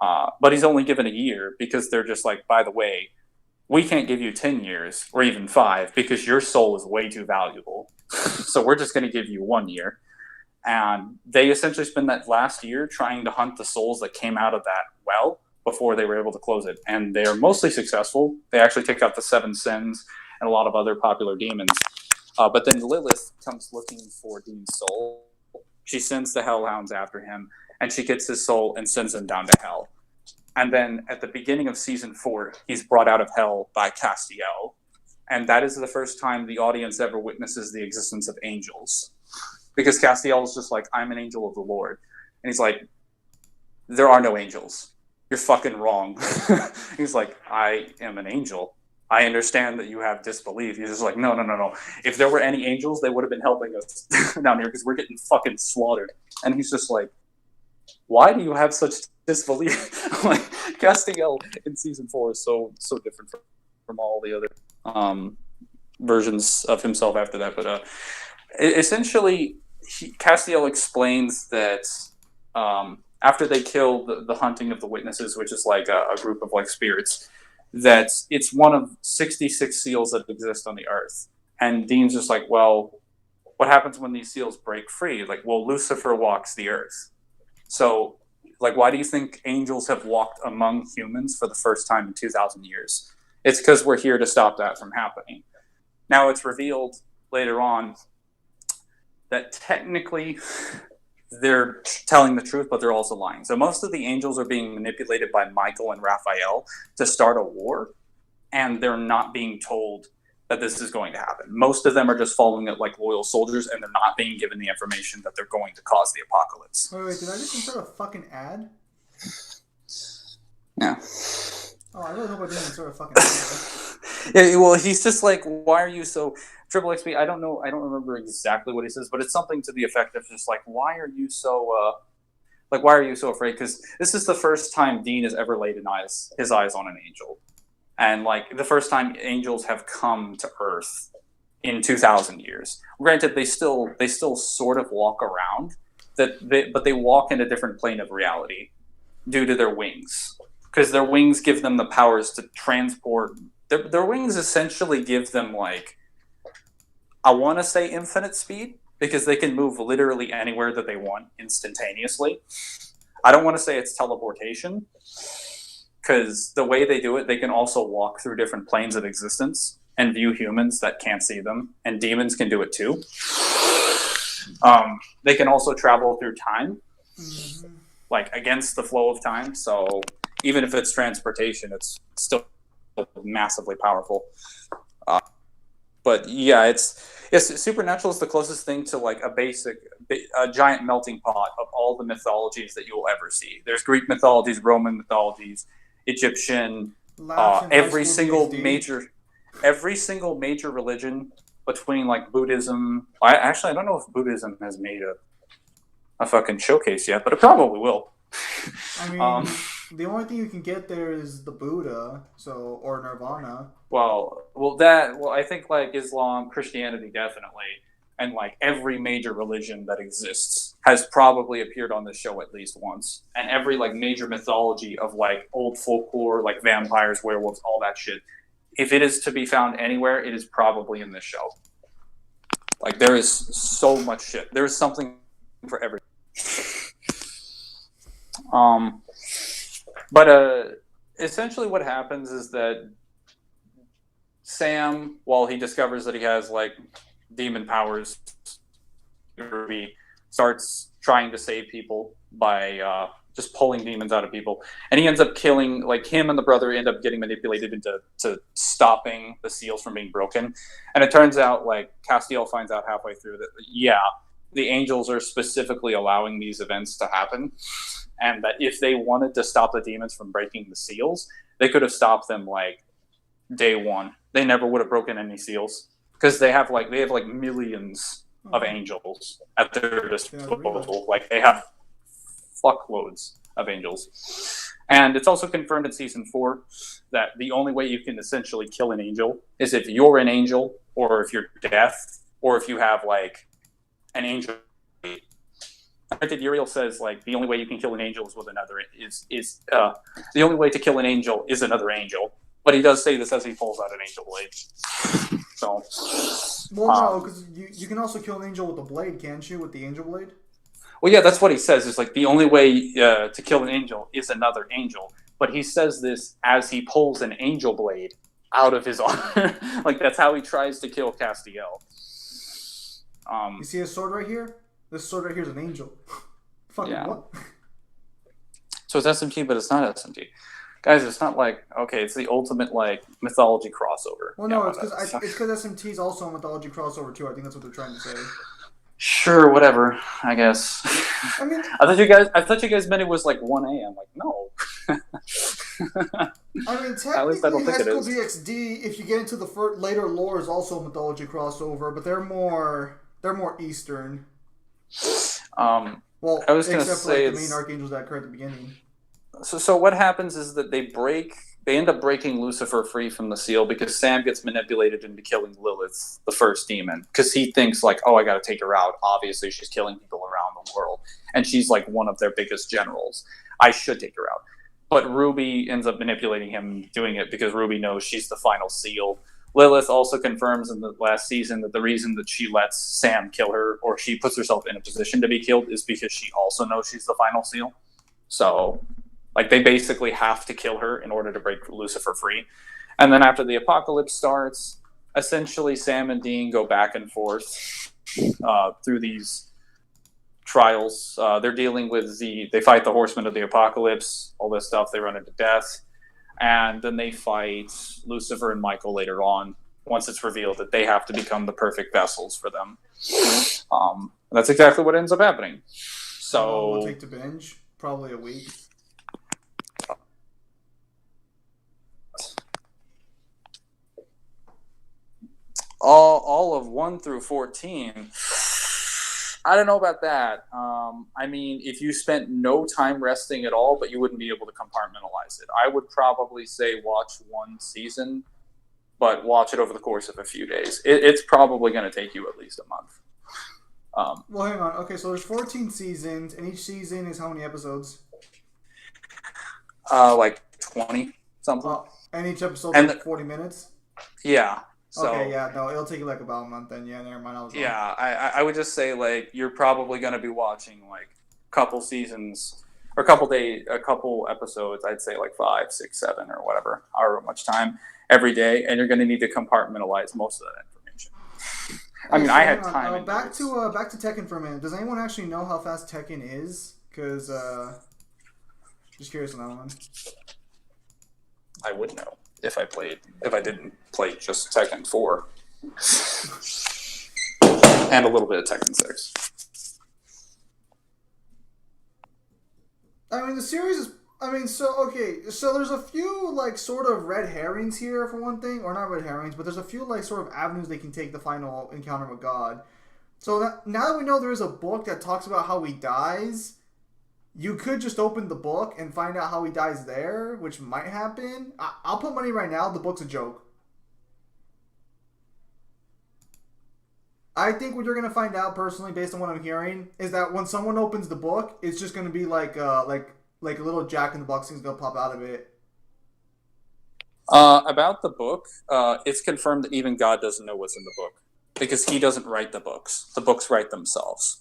But he's only given a year, because they're just like, by the way, we can't give you 10 years or even 5 because your soul is way too valuable. So we're just going to give you 1 year. And they essentially spend that last year trying to hunt the souls that came out of that well before they were able to close it. And they are mostly successful. They actually take out the 7 sins and a lot of other popular demons. But then Lilith comes looking for Dean's soul. She sends the hellhounds after him, and she gets his soul and sends him down to hell. And then at the beginning of season 4, he's brought out of hell by Castiel. And that is the first time the audience ever witnesses the existence of angels. Because Castiel is just like, I'm an angel of the Lord. And he's like, there are no angels. You're fucking wrong. He's like, I am an angel. I understand that you have disbelief. He's just like, no. If there were any angels, they would have been helping us down here, because we're getting fucking slaughtered. And he's just like, why do you have such disbelief? Like, Castiel in season 4 is so different from all the other versions of himself after that. But essentially, Castiel explains that after they kill the hunting of the witnesses, which is like a group of like spirits, that it's one of 66 seals that exist on the earth. And Dean's just like, well, what happens when these seals break free? Like, well, Lucifer walks the earth. So, like, why do you think angels have walked among humans for the first time in 2,000 years? It's because we're here to stop that from happening. Now, it's revealed later on that technically they're telling the truth, but they're also lying. So most of the angels are being manipulated by Michael and Raphael to start a war, and they're not being told that this is going to happen. Most of them are just following it like loyal soldiers, and they're not being given the information that they're going to cause the apocalypse.
Wait, did I just insert a fucking ad?
Yeah.
Oh, I really hope I didn't insert a fucking ad.
Yeah, well, he's just like, why are you so... Triple XP, I don't know, I don't remember exactly what he says, but it's something to the effect of just like, why are you so afraid? Because this is the first time Dean has ever laid his eyes on an angel. And like the first time angels have come to Earth in 2,000 years. Granted, they still sort of walk around, but they walk in a different plane of reality due to their wings. Because their wings give them the powers to transport. Their wings essentially give them, like, I want to say infinite speed, because they can move literally anywhere that they want instantaneously. I don't want to say it's teleportation, because the way they do it, they can also walk through different planes of existence and view humans that can't see them, and demons can do it too. They can also travel through time, like against the flow of time. So even if it's transportation, it's still massively powerful. But yeah, Supernatural is the closest thing to like a giant melting pot of all the mythologies that you will ever see. There's Greek mythologies, Roman mythologies, Egyptian, every single major religion between like Buddhism. I don't know if Buddhism has made a fucking showcase yet, but it probably will.
I mean, the only thing you can get there is the Buddha, or Nirvana.
Well, I think like Islam, Christianity, definitely, and like every major religion that exists has probably appeared on this show at least once, and every like major mythology of like old folklore, like vampires, werewolves, all that shit. If it is to be found anywhere, it is probably in this show. Like there is so much shit. There is something for everything. But essentially what happens is that Sam, while he discovers that he has like demon powers, he starts trying to save people by just pulling demons out of people, and he ends up killing, like, him and the brother end up getting manipulated into stopping the seals from being broken. And it turns out, like, Castiel finds out halfway through that, yeah, the angels are specifically allowing these events to happen, and that if they wanted to stop the demons from breaking the seals, they could have stopped them like day one. They never would have broken any seals, because they have like millions of angels at their disposal. Like they have fuckloads of angels. And it's also confirmed in season 4 that the only way you can essentially kill an angel is if you're an angel, or if you're deaf, or if you have like an angel. Granted, Uriel says like the only way you can kill an angel is with another the only way to kill an angel is another angel. But he does say this as he pulls out an angel blade. So,
well, no, because you can also kill an angel with a blade, can't you? With the angel blade.
Well, yeah, that's what he says. It's like the only way to kill an angel is another angel. But he says this as he pulls an angel blade out of his arm. Like that's how he tries to kill Castiel.
You see his sword right here? This sword right here is an angel. Fucking yeah. What?
So it's SMT, but it's not SMT. Guys, it's not like, okay, it's the ultimate like mythology crossover.
Well, no, it's because SMT is also a mythology crossover too. I think that's what they're trying to say.
Sure, whatever. I guess.
I mean,
I thought you guys meant it was like 1A. I'm like, no.
I mean, technically, High School DxD, if you get into the later lore, is also a mythology crossover, but they're more Eastern. Well,
I was going to
except
say
for like, the main archangels that occur at the beginning.
So what happens is that they end up breaking Lucifer free from the seal because Sam gets manipulated into killing Lilith, the first demon, because he thinks like, oh, I got to take her out. Obviously, she's killing people around the world, and she's like one of their biggest generals. I should take her out. But Ruby ends up manipulating him doing it because Ruby knows she's the final seal. Lilith also confirms in the last season that the reason that she lets Sam kill her, or she puts herself in a position to be killed, is because she also knows she's the final seal. So, like, they basically have to kill her in order to break Lucifer free. And then after the apocalypse starts, essentially Sam and Dean go back and forth through these trials. They're dealing with they fight the horsemen of the apocalypse, all this stuff, they run into death. And then they fight Lucifer and Michael later on, once it's revealed that they have to become the perfect vessels for them. That's exactly what ends up happening.
How long will it
So
take to binge? Probably a week.
all of 1 through 14, I don't know about that. I mean, if you spent no time resting at all, but you wouldn't be able to compartmentalize it, I would probably say watch one season, but watch it over the course of a few days. It's probably going to take you at least a month.
Well, hang on. Okay, so there's 14 seasons, and each season is how many episodes?
Like 20 something.
And each episode
And
like 40 minutes?
Yeah. So,
Okay, yeah, no, it'll take you like about a month then. Yeah, never mind. I was wrong.
yeah, I would just say like you're probably going to be watching like a couple seasons or a couple episodes. I'd say like 5, 6, 7 or whatever, however much time every day, and you're going to need to compartmentalize most of that information. I mean, I had time.
Back to Tekken for a minute. Does anyone actually know how fast Tekken is? Because just curious on that one.
I would know if I didn't play just Tekken 4 and a little bit of Tekken 6.
I mean, the series is. I mean, so there's a few like sort of red herrings here for one thing, or not red herrings, but there's a few like sort of avenues they can take the final encounter with God. So now that we know there is a book that talks about how he dies, you could just open the book and find out how he dies there, which might happen. I'll put money right now. The book's a joke. I think what you're gonna find out personally, based on what I'm hearing, is that when someone opens the book, it's just gonna be like a little Jack in the Box thing's gonna pop out of it.
About the book, it's confirmed that even God doesn't know what's in the book because he doesn't write the books. The books write themselves.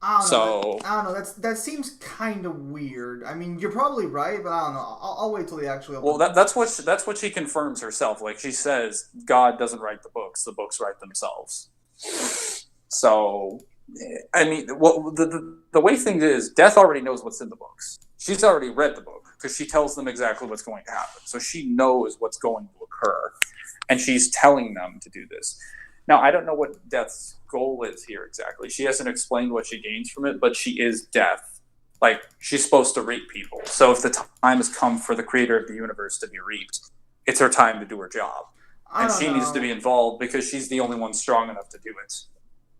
I don't know. That seems kind of weird. I mean, you're probably right, but I don't know. I'll wait till they actually open.
Well, that's what she confirms herself. Like she says, God doesn't write the books write themselves. So, I mean, well, the way things is, Death already knows what's in the books. She's already read the book because she tells them exactly what's going to happen. So she knows what's going to occur, and she's telling them to do this. Now, I don't know what Death's goal is here exactly. She hasn't explained what she gains from it, but she is Death. Like, she's supposed to reap people. So if the time has come for the creator of the universe to be reaped, it's her time to do her job. And she needs to be involved because she's the only one strong enough to do it.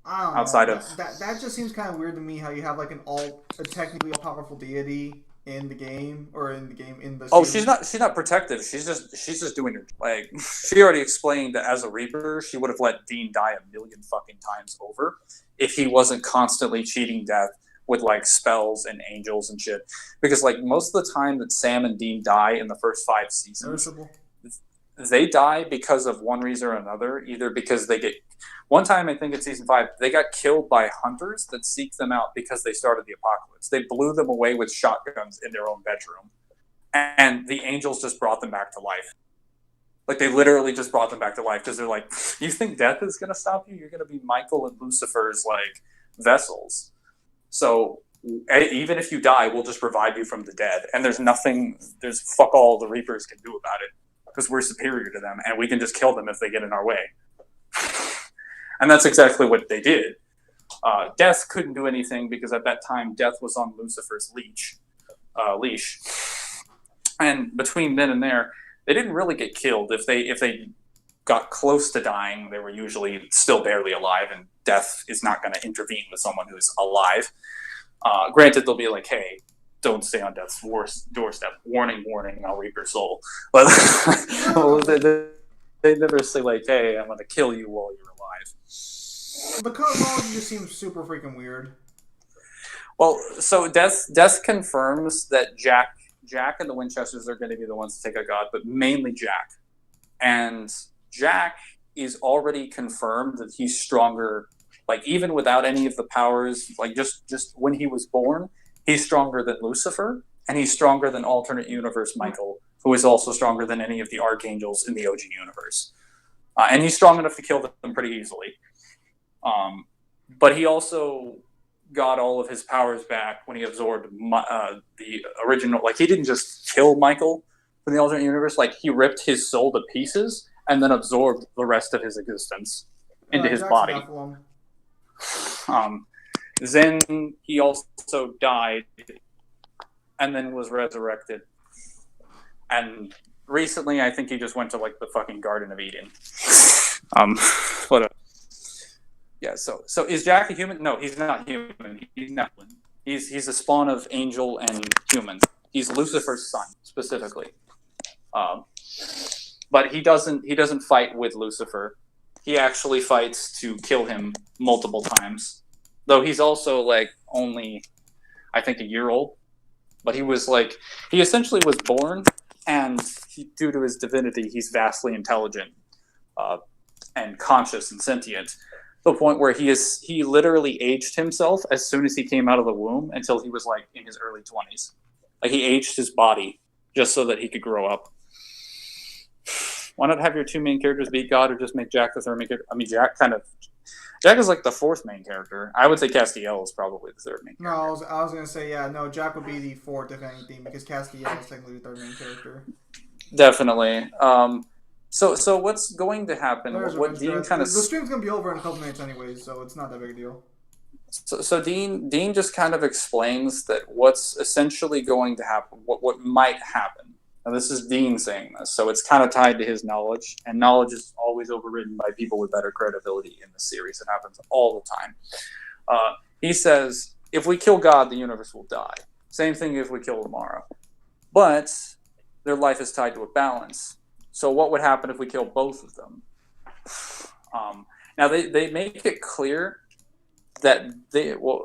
I don't
outside
know.
of
that just seems kind of weird to me. How you have like a technically powerful deity in the game or in the.
Oh,
series.
she's not protective. She's just doing her like. She already explained that as a Reaper, she would have let Dean die a million fucking times over if he wasn't constantly cheating Death with like spells and angels and shit. Because like most of the time that Sam and Dean die in the first 5 seasons.
Noticeable.
They die because of one reason or another. Either because they get... One time, I think in Season 5, they got killed by hunters that seek them out because they started the apocalypse. They blew them away with shotguns in their own bedroom. And the angels just brought them back to life. Like, they literally just brought them back to life because they're like, you think Death is going to stop you? You're going to be Michael and Lucifer's, like, vessels. So, even if you die, we'll just revive you from the dead. And there's fuck all the Reapers can do about it. Because we're superior to them, and we can just kill them if they get in our way. And that's exactly what they did. Death couldn't do anything because at that time, Death was on Lucifer's leash. And between then and there, they didn't really get killed. If they got close to dying, they were usually still barely alive, and Death is not going to intervene with someone who's alive. Granted, they'll be like, hey, don't stay on Death's doorstep. Warning, warning, I'll reap your soul. But they never say, like, hey, I'm going to kill you while you're alive.
The cosmology just seems super freaking weird.
Well, so Death confirms that Jack and the Winchesters are going to be the ones to take out God, but mainly Jack. And Jack is already confirmed that he's stronger, like, even without any of the powers, like, just when he was born, he's stronger than Lucifer, and he's stronger than alternate universe Michael, who is also stronger than any of the archangels in the OG universe. And he's strong enough to kill them pretty easily. But he also got all of his powers back when he absorbed the original. Like, he didn't just kill Michael from the alternate universe. Like, he ripped his soul to pieces and then absorbed the rest of his existence into his
Jack's
body.
Nephilim.
Then he also died and then was resurrected. And recently, I think he just went to like the fucking Garden of Eden. Yeah. So is Jack a human? No, he's not human. He's Nephilim. He's a spawn of angel and human. He's Lucifer's son specifically. But he doesn't fight with Lucifer. He actually fights to kill him multiple times. Though he's also like only, I think, a year old. But he essentially was born, and due to his divinity, he's vastly intelligent and conscious and sentient. To the point where he literally aged himself as soon as he came out of the womb until he was like in his early 20s. Like he aged his body just so that he could grow up. Why not have your two main characters beat God, or just make Jack the third main character? I mean, Jack is like the fourth main character. I would say Castiel is probably the third main character.
No, I was gonna say Jack would be the fourth if anything, because Castiel is technically the third main character.
Definitely. So what's going to happen? What Dean kind of
the stream's gonna be over in a couple minutes anyways, so it's not that big a deal.
So Dean just kind of explains that what's essentially going to happen, what might happen. Now this is Dean saying this, so it's kind of tied to his knowledge, and knowledge is always overridden by people with better credibility in the series. It happens all the time. He says, if we kill God, the universe will die. Same thing if we kill Amara. But their life is tied to a balance. So what would happen if we kill both of them? Now they make it clear that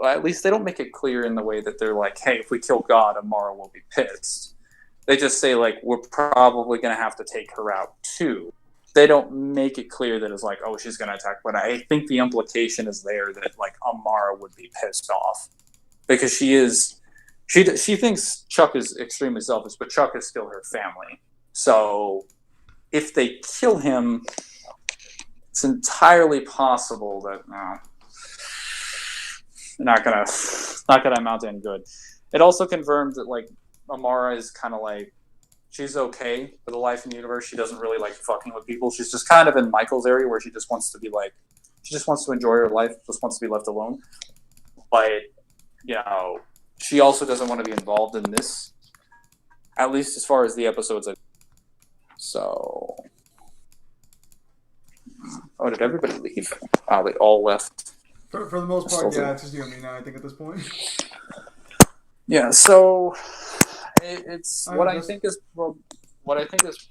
at least they don't make it clear in the way that they're like, hey, if we kill God, Amara will be pissed. They just say, like, we're probably going to have to take her out too. They don't make it clear that it's like, oh, she's going to attack. But I think the implication is there that, like, Amara would be pissed off. Because she thinks Chuck is extremely selfish, but Chuck is still her family. So if they kill him, it's entirely possible that not gonna amount to any good. It also confirmed that like Amara is kind of like, she's okay with the life in the universe. She doesn't really like fucking with people. She's just kind of in Michael's area where she just wants to be like, she just wants to enjoy her life, just wants to be left alone. But she also doesn't want to be involved in this, at least as far as the episodes. So, did everybody leave? Oh, they all left.
For the most part, it's just you and me now, I think, at this point.
Yeah, so it's what I think is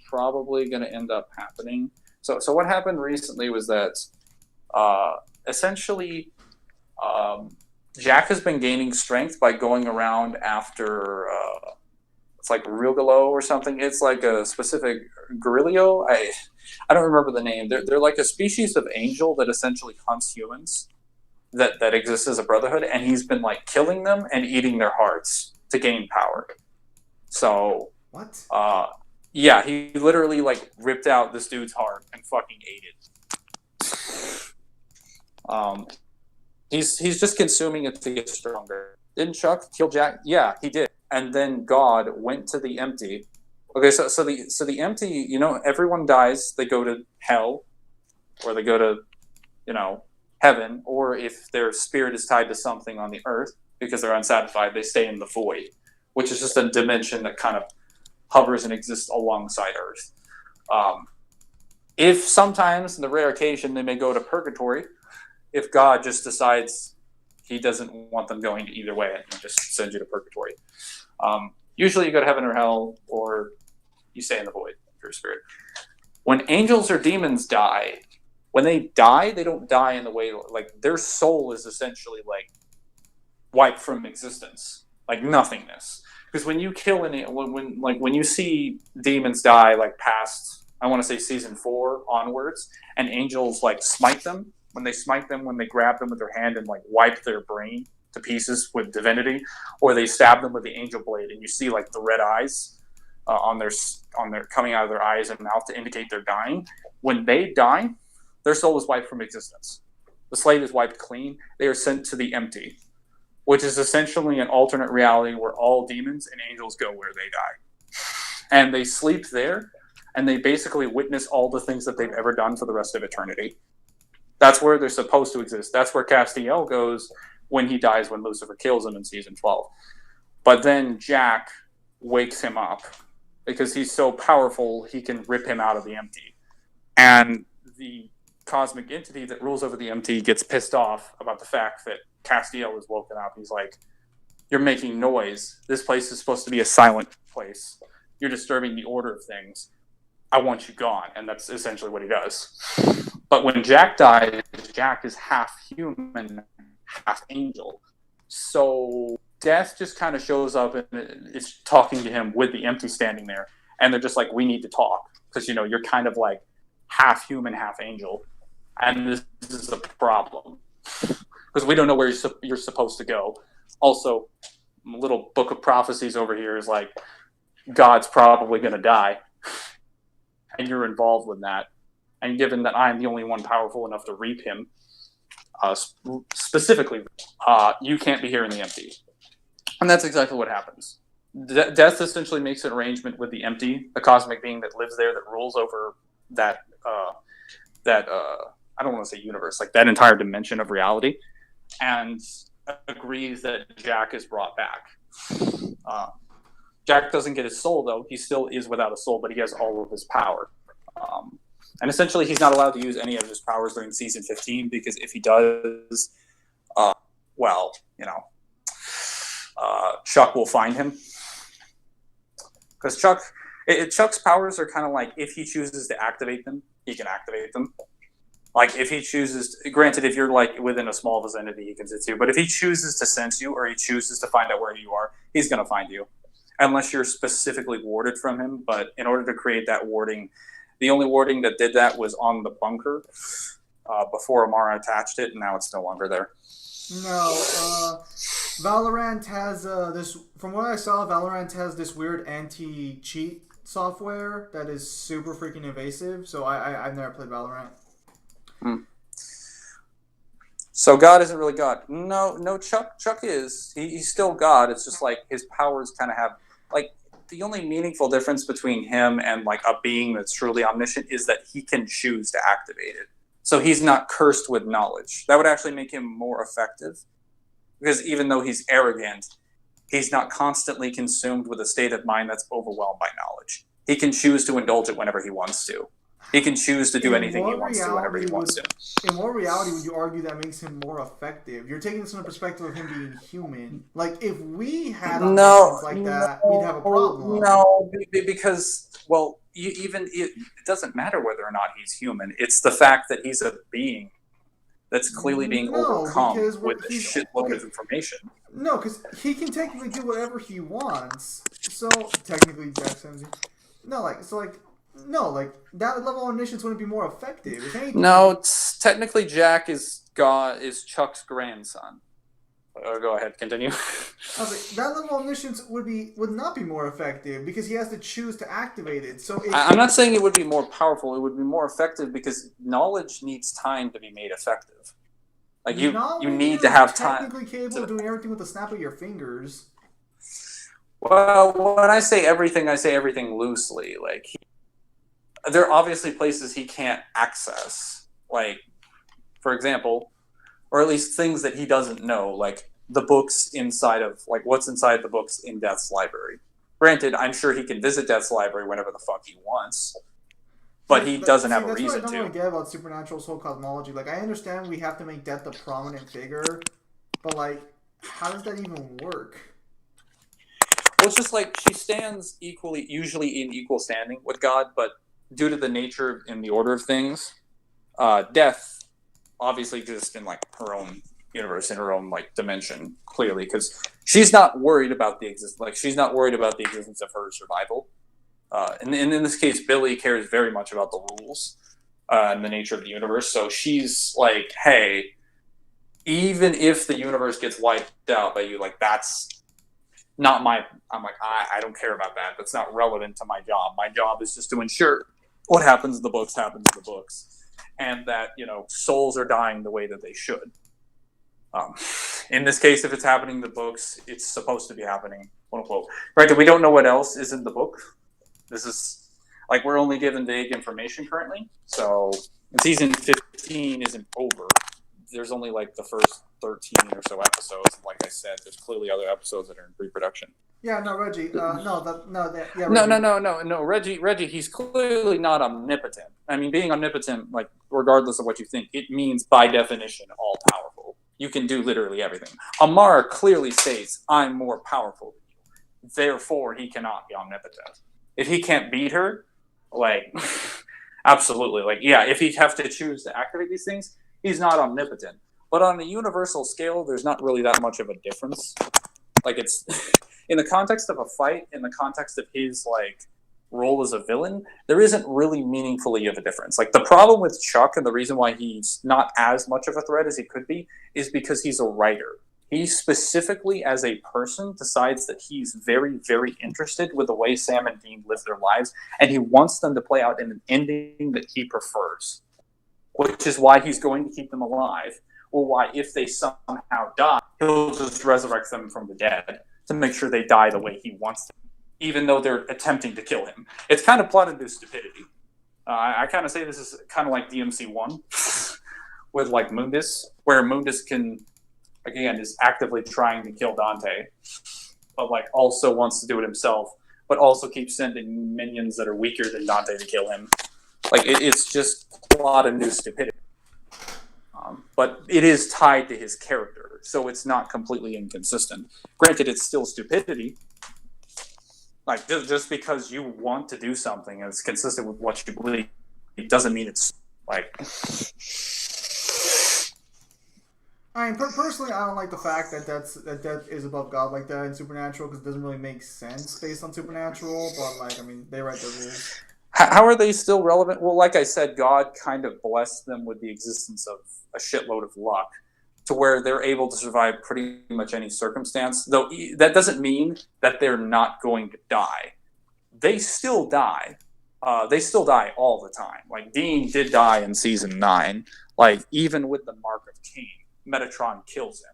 probably going to end up happening. So what happened recently was that essentially Jack has been gaining strength by going around after it's like Rugalo or something. It's like a specific Gorilio. I don't remember the name. They're like a species of angel that essentially hunts humans. That exists as a brotherhood, and he's been like killing them and eating their hearts to gain power. So
what?
Yeah, he literally like ripped out this dude's heart and fucking ate it. He's just consuming it to get stronger. Didn't Chuck kill Jack? Yeah, he did. And then God went to the empty. Okay, so the empty, everyone dies. They go to hell, or they go to, heaven, or if their spirit is tied to something on the earth because they're unsatisfied, they stay in the void, which is just a dimension that kind of hovers and exists alongside Earth. If sometimes, in the rare occasion, they may go to purgatory, if God just decides he doesn't want them going either way and just sends you to purgatory. Usually you go to heaven or hell, or you stay in the void for your spirit. When angels or demons die, when they die, they don't die in the way, like, their soul is essentially, like, wiped from existence. Like, nothingness. Because when you kill when you see demons die, like, past, I want to say season 4 onwards, and angels, like, smite them, when they grab them with their hand and, like, wipe their brain to pieces with divinity, or they stab them with the angel blade, and you see, like, the red eyes on their coming out of their eyes and mouth to indicate they're dying. When they die, their soul is wiped from existence. The slate is wiped clean. They are sent to the empty, which is essentially an alternate reality where all demons and angels go where they die. And they sleep there and they basically witness all the things that they've ever done for the rest of eternity. That's where they're supposed to exist. That's where Castiel goes when he dies, when Lucifer kills him in season 12. But then Jack wakes him up because he's so powerful, he can rip him out of the empty. And the cosmic entity that rules over the empty gets pissed off about the fact that Castiel is woken up. He's like, you're making noise. This place is supposed to be a silent place. You're disturbing the order of things. I want you gone. And that's essentially what he does. But when Jack dies, Jack is half human, half angel. So Death just kind of shows up and is talking to him with the empty standing there. And they're just like, we need to talk. Because, you're kind of like half human, half angel. And this is a problem. Because we don't know where you're supposed to go. Also, little book of prophecies over here is like, God's probably going to die. And you're involved with that. And given that I'm the only one powerful enough to reap him, specifically, you can't be here in the empty. And that's exactly what happens. Death essentially makes an arrangement with the empty, the cosmic being that lives there, that rules over that I don't want to say universe, like that entire dimension of reality, and agrees that Jack is brought back. Jack doesn't get his soul, though. He still is without a soul, but he has all of his power. And essentially, he's not allowed to use any of his powers during Season 15, because if he does, Chuck will find him. Because Chuck's powers are kind of like, if he chooses to activate them, he can activate them. Like, if he chooses, granted, if you're, like, within a small vicinity, he can sense you. But if he chooses to sense you, or he chooses to find out where you are, he's going to find you. Unless you're specifically warded from him. But in order to create that warding, the only warding that did that was on the bunker before Amara attached it, and now it's no longer there.
No, Valorant has this. From what I saw, Valorant has this weird anti-cheat software that is super freaking invasive. So I've never played Valorant.
So God isn't really God. No, Chuck is. He's still God. It's just like his powers kind of have, like, the only meaningful difference between him and like a being that's truly omniscient is that he can choose to activate it. So he's not cursed with knowledge. That would actually make him more effective, because even though he's arrogant, he's not constantly consumed with a state of mind that's overwhelmed by knowledge. He can choose to indulge it whenever he wants to. He can choose to do anything he wants to whenever he wants to.
In what reality would you argue that makes him more effective? You're taking this from the perspective of him being human. Like, if we had omniscience like that, we'd have a problem.
No, because, well, it doesn't matter whether or not he's human. It's the fact that he's a being that's clearly being overcome with a shitload of information.
No, because he can technically do whatever he wants. So, technically, Jack Sensi. No, that level of omniscience wouldn't be more effective. If anything,
no, technically Jack is Chuck's grandson. Go ahead, continue.
That level of omniscience would not be more effective because he has to choose to activate it. So
I'm not saying it would be more powerful. It would be more effective because knowledge needs time to be made effective. Like you need to have time.
Technically capable of doing everything with the snap of your fingers.
Well, when I say everything loosely. Like, there are obviously places he can't access. Like, for example, or at least things that he doesn't know, like the books inside of, like, what's inside the books in Death's library. Granted, I'm sure he can visit Death's library whenever the fuck he wants, but he doesn't have a reason to.
That's what I don't really get about supernatural soul cosmology. Like, I understand we have to make Death a prominent figure, but, like, how does that even work?
Well, it's just like she stands usually in equal standing with God, but due to the nature and the order of things, Death obviously exists in, like, her own universe, in her own, like, dimension, clearly, because she's not worried about the existence of her survival. And in this case, Billy cares very much about the rules and the nature of the universe. So she's like, hey, even if the universe gets wiped out by you, like, that's not my... I'm like, I don't care about that. That's not relevant to my job. My job is just to ensure what happens in the books happens in the books. And that, souls are dying the way that they should. In this case, if it's happening in the books, it's supposed to be happening, quote unquote. Right, we don't know what else is in the book. Like, we're only given vague information currently, so season 15 isn't over. There's only like the first 13 or so episodes. Like I said, there's clearly other episodes that are in pre-production.
Yeah, no, Reggie. No.
Reggie, he's clearly not omnipotent. I mean, being omnipotent, like, regardless of what you think, it means by definition all powerful. You can do literally everything. Amara clearly states, "I'm more powerful than you." Therefore, he cannot be omnipotent. If he can't beat her, like, absolutely, like, yeah, if he'd have to choose to activate these things, he's not omnipotent. But on a universal scale, there's not really that much of a difference. Like, it's in the context of a fight, in the context of his, like, role as a villain, there isn't really meaningfully of a difference. Like, the problem with Chuck and the reason why he's not as much of a threat as he could be is because he's a writer. He specifically, as a person, decides that he's very, very interested with the way Sam and Dean live their lives, and he wants them to play out in an ending that he prefers, which is why he's going to keep them alive, or why, if they somehow die, he'll just resurrect them from the dead to make sure they die the way he wants them, even though they're attempting to kill him. It's kind of plot-induced stupidity. I kind of say this is kind of like DMC1 with, like, Mundus, where Mundus can, again, is actively trying to kill Dante, but, like, also wants to do it himself, but also keeps sending minions that are weaker than Dante to kill him. Like, it's just plot-induced stupidity. But it is tied to his character, so it's not completely inconsistent. Granted, it's still stupidity. Like, just because you want to do something and it's consistent with what you believe, it doesn't mean it's, like...
I mean, personally, I don't like the fact that that is above God like that in Supernatural, because it doesn't really make sense based on Supernatural, but, like, I mean, they write the rules.
How are they still relevant? Well, like I said, God kind of blessed them with the existence of a shitload of luck to where they're able to survive pretty much any circumstance. Though that doesn't mean that they're not going to die. They still die. They still die all the time. Like, Dean did die in season 9. Like, even with the Mark of Cain, Metatron kills him.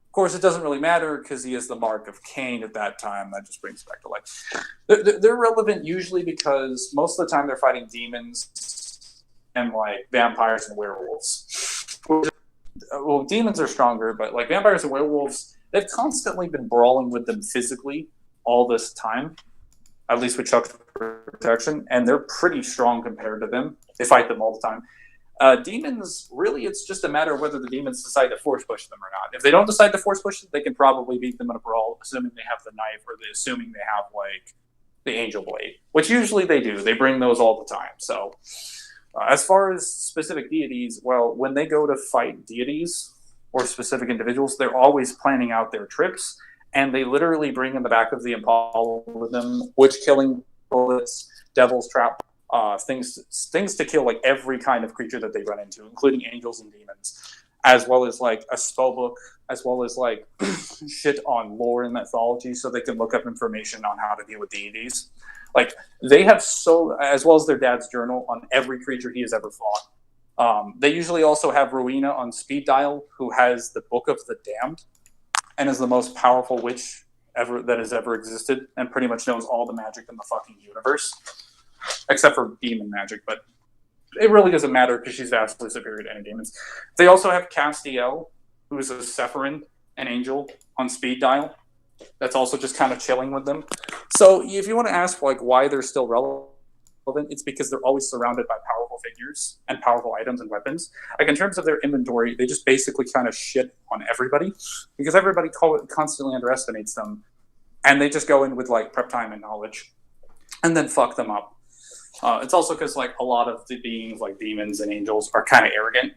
Of course, it doesn't really matter because he is the Mark of Cain at that time. That just brings back to life. They're relevant usually because most of the time they're fighting demons and, like, vampires and werewolves. Well, demons are stronger, but, like, vampires and werewolves, they've constantly been brawling with them physically all this time, at least with Chuck's protection, and they're pretty strong compared to them. They fight them all the time. Demons, really, it's just a matter of whether the demons decide to force push them or not. If they don't decide to force push them, they can probably beat them in a brawl, assuming they have the knife, or assuming they have, like, the Angel Blade, which usually they do. They bring those all the time. So, as far as specific deities, well, when they go to fight deities or specific individuals, they're always planning out their trips, and they literally bring in the back of the Impala with them witch-killing bullets, devil's trap, things to kill, like, every kind of creature that they run into, including angels and demons, as well as, like, a spell book, as well as, like, shit on lore and mythology, so they can look up information on how to deal with deities. Like, they have as well as their dad's journal on every creature he has ever fought. They usually also have Rowena on speed dial, who has the Book of the Damned, and is the most powerful witch ever that has ever existed, and pretty much knows all the magic in the fucking universe. Except for demon magic, but it really doesn't matter because she's vastly superior to any demons. They also have Castiel, who is a Sephirin, an angel, on speed dial. That's also just kind of chilling with them. So if you want to ask, like, why they're still relevant, it's because they're always surrounded by powerful figures and powerful items and weapons. Like, in terms of their inventory, they just basically kind of shit on everybody because everybody constantly underestimates them, and they just go in with, like, prep time and knowledge and then fuck them up. It's also because, like, a lot of the beings, like demons and angels, are kind of arrogant.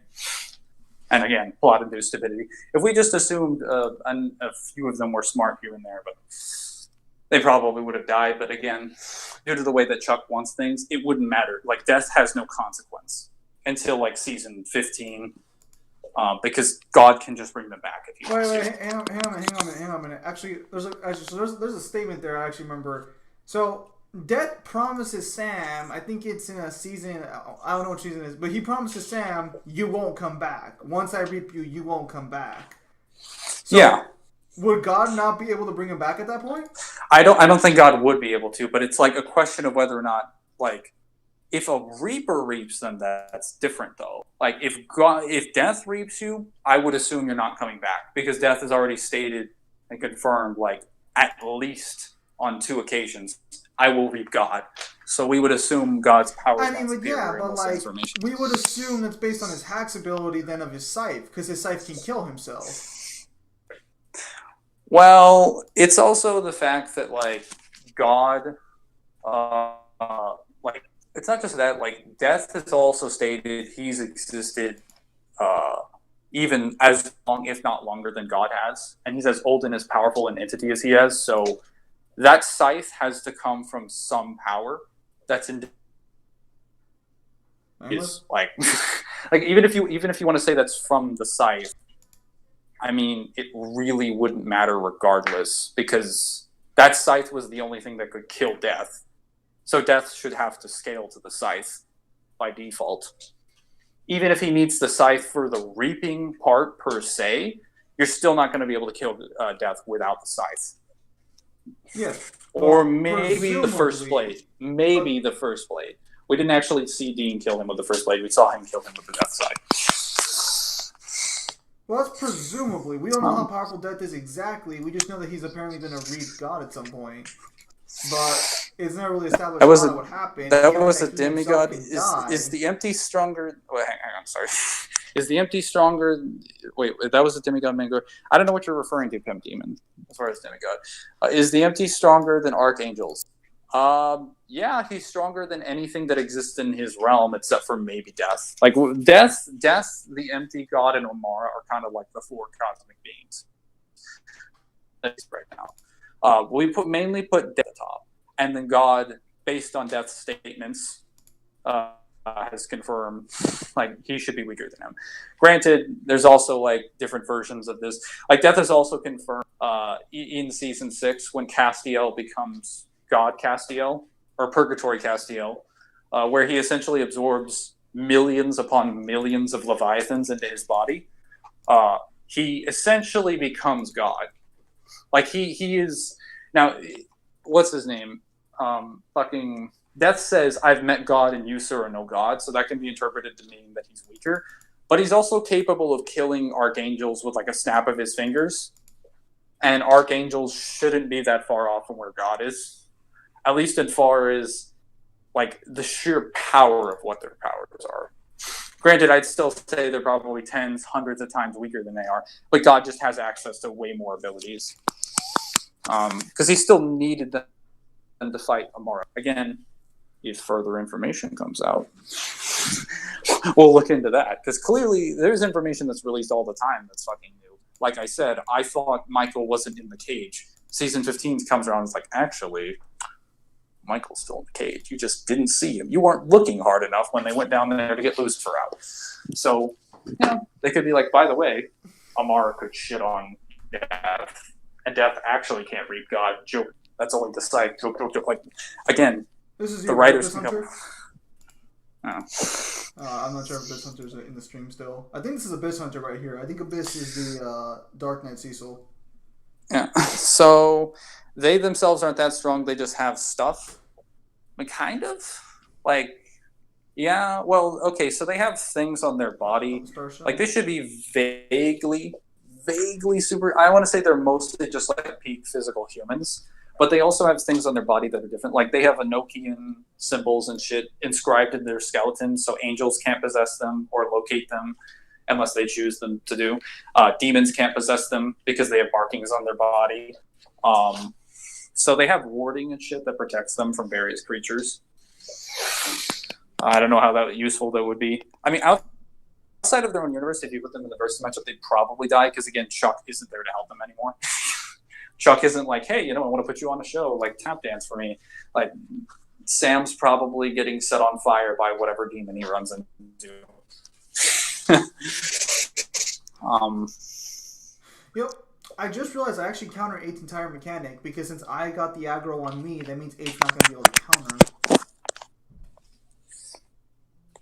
And again, plot-induced stupidity. If we just assumed a few of them were smart here and there, but they probably would have died. But again, due to the way that Chuck wants things, it wouldn't matter. Like, death has no consequence until, like, season 15, because God can just bring them back if he wants to.
Hang on a minute. Actually, there's a statement there I actually remember. So, Death promises Sam, I think it's in a season, I don't know what season it is, but he promises Sam, you won't come back. Once I reap you, you won't come back. So,
yeah.
Would God not be able to bring him back at that point?
I don't think God would be able to, but it's like a question of whether or not like, if a Reaper reaps them, that's different though. Like if Death reaps you, I would assume you're not coming back because Death has already stated and confirmed, like, at least on 2 occasions, I will reap God. So we would assume God's power.
I mean, but yeah, but like we would assume that's based on his Hack's ability then of his scythe, because his scythe can kill himself.
Well, it's also the fact that like God, like it's not just that. Like Death has also stated he's existed, even as long, if not longer, than God has, and he's as old and as powerful an entity as he has. So that scythe has to come from some power that's in. Is like, like even if you want to say that's from the scythe, I mean, it really wouldn't matter regardless because that scythe was the only thing that could kill Death. So Death should have to scale to the scythe by default. Even if he needs the scythe for the reaping part per se, you're still not going to be able to kill Death without the scythe.
Yes.
Or maybe the first blade. Maybe the first blade. We didn't actually see Dean kill him with the first blade. We saw him kill him with the Death scythe.
Well, that's presumably. We don't know how powerful Death is exactly. We just know that he's apparently been a reap god at some point. But it's never really established what happened.
That was a demigod. Is the empty stronger? Wait, hang on, sorry. Is the empty stronger? Wait, that was a demigod Mangor. I don't know what you're referring to, Pimp Demon, as far as demigod. Is the empty stronger than archangels? Yeah, he's stronger than anything that exists in his realm, except for maybe Death. Like Death, the empty god, and Omara are kind of like the 4 cosmic beings. That's right now. We mainly put Death top, and then God, based on Death's statements, has confirmed like he should be weaker than him. Granted, there's also like different versions of this. Like Death has also confirmed in season 6 when Castiel becomes God Castiel or Purgatory Castiel, where he essentially absorbs millions upon millions of Leviathans into his body. He essentially becomes God. Like he is now. What's his name? Fucking Death says, "I've met God and you, sir, are no God." So that can be interpreted to mean that he's weaker. But he's also capable of killing archangels with like a snap of his fingers. And archangels shouldn't be that far off from where God is, at least as far as like the sheer power of what their powers are. Granted, I'd still say they're probably tens, hundreds of times weaker than they are, but God just has access to way more abilities. Because he still needed them to fight Omara. Again, if further information comes out, we'll look into that. Because clearly, there's information that's released all the time that's fucking new. Like I said, I thought Michael wasn't in the cage. Season 15 comes around and it's like, actually, Michael's still in the cage. You just didn't see him. You weren't looking hard enough when they went down there to get Lucifer out. So, you know, they could be like, by the way, Omara could shit on Death. And Death actually can't reap God. Joke. That's only the side. Joke. Like, again,
this is
the writers can come.
I'm not sure if Abyss Hunter's in the stream still. I think this is Abyss Hunter right here. I think Abyss is the Dark Knight Cecil.
Yeah. So they themselves aren't that strong. They just have stuff. I mean, kind of. Like, yeah. Well, okay. So they have things on their body. Like, they should be vaguely super. I want to say they're mostly just like peak physical humans. But they also have things on their body that are different. Like, they have Enochian symbols and shit inscribed in their skeletons, so angels can't possess them or locate them unless they choose them to do. Demons can't possess them because they have markings on their body. So they have warding and shit that protects them from various creatures. I don't know how useful that would be. I mean, outside of their own universe, if you put them in the versus matchup, they'd probably die because, again, Chuck isn't there to help them anymore. Chuck isn't like, hey, you know, I want to put you on a show, like tap dance for me. Like, Sam's probably getting set on fire by whatever demon he runs into.
Yep. I just realized I actually counter 8's entire mechanic because since I got the aggro on me, that means 8's not going to be able to counter.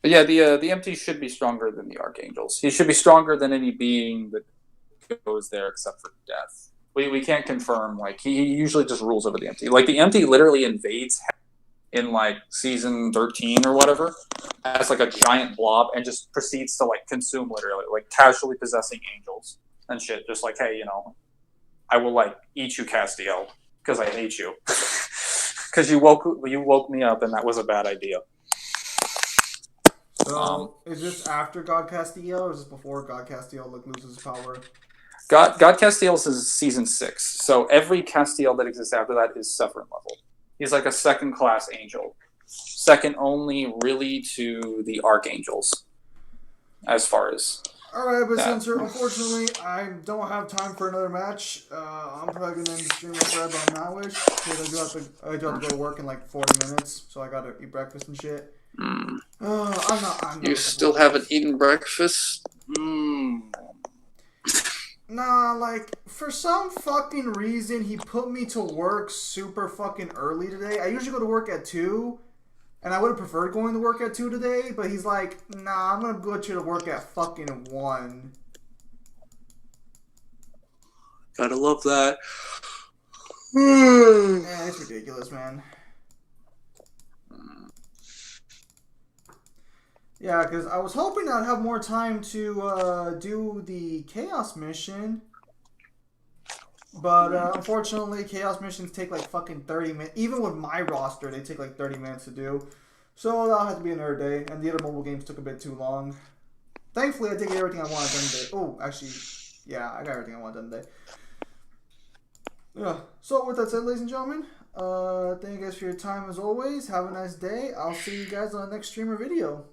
But yeah, the empty should be stronger than the archangels. He should be stronger than any being that goes there except for Death. We can't confirm. Like, he usually just rules over the empty. Like, the empty literally invades in like season 13 or whatever as like a giant blob and just proceeds to like consume literally like casually possessing angels and shit. Just like, hey, you know, I will like eat you, Castiel, because I hate you. Because you woke me up and that was a bad idea.
So, is this after God Castiel or is this before God Castiel like loses power?
God Castiel's is season 6, so every Castiel that exists after that is Suffering level. He's like a second class angel, second only really to the archangels, as far as.
All right, but
that.
since unfortunately I don't have time for another match, I'm probably gonna end the stream after I on that wish because I do have to go to work in like 40 minutes, so I gotta eat breakfast and shit. I'm not.
You still haven't eaten breakfast?
Nah, like, for some fucking reason, he put me to work super fucking early today. I usually go to work at 2, and I would have preferred going to work at 2 today, but he's like, nah, I'm gonna go to work at fucking 1.
Gotta love that.
Yeah, it's ridiculous, man. Yeah, because I was hoping I'd have more time to do the Chaos mission. But unfortunately, Chaos missions take like fucking 30 minutes. Even with my roster, they take like 30 minutes to do. So that'll have to be another day. And the other mobile games took a bit too long. Thankfully, I did get everything I wanted done today. Oh, actually, yeah, I got everything I wanted done today. Yeah, so with that said, ladies and gentlemen, thank you guys for your time as always. Have a nice day. I'll see you guys on the next stream or video.